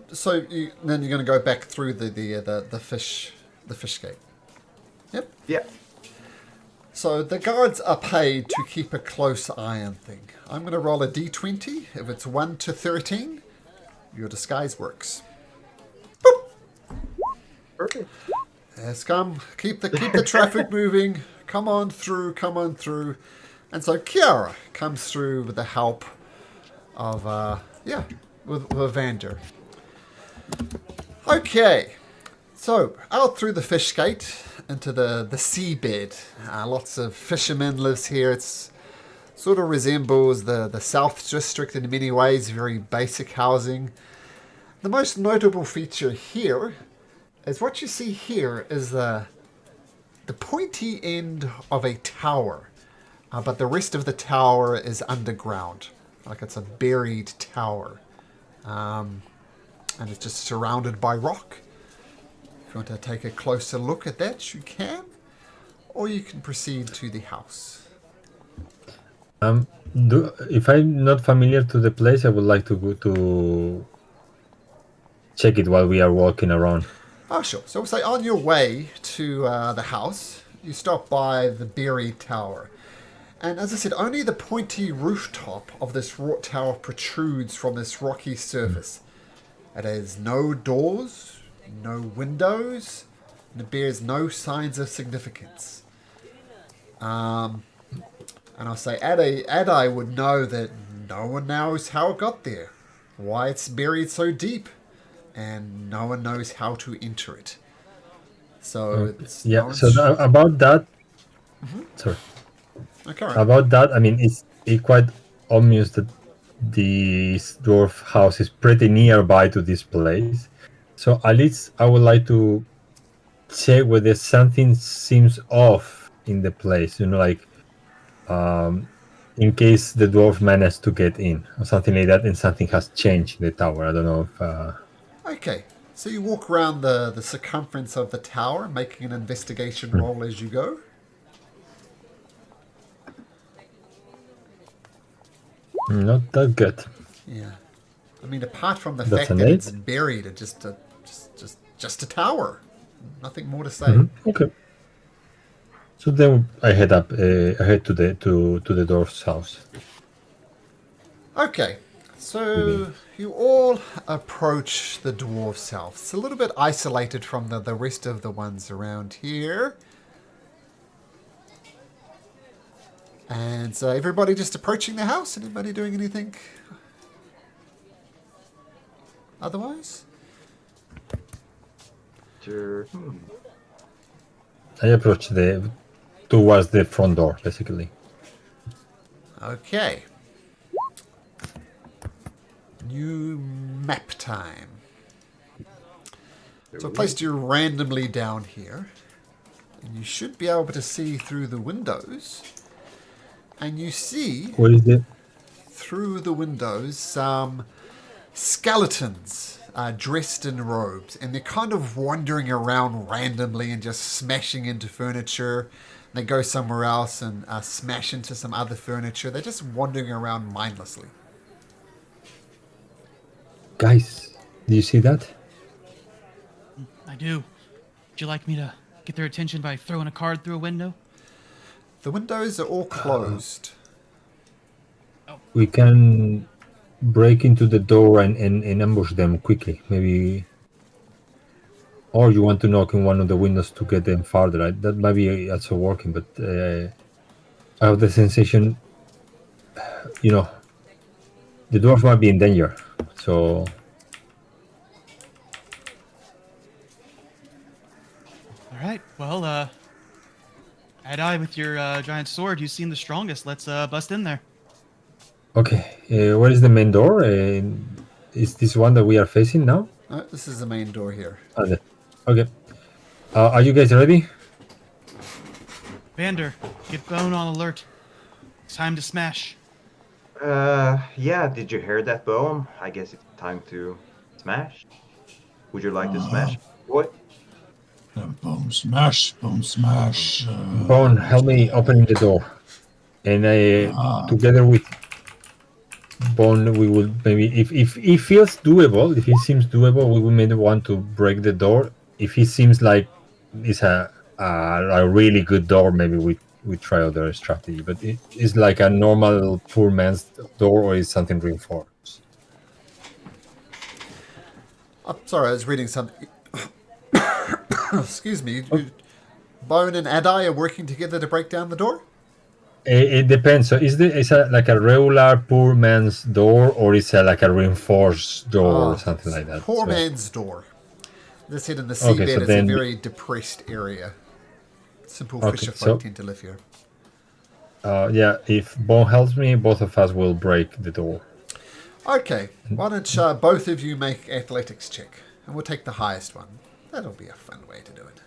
going to go back through the fish gate. Yep. Yeah. So the guards are paid to keep a close eye on things. I'm going to roll a d20. If it's 1 to 13, your disguise works. Boop. Perfect. Yes, come. Keep the traffic moving. Come on through. And so Kiara comes through with the help of with Vander. Okay. So out through the fish gate into the seabed. Lots of fishermen lives here. It's sort of resembles the South District in many ways. Very basic housing. The most notable feature here is what you see here is the pointy end of a tower. But the rest of the tower is underground. Like it's a buried tower. And it's just surrounded by rock. If you want to take a closer look at that, you can. Or you can proceed to the house. If I'm not familiar to the place, I would like to go to check it while we are walking around. Oh, sure. So we'll say on your way to the house, you stop by the buried tower. And as I said, only the pointy rooftop of this wrought tower protrudes from this rocky surface. It has no doors, no windows, and it bears no signs of significance. And I'll say Adai would know that no one knows how it got there, why it's buried so deep, and no one knows how to enter it. So it's no Yeah. one's So about that, sorry. Okay, right. About that, I mean, it's quite obvious that this dwarf house is pretty nearby to this place. So at least I would like to check whether something seems off in the place. Like in case the dwarf managed to get in or something like that, and something has changed in the tower. I don't know if. Okay, so you walk around the circumference of the tower, making an investigation roll as you go. Not that good. Yeah, I mean, apart from the That's fact an that 8? it's buried, it's just a tower. Nothing more to say. Okay. So then I head up. I head to the dwarf's house. Okay, so you all approach the dwarf's house. It's a little bit isolated from the rest of the ones around here. And so everybody just approaching the house? Anybody doing anything otherwise? Sure. I approach towards the front door, basically. Okay. New map time. So I placed you randomly down here. And you should be able to see through the windows. And you see What is it? through the windows some skeletons dressed in robes. And they're kind of wandering around randomly and just smashing into furniture. They go somewhere else and smash into some other furniture. They're just wandering around mindlessly. Guys, do you see that? I do. Would you like me to get their attention by throwing a card through a window? The windows are all closed. We can break into the door and ambush them quickly. Maybe. Or you want to knock in one of the windows to get them farther. That might be also working, but I have the sensation, the dwarf might be in danger. So. All right. Well, Adai, with your giant sword, you seem the strongest. Let's bust in there. Okay. Where is the main door? Is this one that we are facing now? This is the main door here. Okay. Are you guys ready? Vander, get Bone on alert. It's time to smash. Yeah, did you hear that, Bone? I guess it's time to smash. Would you like to smash? What? Boom smash, boom smash. Bone, help me opening the door. And together with Bone, we will maybe, if it feels doable, if it seems doable, we will maybe want to break the door. If it seems like it's a really good door, maybe we try other strategy. But it is like a normal poor man's door, or is something reinforced? I'm sorry, I was reading something. Excuse me. Bone and Adai are working together to break down the door? It depends. So is it like a regular poor man's door, or is it like a reinforced door or something like that? Poor man's door. This hit in the seabed is a very depressed area. Simple fisher folk tend to live here. Yeah, if Bone helps me, both of us will break the door. Okay, why don't both of you make athletics check, and we'll take the highest one. That'll be a fun way to do it.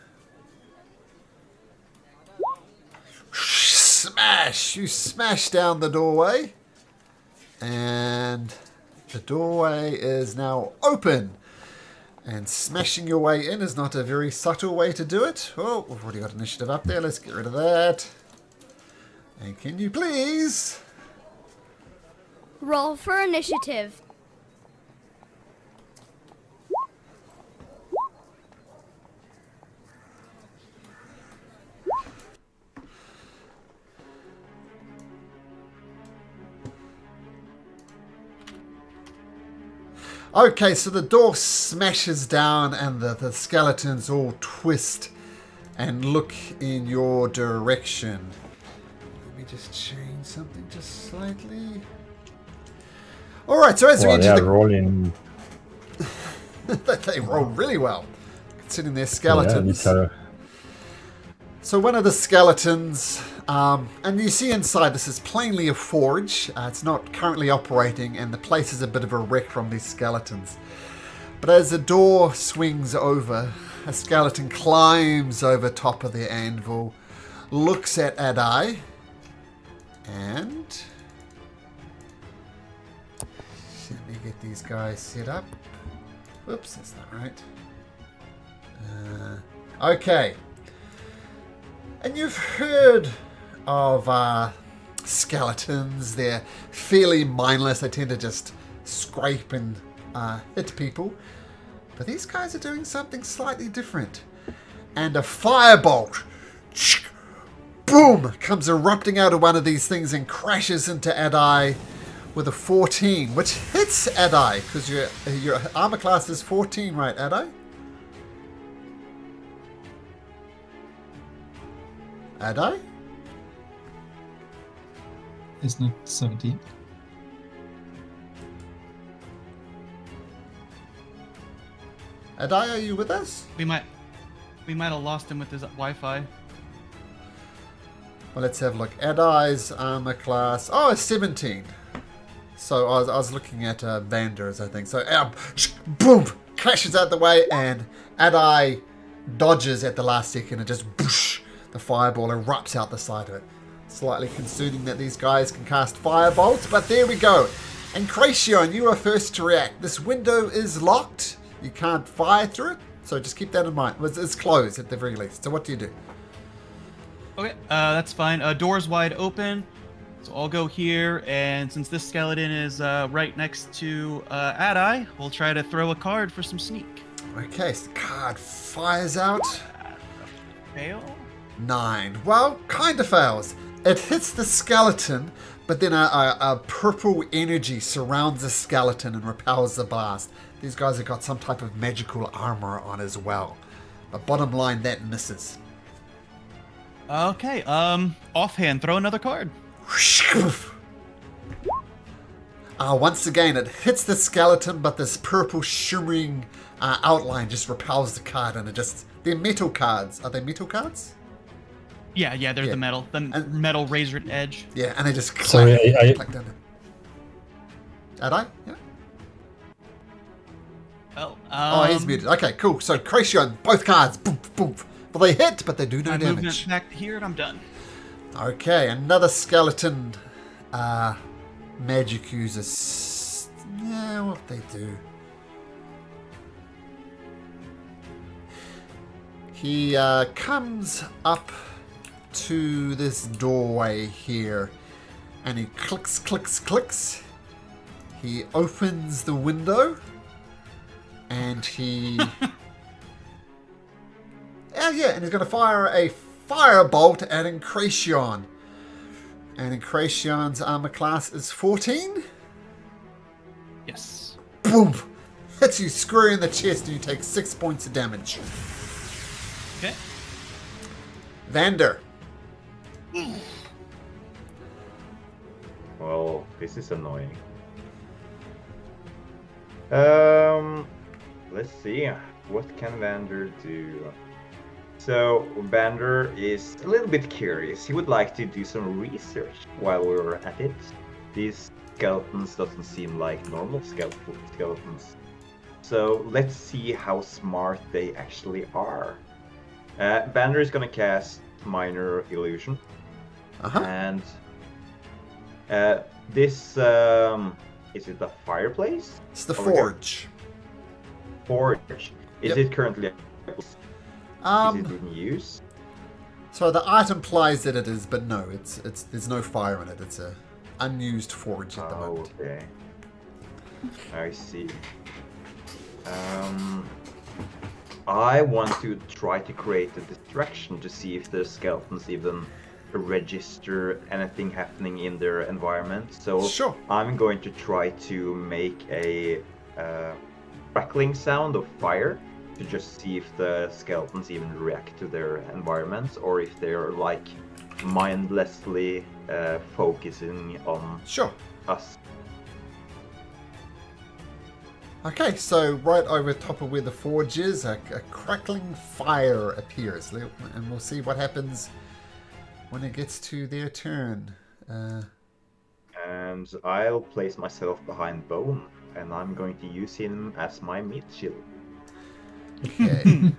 Smash! You smash down the doorway, and the doorway is now open. And smashing your way in is not a very subtle way to do it. Oh, we've already got initiative up there. Let's get rid of that. And can you please roll for initiative? Okay, so the door smashes down and the skeletons all twist and look in your direction. Let me just change something just slightly. Alright, so as we Well, they enter are rolling. they roll really well, considering they're Yeah, skeletons. these are. So one of the skeletons, and you see inside, this is plainly a forge. It's not currently operating, and the place is a bit of a wreck from these skeletons. But as the door swings over, a skeleton climbs over top of the anvil, looks at Adai, and... Let me get these guys set up. Whoops, that's not right. Okay. And you've heard of skeletons. They're fairly mindless. They tend to just scrape and hit people. But these guys are doing something slightly different. And a firebolt, boom, comes erupting out of one of these things and crashes into Adai with a 14, which hits Adai, because your armor class is 14, right, Adai? Adai? Isn't it 17? Adai, are you with us? We might have lost him with his Wi-Fi. Well, let's have a look. Adai's armor class. Oh, it's 17. So I was looking at Vander's, I think. So, boom! Crashes out the way, and Adai dodges at the last second, and just boosh, the fireball erupts out the side of it. Slightly concerning that these guys can cast firebolts, but there we go. And Cracion, you are first to react. This window is locked. You can't fire through it, so just keep that in mind. It's closed at the very least. So what do you do? Okay, that's fine. Door's wide open, so I'll go here, and since this skeleton is right next to Adai, we'll try to throw a card for some sneak. Okay, so the card fires out. Fail? 9. Well, kind of fails. It hits the skeleton, but then a purple energy surrounds the skeleton and repels the blast. These guys have got some type of magical armor on as well. But bottom line, that misses. Okay, offhand, throw another card. Once again, it hits the skeleton, but this purple shimmering outline just repels the card, and they're metal cards. Are they metal cards? Yeah, they're Yeah. the metal razor edge. Yeah, and they just clack, Sorry, clack down. Adai? Yeah. Oh, Oh, he's muted. Okay, cool. So Cracion, both cards, boom, boom. Well, they hit, but they do no my damage. movement back here, and I'm done. Okay, another skeleton magic user. Yeah, what they do? He comes up to this doorway here, and he clicks. He opens the window, and he... and he's going to fire a firebolt at Incracion. And Incracion's armor class is 14. Yes. Boom! Hits you square in the chest, and you take 6 points of damage. Okay. Vander. Well, this is annoying. Let's see. What can Vander do? So, Vander is a little bit curious. He would like to do some research while we're at it. These skeletons doesn't seem like normal skeletons. So, let's see how smart they actually are. Vander is gonna cast Minor Illusion. And this, is it a fireplace? It's the Over here. forge. Forge. Is Yep. it currently is it in use? So the art implies that it is, but no, it's there's no fire in it. It's a unused forge at the moment. Okay. I see. I want to try to create a distraction to see if the skeletons even register anything happening in their environment. So Sure. I'm going to try to make a crackling sound of fire to just see if the skeletons even react to their environments, or if they're like mindlessly focusing on Sure. us. Okay, so right over top of where the forge is, a crackling fire appears, and we'll see what happens when it gets to their turn. And I'll place myself behind Bone, and I'm going to use him as my meat shield. Okay.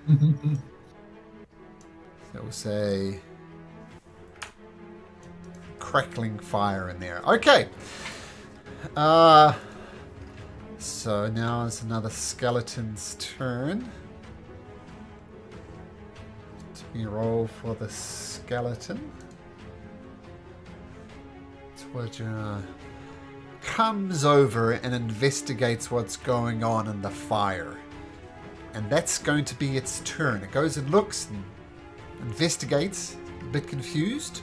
So we'll say crackling fire in there. Okay. So now it's another skeleton's turn. Let me roll for the skeleton. Twidger comes over and investigates what's going on in the fire. And that's going to be its turn. It goes and looks and investigates, a bit confused.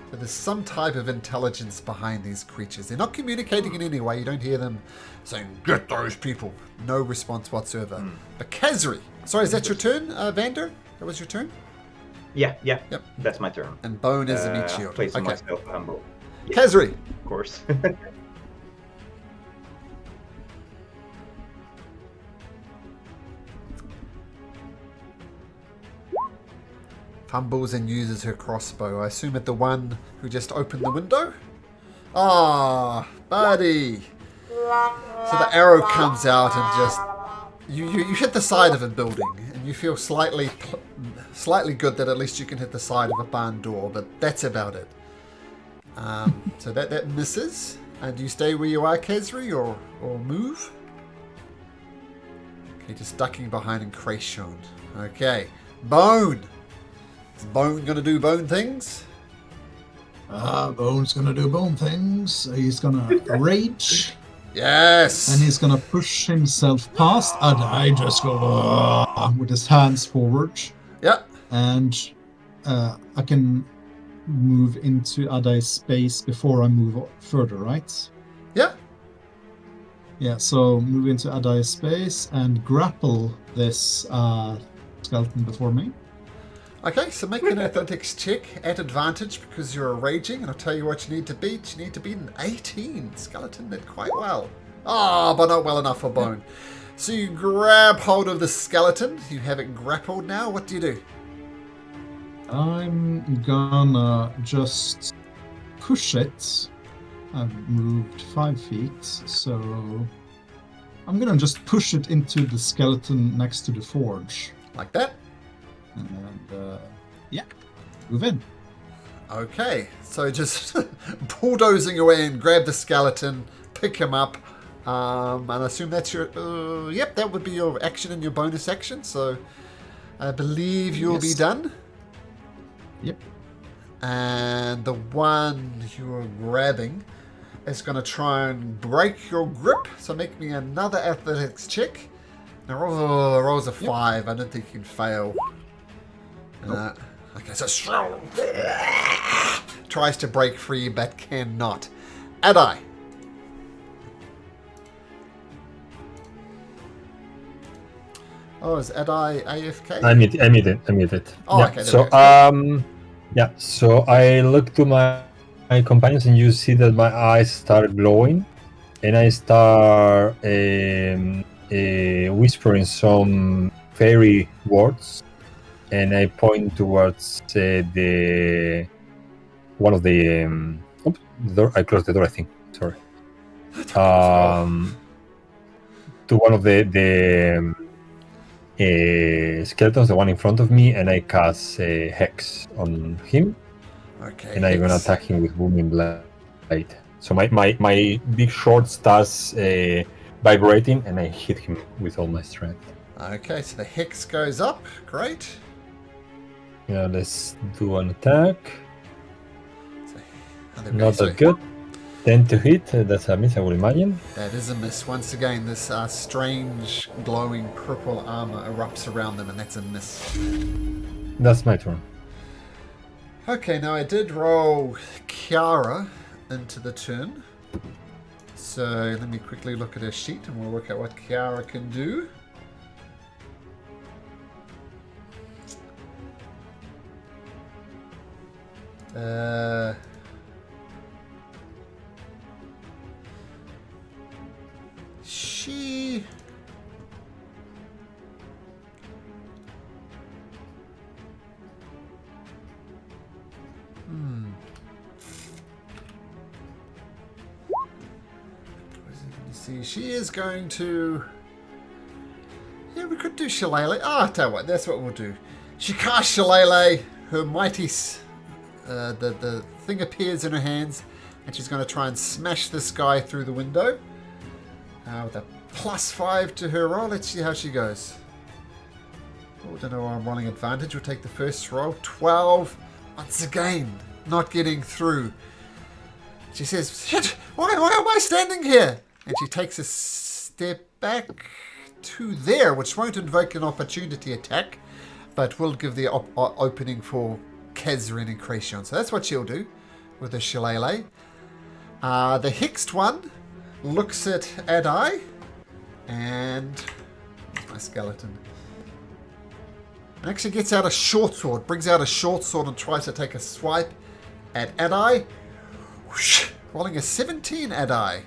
But there's some type of intelligence behind these creatures. They're not communicating in any way. You don't hear them saying, "Get those people." No response whatsoever. But Kazri. Sorry, is that your turn, Vander? That was your turn? Yeah, Yep. that's my turn. And Bone is a meat shield. Placing Okay. myself behind Bone. Kazri. Of course. Fumbles and uses her crossbow. I assume at the one who just opened the window? Ah, buddy. So the arrow comes out and just... You hit the side of a building, and you feel slightly good that at least you can hit the side of a barn door, but that's about it. So that misses. And you stay where you are, Kazri, or move? Okay, just ducking behind and Kraeshon. Okay. Bone! Is Bone gonna do bone things? Bone's gonna do bone things. He's gonna rage, Yes! and he's gonna push himself past. And I just go with his hands forward, Yeah. and I can move into Adai's space before I move further, right? Yeah. Yeah, so move into Adai's space and grapple this skeleton before me. Okay, so make an athletics check at advantage because you're raging, and I'll tell you what you need to beat. You need to beat an 18. Skeleton did quite well. Ah, but not well enough for Bone. So you grab hold of the skeleton. You have it grappled now. What do you do? I'm gonna just push it. I've moved 5 feet, so I'm gonna just push it into the skeleton next to the forge. Like that? And yeah, move in. Okay, so just bulldozing away and grab the skeleton, pick him up, and I assume that's your... yep, that would be your action and your bonus action, so I believe you'll be Yes. done. Yep. And the one you're grabbing is going to try and break your grip, so make me another athletics check. Now rolls a 5, I don't think you can fail. Okay, so tries to break free but cannot. Adai. Oh, is Adai AFK? I mute it. Oh, Yeah. okay, there So we go. yeah. So I look to my companions, and you see that my eyes start glowing, and I start whispering some fairy words, and I point towards the one of the the door. I closed the door, I think. Sorry. To one of the skeletons, the one in front of me, and I cast a hex on him, Okay. and I'm gonna Hex. attack him with booming blade. So my big sword starts vibrating, and I hit him with all my strength. Okay, so the hex goes up. Great. Yeah, let's do an attack. And then Not so that good. 10 to hit. That's a miss, I would imagine. that is a miss. Once again, this strange glowing purple armor erupts around them, and that's a miss. That's my turn. Okay, now I did roll Kiara into the turn. So let me quickly look at her sheet and we'll work out what Kiara can do. She... See, she is going to... Yeah, we could do Shillelagh. Ah, tell you what, that's what we'll do. She casts Shillelagh, her mighty... the thing appears in her hands, and she's going to try and smash this guy through the window. With a +5 to her roll, let's see how she goes. Oh, don't know why I'm rolling advantage. We'll take the first roll. 12. Once again, not getting through. She says, "Shit, why am I standing here?" And she takes a step back to there, which won't invoke an opportunity attack, but will give the opening for Kazrin and Kracion. So that's what she'll do with the Shillelagh. The Hexed one looks at Adai, and where's my skeleton? And actually gets out a short sword, brings out a short sword and tries to take a swipe at Adai. Whoosh, rolling a 17, Adai. I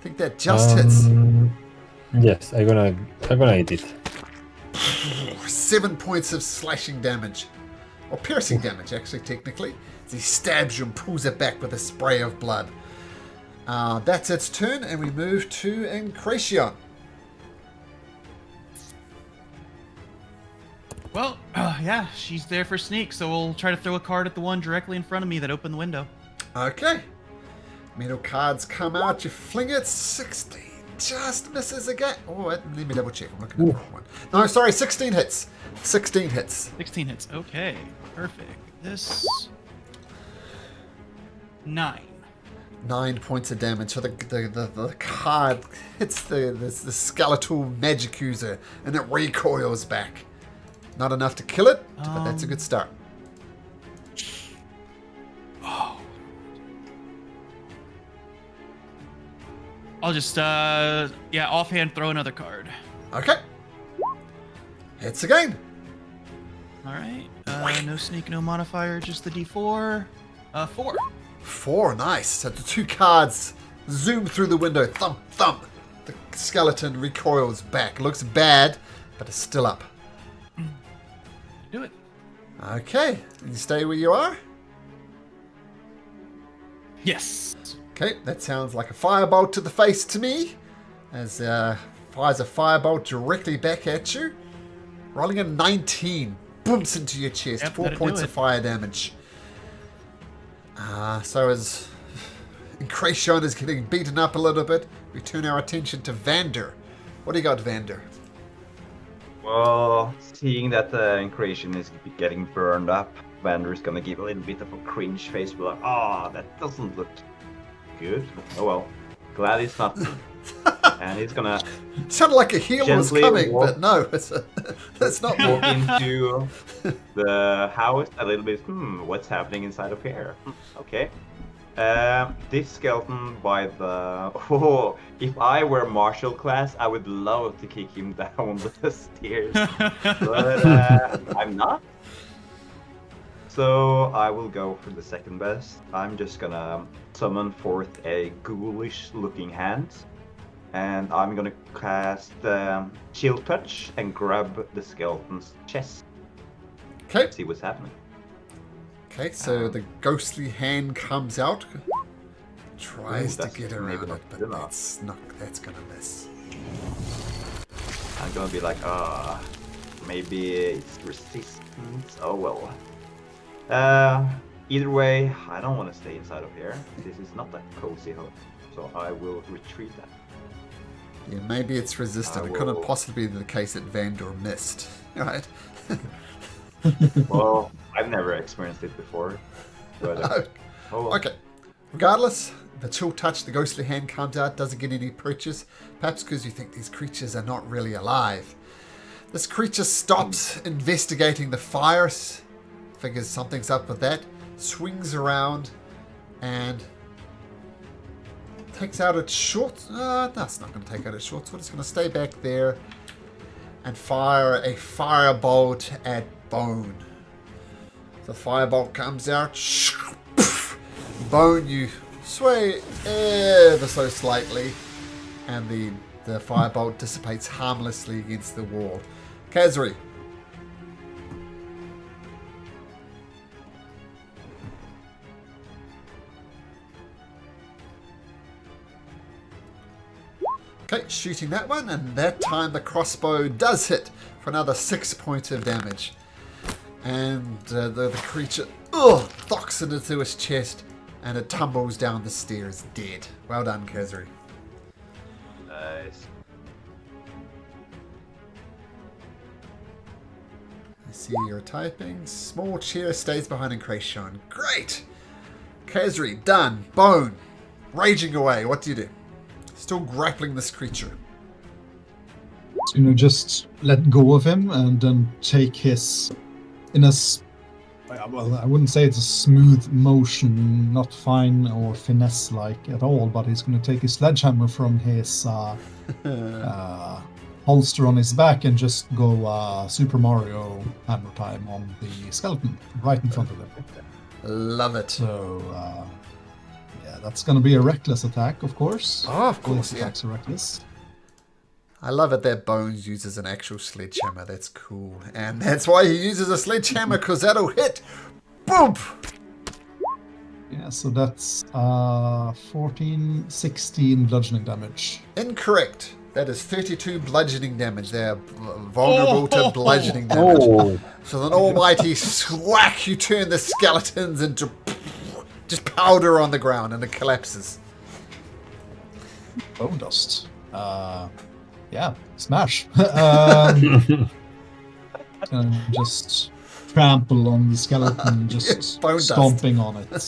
think that just hits. Yes, I'm gonna eat it. 7 points of slashing damage. Or piercing damage, actually, technically. As he stabs you and pulls it back with a spray of blood. That's its turn, and we move to Encracion. Well, yeah, she's there for sneak, so we'll try to throw a card at the one directly in front of me that opened the window. Okay. Metal cards come out, you fling it. 16 just misses again. Oh, let me double check. I'm looking at the wrong one. No, sorry, 16 hits. 16 hits. 16 hits. Okay, perfect. This 9. 9 points of damage. So the card hits the skeletal magic user, and it recoils back. Not enough to kill it, but that's a good start. Oh. I'll just, offhand throw another card. Okay. Hits again. Alright. No sneak, no modifier, just the D4. 4. 4, nice. So the two cards zoom through the window. Thump, thump. The skeleton recoils back. Looks bad, but it's still up. Do it. Okay. And you stay where you are? Yes. Okay, that sounds like a firebolt to the face to me. As fires a firebolt directly back at you. Rolling a 19. Bumps into your chest. Yep, 4 points of fire damage. So as Encracion is getting beaten up a little bit, we turn our attention to Vander. What do you got, Vander? Well, seeing that Encracion is getting burned up, Vander is gonna give a little bit of a cringe face. Be like, that doesn't look good. Oh well, glad it's not. And he's gonna sounded like a heal was coming, but no, that's not walk into the house a little bit. What's happening inside of here? Okay. This skeleton by the... Oh, if I were martial class, I would love to kick him down the stairs. But I'm not. So I will go for the second best. I'm just gonna summon forth a ghoulish looking hand. And I'm gonna cast Chill Touch and grab the skeleton's chest. Okay. See what's happening. Okay, so the ghostly hand comes out, tries to get around it, but that's gonna miss. I'm gonna be like, maybe it's resistance. Oh well. Either way, I don't want to stay inside of here. This is not a cozy home, so I will retreat that. Yeah, maybe it's resistant. It couldn't possibly be the case that Vandor missed, right? Well, I've never experienced it before. But, Okay. Regardless, the chill touch, the ghostly hand comes out, doesn't get any purchase. Perhaps because you think these creatures are not really alive. This creature stops investigating the fires, figures something's up with that, swings around, and takes out its short... that's not going to take out its short sword. It's going to stay back there and fire a firebolt at Bone. The firebolt comes out. Bone, you sway ever so slightly, and the firebolt dissipates harmlessly against the wall. Kazri. Okay, shooting that one, and that time the crossbow does hit for another 6 points of damage. And the creature thocks it into its chest, and it tumbles down the stairs dead. Well done, Kazri. Nice. I see you're typing. Small chair stays behind in Krayshawn. Great! Kazri, done. Bone. Raging away. What do you do? Still grappling this creature. So, just let go of him and then take his... well, I wouldn't say it's a smooth motion, not fine or finesse-like at all, but he's going to take his sledgehammer from his holster on his back and just go Super Mario hammer time on the skeleton right in front of him. Love it. So, yeah, that's going to be a reckless attack, of course. Oh, of course, Both yeah. attacks are reckless. I love it that Bones uses an actual sledgehammer. That's cool. And that's why he uses a sledgehammer, because that'll hit. Boom! Yeah, so that's 16 bludgeoning damage. Incorrect. That is 32 bludgeoning damage. They're vulnerable to bludgeoning damage. Oh, So an almighty swack, you turn the skeletons into just powder on the ground, and it collapses. Bone dust. Yeah, smash. Just trample on the skeleton, just bone dust. stomping on it.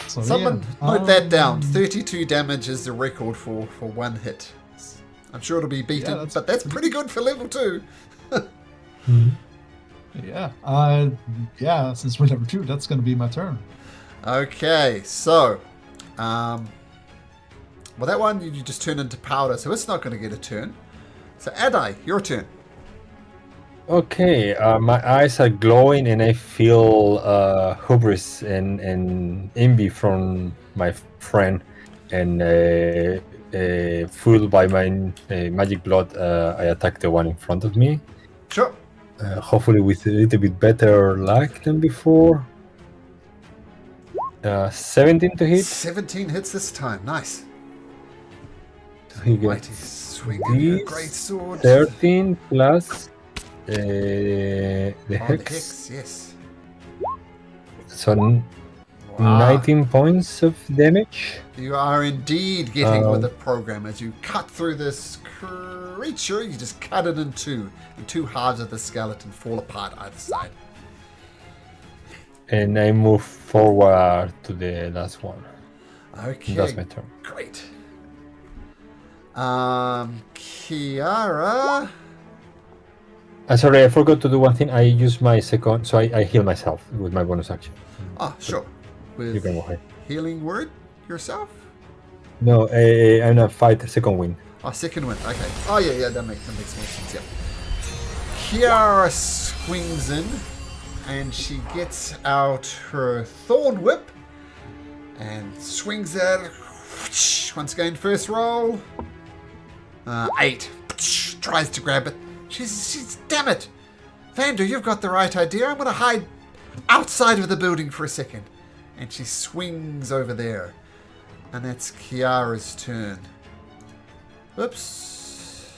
So Someone yeah, note that down. 32 damage is the record for one hit. I'm sure it'll be beaten, that's but that's pretty good for level 2. Yeah, yeah. Since we're level 2, that's going to be my turn. Okay, so, well, that one you just turn into powder, so it's not going to get a turn. So, Adai, your turn. okay. My eyes are glowing, and I feel hubris and envy from my friend, and fueled by my magic blood, I attack the one in front of me. Sure. Hopefully with a little bit better luck than before. 17 to hit. 17 hits this time. Nice. He Mighty gets swing of your these great sword. 13 plus the Oh, the hex. hex, yes. So Wow. 19 points of damage. You are indeed getting with Um, the program. As you cut through this creature, you just cut it in two. And two halves of the skeleton fall apart either side. And I move forward to the last one. Okay, That's my turn. great. Kiara. Sorry, I forgot to do one thing. I use my second, so I heal myself with my bonus action. Ah, sure. You With can go ahead. healing word yourself? No, I'm gonna fight second win. Oh, second one. Okay. Oh, yeah, that makes more sense, yeah. Kiara swings in, and she gets out her thorn whip, and swings at it. Once again, first roll. 8. Tries to grab it. She's damn it. Vander, you've got the right idea. I'm going to hide outside of the building for a second. And she swings over there. And that's Kiara's turn. Oops.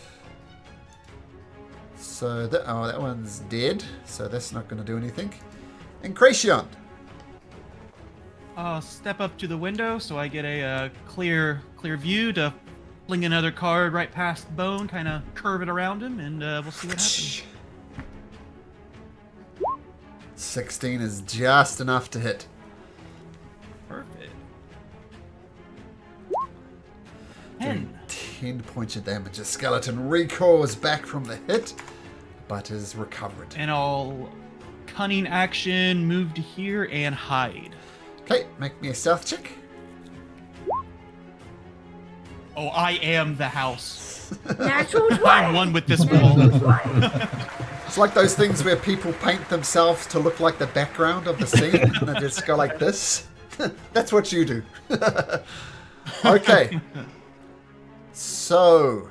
So, that one's dead. So that's not going to do anything. And Krayshawn. I'll step up to the window so I get a clear view to fling another card right past Bone, kind of curve it around him, and we'll see what happens. 16 is just enough to hit. Perfect. 10. 10 points of damage. The skeleton recoils back from the hit, but is recovered. And I'll cunning action, move to here, and hide. Okay, make me a stealth check. Oh, I am the house. Natural 20. I'm one with this wall. It's like those things where people paint themselves to look like the background of the scene, and they just go like this. That's what you do. Okay. So,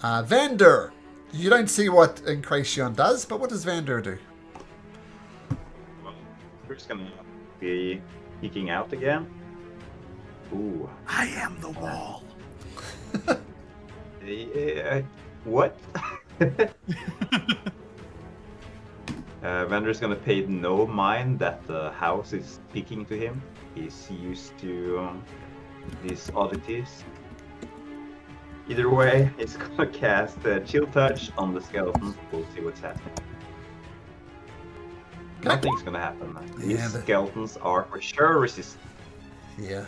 Vander, you don't see what Incration does, but what does Vander do? Well, we're just gonna be peeking out again. Ooh. I am the wall. What? Vander's gonna pay no mind that the house is speaking to him. He's used to these oddities. Either way, he's gonna cast Chill Touch on the skeleton. We'll see what's happening. Nothing's gonna happen. These Yeah, skeletons are for sure resistant. Yeah.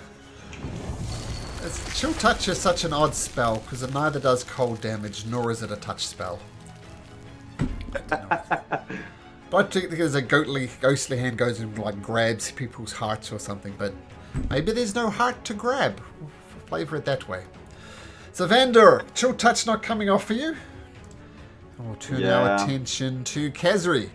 Chill Touch is such an odd spell, because it neither does cold damage, nor is it a touch spell. I think there's a ghostly hand goes and like grabs people's hearts or something, but maybe there's no heart to grab. We'll flavor it that way. So Vander, Chill Touch not coming off for you. We'll turn our attention to Kazri.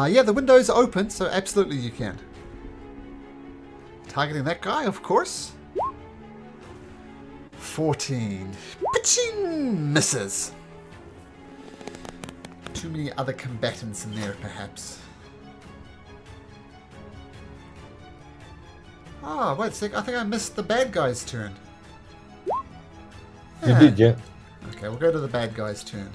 Yeah, the window's open, so absolutely you can. Targeting that guy, of course. 14. Pitching misses. Too many other combatants in there, perhaps. Ah, wait a sec. I think I missed the bad guy's turn. You did, yeah. Okay, we'll go to the bad guy's turn.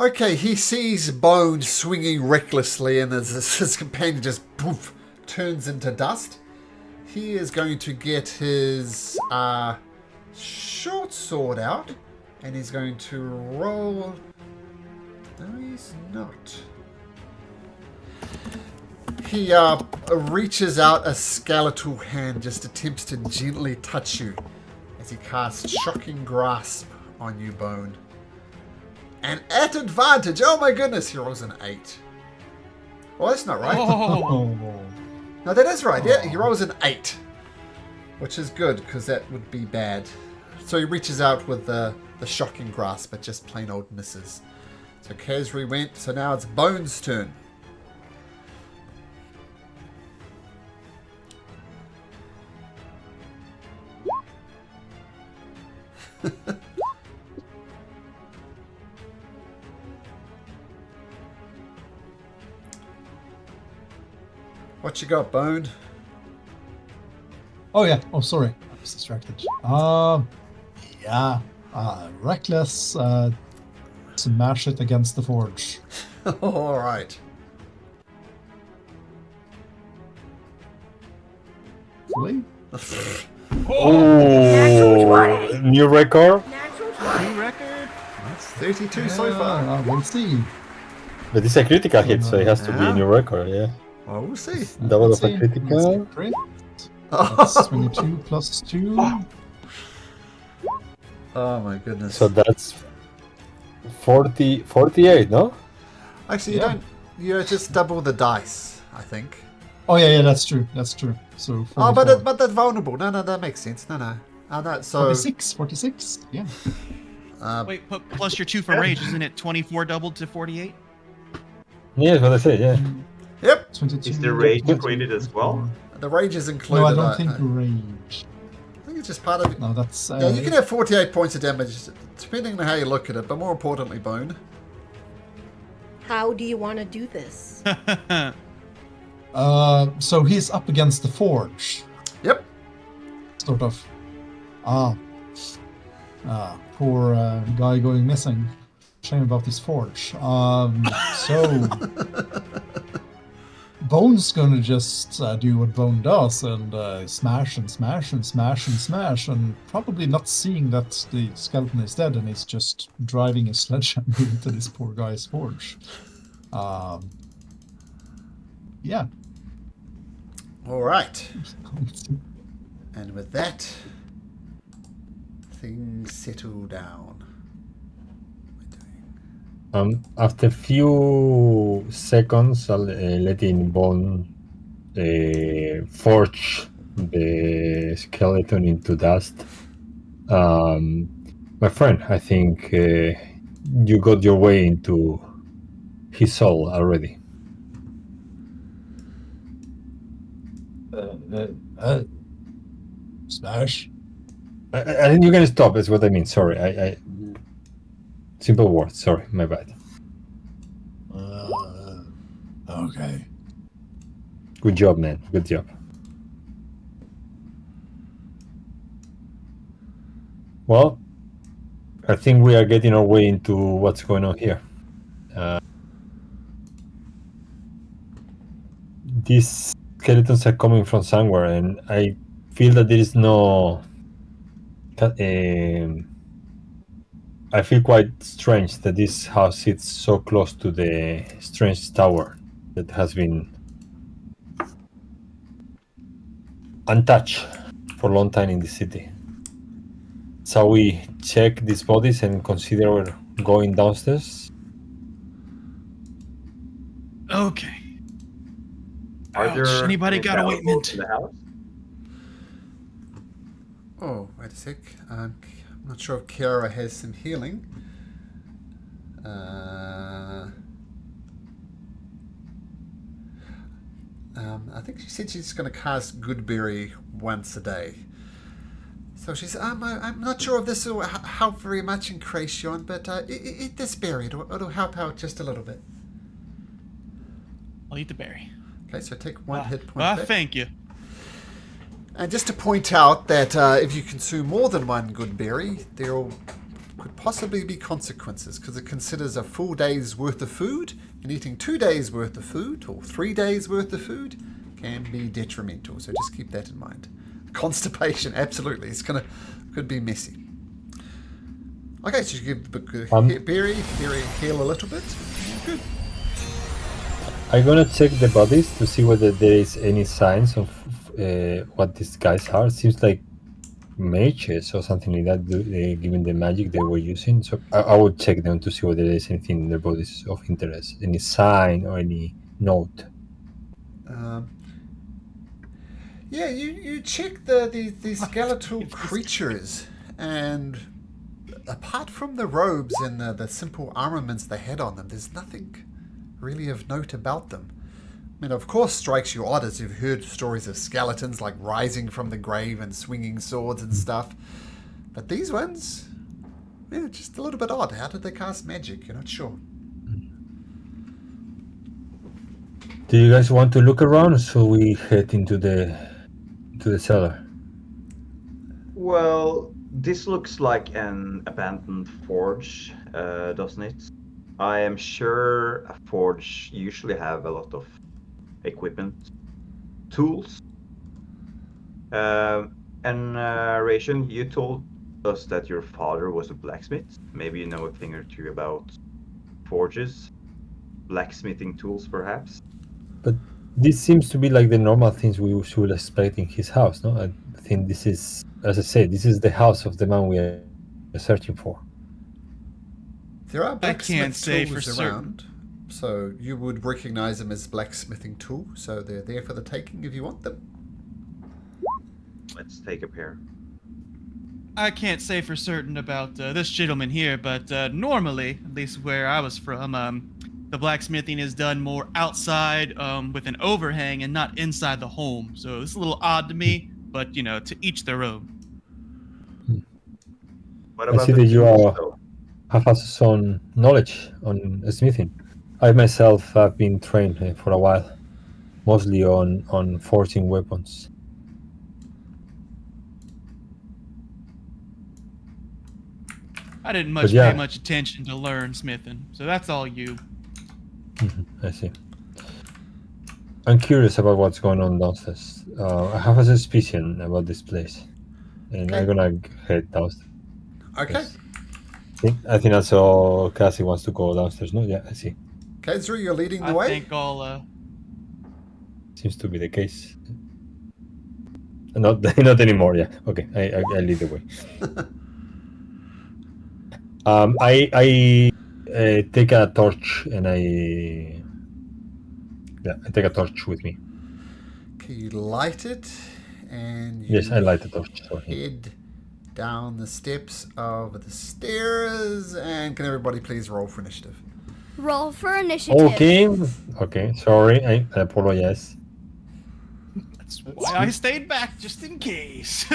Okay, he sees Bone swinging recklessly, and as his companion just poof, turns into dust. He is going to get his short sword out, and he's going to roll. No, he's not. He reaches out a skeletal hand, just attempts to gently touch you as he casts Shocking Grasp on you, Bone. And at advantage, oh my goodness, he rolls an 8. Oh, that's not right. Oh. No, that is right. Yeah, he rolls an 8, which is good because that would be bad. So he reaches out with the Shocking Grasp, but just plain old misses. So Kazri went. So now it's Bone's turn. What you got, Bone? Oh yeah. Oh sorry, I was distracted. Yeah. Reckless. Smash it against the forge. All right. Hopefully. Natural 20. New record. Natural 20. New record. That's 32 so far. We'll see. But it's a critical hit, so it has to be a new record, yeah. Well, we'll see. Double Let's of a see. critical. Crit. That's 22 plus 2. Oh my goodness. So that's 48, no? Actually, Yeah. you just double the dice, I think. Oh yeah, that's true. That's true. So 44. Oh, but that's vulnerable. No, that makes sense. No. So 46. Yeah. Wait, plus your 2 from rage, isn't it 24 doubled to 48? Yeah, that's what I said, yeah. Yep, 22. Is the rage included as well? the rage is included. No, I don't think rage. I think it's just part of it. No, that's. Yeah, you can have 48 points of damage, depending on how you look at it. But more importantly, Bone. How do you want to do this? So he's up against the forge. Yep. Sort of. Poor guy going missing. Shame about this forge. So Bone's gonna just do what Bone does and smash and smash and smash and smash, and probably not seeing that the skeleton is dead, and he's just driving a sledgehammer into this poor guy's forge. Yeah. All right. And with that, things settle down? After a few seconds, I'll let in Bone forge the skeleton into dust. My friend, I think you got your way into his soul already. Smash. I think you can stop. Is what I mean. Sorry, I simple words. Sorry, my bad. Okay. Good job, man. Good job. Well, I think we are getting our way into what's going on here. These skeletons are coming from somewhere, and I feel that there is no. I feel quite strange that this house sits so close to the strange tower that has been untouched for a long time in the city. So we check these bodies and consider going downstairs. Okay. Are Ouch, there anybody any got valuables ointment? in the house? Oh, wait a sec. I'm not sure if Kiara has some healing. I think she said she's going to cast Goodberry once a day. So she's, I'm not sure if this will help very much increase you on, but eat this berry. It'll help out just a little bit. I'll eat the berry. Okay, so take one hit point Well, back. thank you. And just to point out that if you consume more than one good berry, there could possibly be consequences, because it considers a full day's worth of food, and eating 2 days worth of food or 3 days worth of food can be detrimental. So just keep that in mind. Constipation, absolutely, could be messy. Okay, so you give the berry heal a little bit. Good. I'm gonna check the bodies to see whether there is any signs of what these guys are. Seems like mages or something like that, given the magic they were using. So I would check them to see whether there is anything in their bodies of interest, any sign or any note. Yeah, you check the skeletal creatures, and apart from the robes and the simple armaments they had on them, there's nothing really of note about them. I mean, of course, strikes you odd as you've heard stories of skeletons like rising from the grave and swinging swords and stuff. But these ones, yeah, just a little bit odd. How did they cast magic? You're not sure. Do you guys want to look around, or so we head into the cellar? Well, this looks like an abandoned forge, doesn't it? I am sure a forge usually have a lot of equipment, tools. And Ration, you told us that your father was a blacksmith. Maybe you know a thing or two about forges, blacksmithing tools, perhaps. But this seems to be like the normal things we should expect in his house, no? I think this is, as I said, this is the house of the man we are searching for. There are I can't blacksmith say tools for around, so you would recognize them as blacksmithing tools. So they're there for the taking if you want them. Let's take a pair. I can't say for certain about this gentleman here, but normally, at least where I was from, the blacksmithing is done more outside with an overhang and not inside the home. So it's a little odd to me, but you know, to each their own. What I about see the that you tools, are though? have some knowledge on smithing. I myself have been trained for a while, mostly on forging weapons. I didn't But yeah. pay much attention to learn smithing, so that's all you. I see. I'm curious about what's going on downstairs. I have a suspicion about this place, and Okay. I'm gonna head downstairs. Okay. I think also Cassie wants to go downstairs. No, yeah, I see. Kezra, you're leading the I way. think I'll. Seems to be the case. Not anymore. Yeah. Okay, I lead the way. I take a torch and I take a torch with me. Okay, you light it, and you Yes, I light the torch. Sorry. head down the steps of the stairs. And can everybody please roll for initiative? Roll for initiative. Okay. Sorry, I apologize. That's why I stayed back, just in case.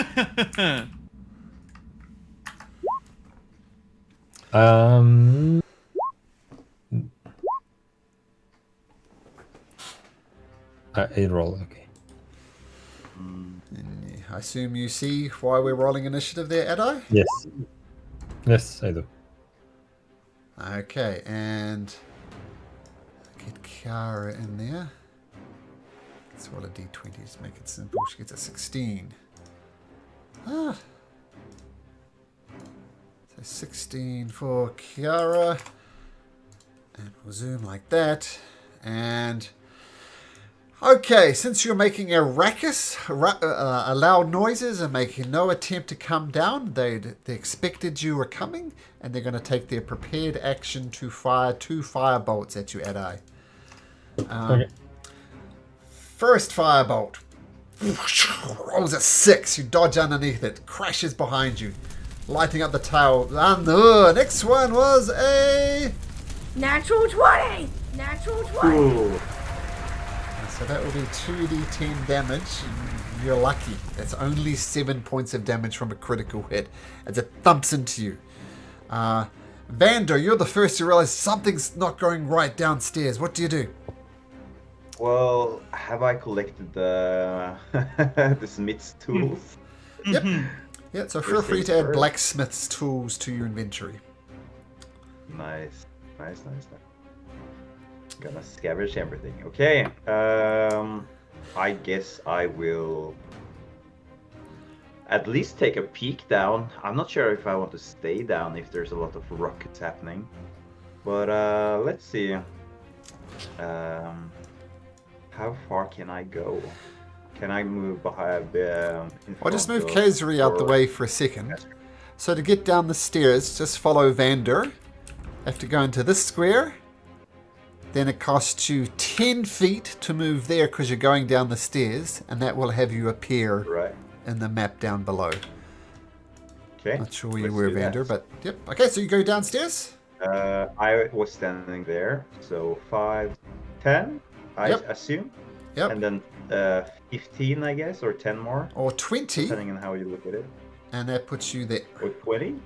I roll. Okay. And I assume you see why we're rolling initiative there, Adi? Yes, I do. Okay, and get Kiara in there. Let's roll a d20 to make it simple. She gets a 16. So 16 for Kiara. And we'll zoom like that. And okay, since you're making a ruckus, loud noises, and making no attempt to come down, they expected you were coming, and they're going to take their prepared action to fire 2 fire bolts at you, Adi. Okay. First firebolt rolls a 6. You dodge underneath it, crashes behind you, lighting up the tail. And the next one was a Natural 20! Natural 20! Ooh. So that will be 2d10 damage. You're lucky. That's only 7 points of damage from a critical hit as it thumps into you. Vander, you're the first to realize something's not going right downstairs. What do you do? Well, have I collected the the smith's tools? Yep. Yeah, so feel First free things to add first. blacksmith's tools to your inventory. Nice. Gonna scavenge everything. Okay. I guess I will at least take a peek down. I'm not sure if I want to stay down if there's a lot of rockets happening. But let's see. How far can I go? Can I move behind? I'll just move Kazri out the way for a second. So to get down the stairs, just follow Vander. Have to go into this square. Then it costs you 10 feet to move there because you're going down the stairs, and that will have you appear Right. in the map down below. Okay. Not sure where you let's were, do that. Vander, but yep. Okay, so you go downstairs. I was standing there, so 5, 10, I Yep. assume. Yep. And then 15, I guess, or 10 more, Or 20, depending on how you look at it. and that puts you there. Or 20?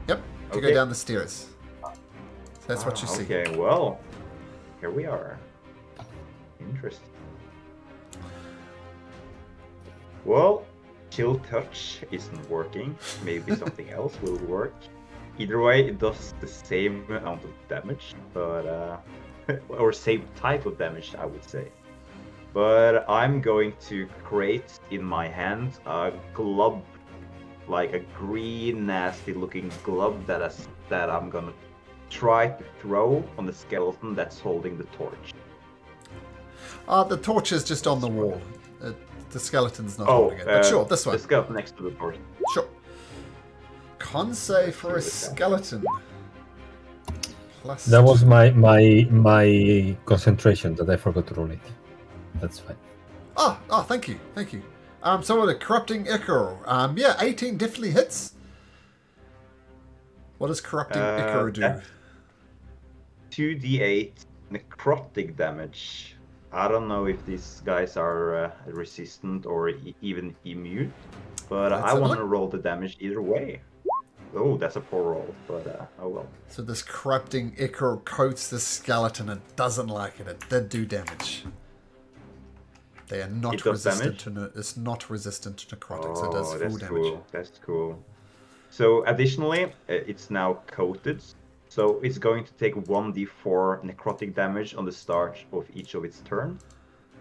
Yep, to go Okay. down the stairs. So that's what you see. Okay, well, here we are. Interesting. Well, chill touch isn't working. Maybe something else will work. Either way, it does the same amount of damage, but or same type of damage, I would say. But I'm going to create in my hand a glove, like a green, nasty-looking glove that I'm gonna try to throw on the skeleton that's holding the torch. The torch is just on the wall. The skeleton's not Oh, holding it. But sure, this one. The skeleton next to the torch. Sure. Con save for a See what it skeleton. Plus That was 2. my concentration that I forgot to roll it. That's fine. Oh, thank you. So with a corrupting ichor. Yeah, 18 definitely hits. What does corrupting ichor do? That's 2d8 necrotic damage. I don't know if these guys are resistant or even immune, but Let's I have a want look. to roll the damage either way. Oh, that's a poor roll, but oh well. So this corrupting ichor coats the skeleton and doesn't like it. It did do damage. They are not It does resistant damage? to it's not resistant to necrotic, so it does full that's damage. cool. That's cool. So additionally, it's now coated. So it's going to take 1d4 necrotic damage on the start of each of its turn.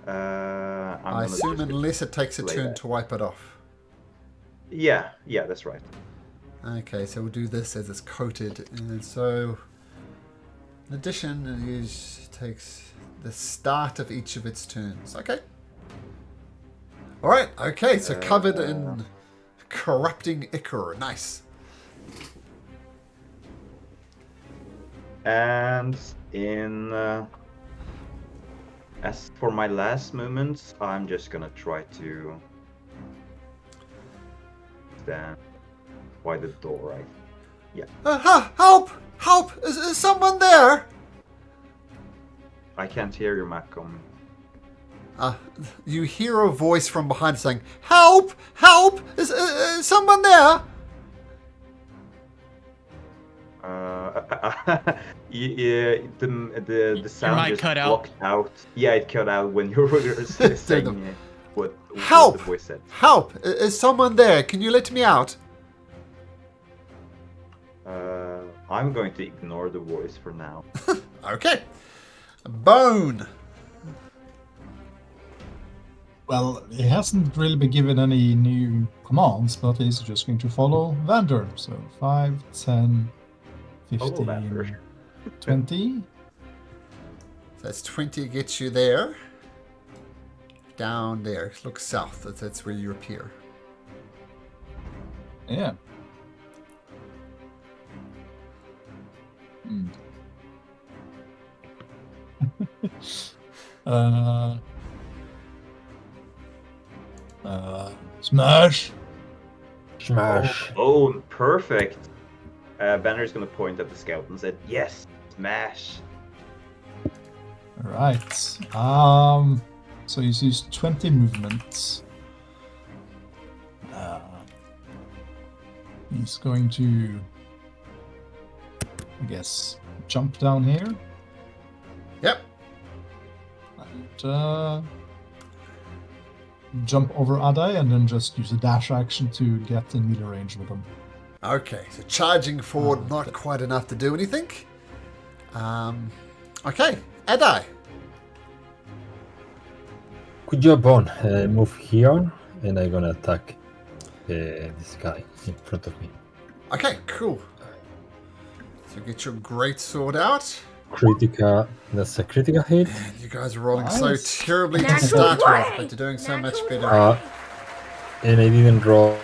I gonna assume just unless it takes a display turn that. to wipe it off. Yeah, that's right. Okay, so we'll do this as it's coated. And so, in addition, it takes the start of each of its turns. Okay. Alright, okay, so covered in corrupting ichor. Nice. And in as for my last movements, I'm just gonna try to stand by the door, right? Yeah. Help! Help! Is someone there? I can't hear you, Malcolm. You hear a voice from behind saying, "Help! Help! Is someone there?" Yeah, the sound mic just cut out. blocked out. Yeah, it cut out when you were saying what Help! the voice said. Help! Is someone there? Can you let me out? I'm going to ignore the voice for now. Okay. Bone. Well, he hasn't really been given any new commands, but he's just going to follow Vander. So 5, 10, Follow 15, Vander. 20. So that's 20 gets you there. Down there. Look south. That's where you appear. Yeah. Hmm. Smash. Smash. Oh, perfect. Banner's gonna point at the scout and said, "Yes, smash." All right. So he's used 20 movements. He's going to, I guess, jump down here Yep. and jump over Adai and then just use a dash action to get in melee range with him. Okay, so charging forward, not quite enough to do anything. Okay, Adai. Good job, Bon. Move here, and I'm gonna attack this guy in front of me. Okay, cool. So get your great sword out. Critica. That's a critical hit. You guys are rolling Nice. so terribly to Natural start with, 20. but you're doing so much Natural better. And I didn't roll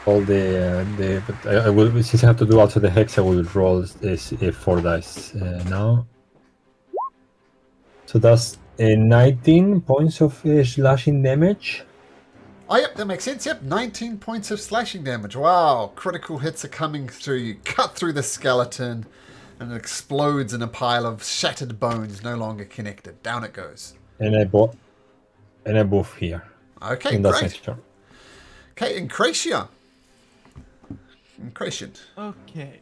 all the. But I will, since I have to do also the hex, I will roll this 4 dice now. So that's 19 points of slashing damage. Oh, yep, that makes sense. Yep, 19 points of slashing damage. Wow, critical hits are coming through. You cut through the skeleton, and it explodes in a pile of shattered bones, no longer connected. Down it goes. And I move here. Okay, And that's great. next turn. Okay, Incratia. Incration. Okay.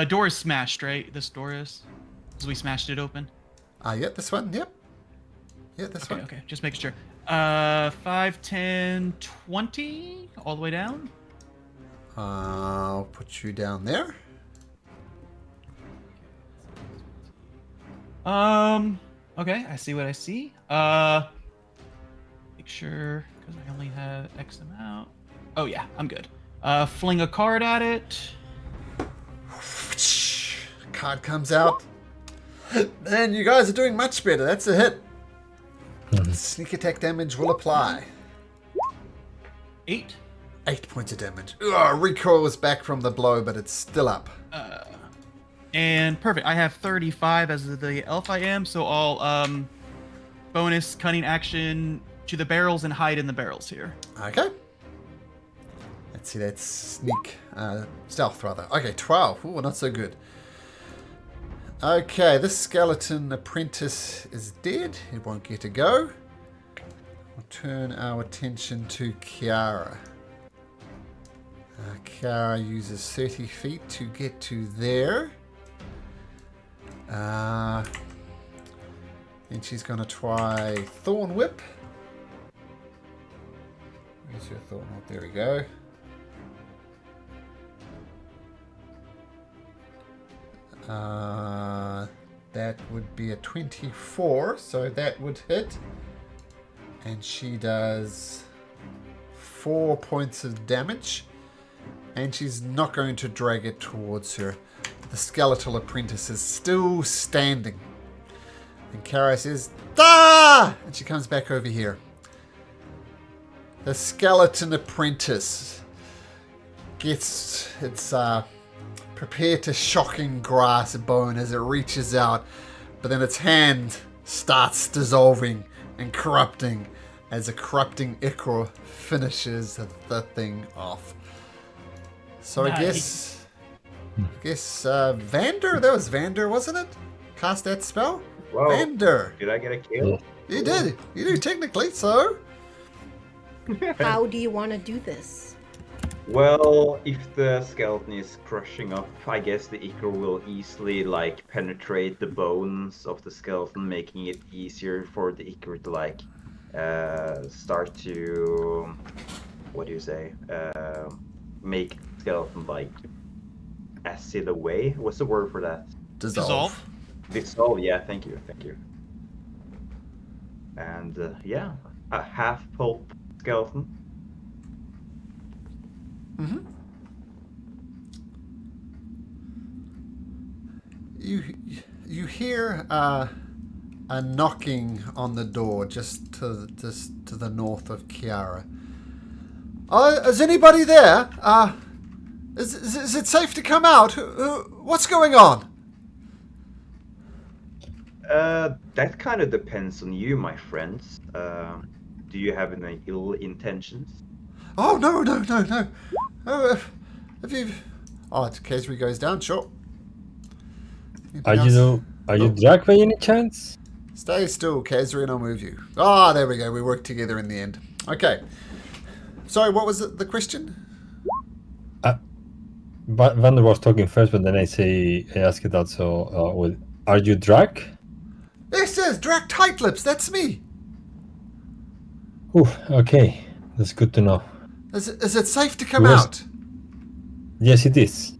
Door is smashed, right? This door is? Because we smashed it open. Yeah, this one. Yep. Yeah, this Okay, one. okay. Just making sure. 5, 10, 20, all the way down. I'll put you down there. Okay, I see what I see. Make sure, because I only have X amount. Oh yeah, I'm good. Fling a card at it. Card comes out. And you guys are doing much better. That's a hit. Sneak attack damage will apply. 8. 8 points of damage. Ugh, recoils back from the blow, but it's still up. And perfect. I have 35 as the elf I am, so I'll bonus cunning action to the barrels and hide in the barrels here. Okay. Let's see, that's sneak. Stealth, rather. Okay, 12. Ooh, not so good. Okay, this skeleton apprentice is dead. It won't get a go. We'll turn our attention to Kiara. Kiara uses 30 feet to get to there. Then she's going to try Thorn Whip. Where's your Thorn Whip? There we go. That would be a 24, so that would hit. And she does 4 points of damage. And she's not going to drag it towards her. The skeletal apprentice is still standing. And Kara says, "Ah!" And she comes back over here. The skeleton apprentice gets its prepare to shocking grasp Bone as it reaches out, but then its hand starts dissolving and corrupting as a corrupting ichor finishes the thing off. So I guess Vander, that was Vander, wasn't it? Cast that spell? Whoa. Vander. Did I get a kill? You did. You do technically, so. How do you want to do this? Well, if the skeleton is crushing up, I guess the ichor will easily like penetrate the bones of the skeleton, making it easier for the ichor to like start to, what do you say, make the skeleton like acid away. What's the word for that? Dissolve. Dissolve. Yeah, thank you. And yeah, a half pulp skeleton. Mm-hmm. You hear a knocking on the door just to the north of Kiara. Is anybody there? Is it safe to come out? What's going on? That kind of depends on you, my friends. Do you have any ill intentions? Oh, no. Oh, if you... Oh, Kezri goes down, sure. Are you Drax by any chance? Stay still, Kezri, and I'll move you. Ah, there we go. We worked together in the end. Okay. Sorry, what was the question? Vander was talking first, but then I ask it out. So, are you Drax? Yes, Drax Tightlips. That's me. Ooh, okay. That's good to know. Is it safe to come out? Yes, it is.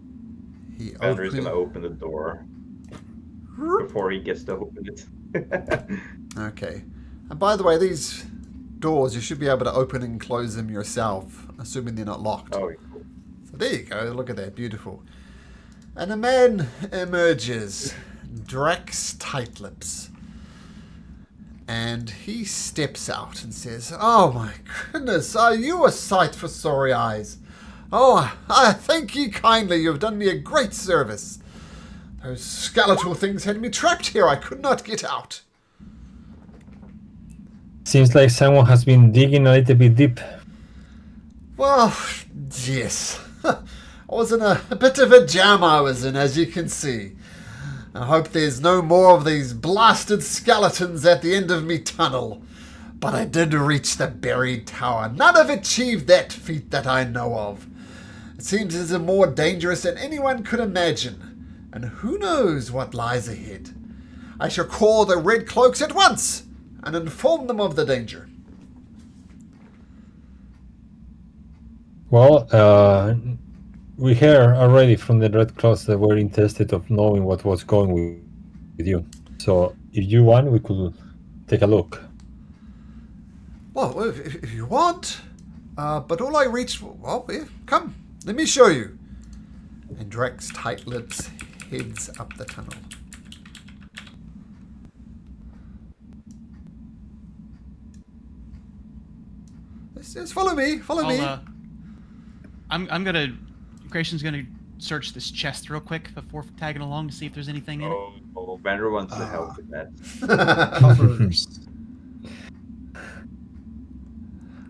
Vander is gonna open the door before he gets to open it. Okay. And by the way, these doors, you should be able to open and close them yourself, assuming they're not locked. Oh, cool. So there you go. Look at that. Beautiful. And a man emerges. Drax Tightlips. And he steps out and says, "Oh my goodness, are you a sight for sorry eyes? Oh, I thank ye kindly. You've done me a great service. Those skeletal things had me trapped here. I could not get out." Seems like someone has been digging a little bit deep. Well, yes. I was in a bit of a jam I was in, as you can see. I hope there's no more of these blasted skeletons at the end of me tunnel. But I did reach the buried tower. None have achieved that feat that I know of. It seems it's more dangerous than anyone could imagine. And who knows what lies ahead. I shall call the Red Cloaks at once and inform them of the danger. Well, we heard already from the Red Cross that we're interested of knowing what was going with you. So if you want, we could take a look. Well, if you want. But all I reached... Well, here, come. Let me show you. And Drax Tightlips heads up the tunnel. Just follow me. Follow me. I'm gonna... Grayson's gonna search this chest real quick before tagging along to see if there's anything in it. Oh, Vander wants to help with that. Coffers.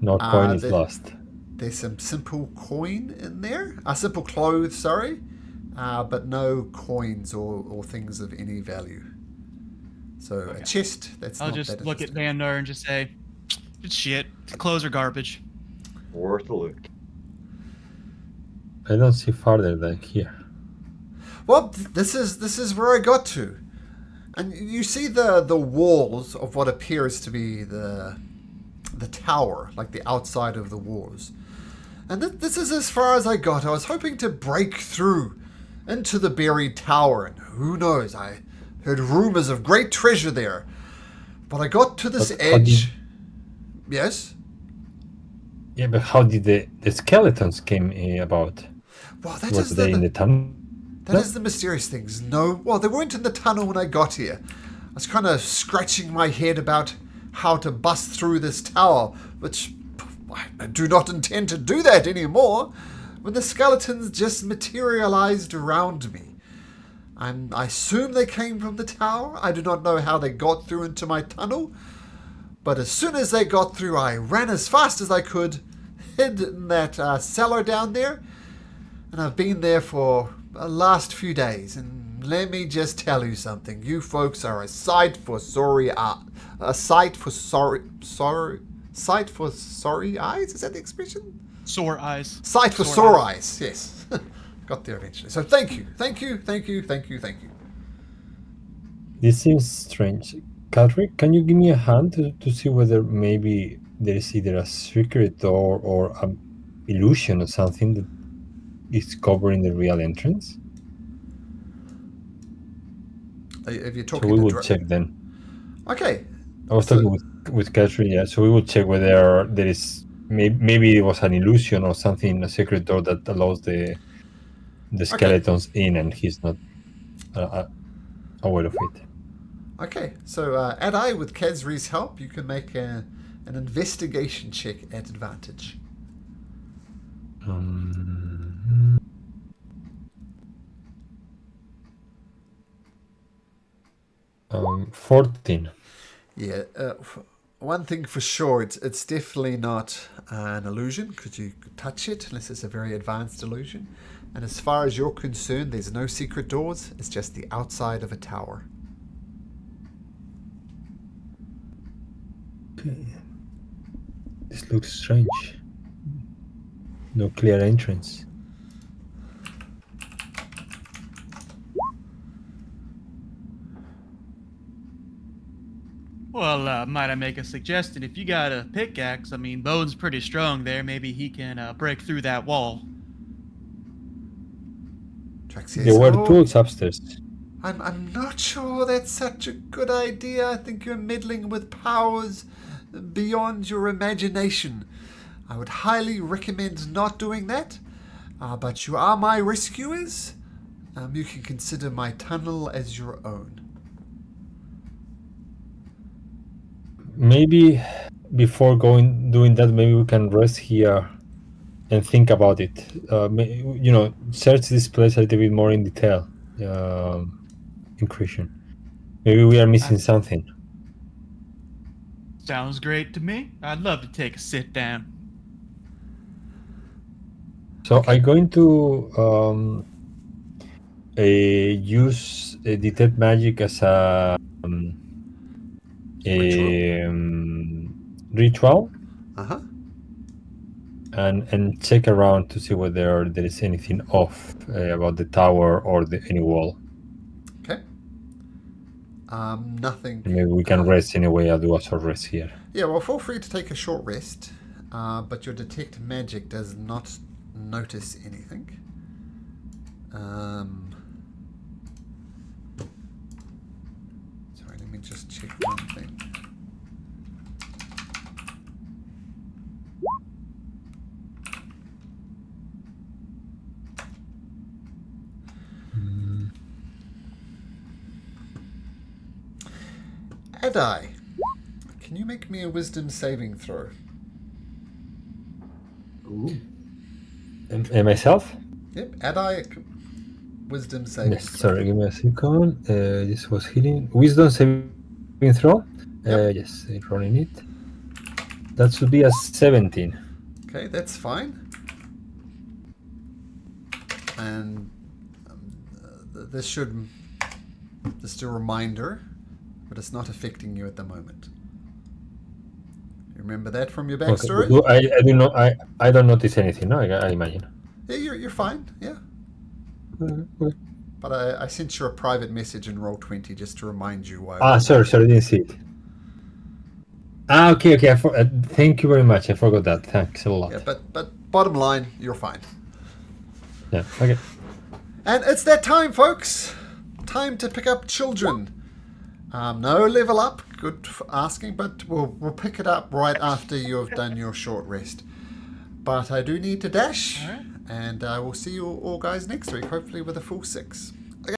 No coin is lost. There's some simple coin in there. Simple clothes, sorry. But no coins or things of any value. So Okay. a chest, that's I'll not just that look at interesting. Vander and just say, it's shit. The clothes are garbage. Worth a look. I don't see farther than here. Well, this is where I got to. And you see the walls of what appears to be the tower, like the outside of the walls. And this is as far as I got. I was hoping to break through into the buried tower, and who knows, I heard rumors of great treasure there. But I got to this But how edge. Yes? Yeah, but how did the skeletons came about? Well, that Was is they in the tunnel? That is the mysterious things. No, well, they weren't in the tunnel when I got here. I was kind of scratching my head about how to bust through this tower, which I do not intend to do that anymore. when the skeletons just materialized around me. I assume they came from the tower. I do not know how they got through into my tunnel. But as soon as they got through, I ran as fast as I could, hid in that cellar down there. And I've been there for the last few days. And let me just tell you something. You folks are a sight for sorry eyes. Sight for sorry eyes? Is that the expression? Sore eyes. Sight for sore eyes. Yes. Got there eventually. So thank you. This seems strange. Calric, can you give me a hand to see whether maybe there is either a secret door or an illusion or something that is covering the real entrance? If you're So talking we to will check then. Okay. I was talking with Catherine, yeah. So we will check whether there is maybe it was an illusion or something, a secret door that allows the skeletons in, and he's not aware of it. Okay, so Adai, with Kezri's help, you can make an investigation check at advantage. 14. Yeah, one thing for sure, it's definitely not an illusion, because you could touch it, unless it's a very advanced illusion. And as far as you're concerned, there's no secret doors, it's just the outside of a tower. Okay. This looks strange. No clear entrance. Well, might I make a suggestion? If you got a pickaxe, I mean, Bone's pretty strong there. Maybe he can break through that wall. Drax says, There were "Oh, tools upstairs. I'm not sure that's such a good idea. I think you're meddling with powers beyond your imagination. I would highly recommend not doing that. But you are my rescuers. You can consider my tunnel as your own." Maybe before doing that, maybe we can rest here and think about it. Search this place a little bit more in detail. In Christian, maybe we are missing something. Sounds great to me. I'd love to take a sit down. So okay. I'm going to use detect magic as a ritual. Uh-huh. And check around to see whether there is anything off about the tower or any wall. Okay. Nothing. Maybe we can rest anyway. I'll do a short rest here. Yeah, well, feel free to take a short rest. But your detect magic does not notice anything. Sorry, let me just check one thing. Adai, can you make me a wisdom saving throw? Ooh. And myself? Yep, Adai, wisdom saving yes, throw. Sorry, give me a second. This was healing. Wisdom saving throw? Yep. Yes, running it. That should be a 17. Okay, that's fine. And this is a reminder, but it's not affecting you at the moment. You remember that from your backstory? Okay. I don't notice anything. No, I imagine. Yeah, you're fine. Yeah. Okay. But I sent you a private message in Roll20 just to remind you why. Sorry, I didn't see it. Okay. Thank you very much. I forgot that. Thanks a lot. Yeah, but bottom line, you're fine. Yeah. Okay. And it's that time, folks. Time to pick up children. No level up. Good for asking, but we'll pick it up right after you've done your short rest. But I do need to dash, All right. and we'll see you all guys next week, hopefully with a full 6.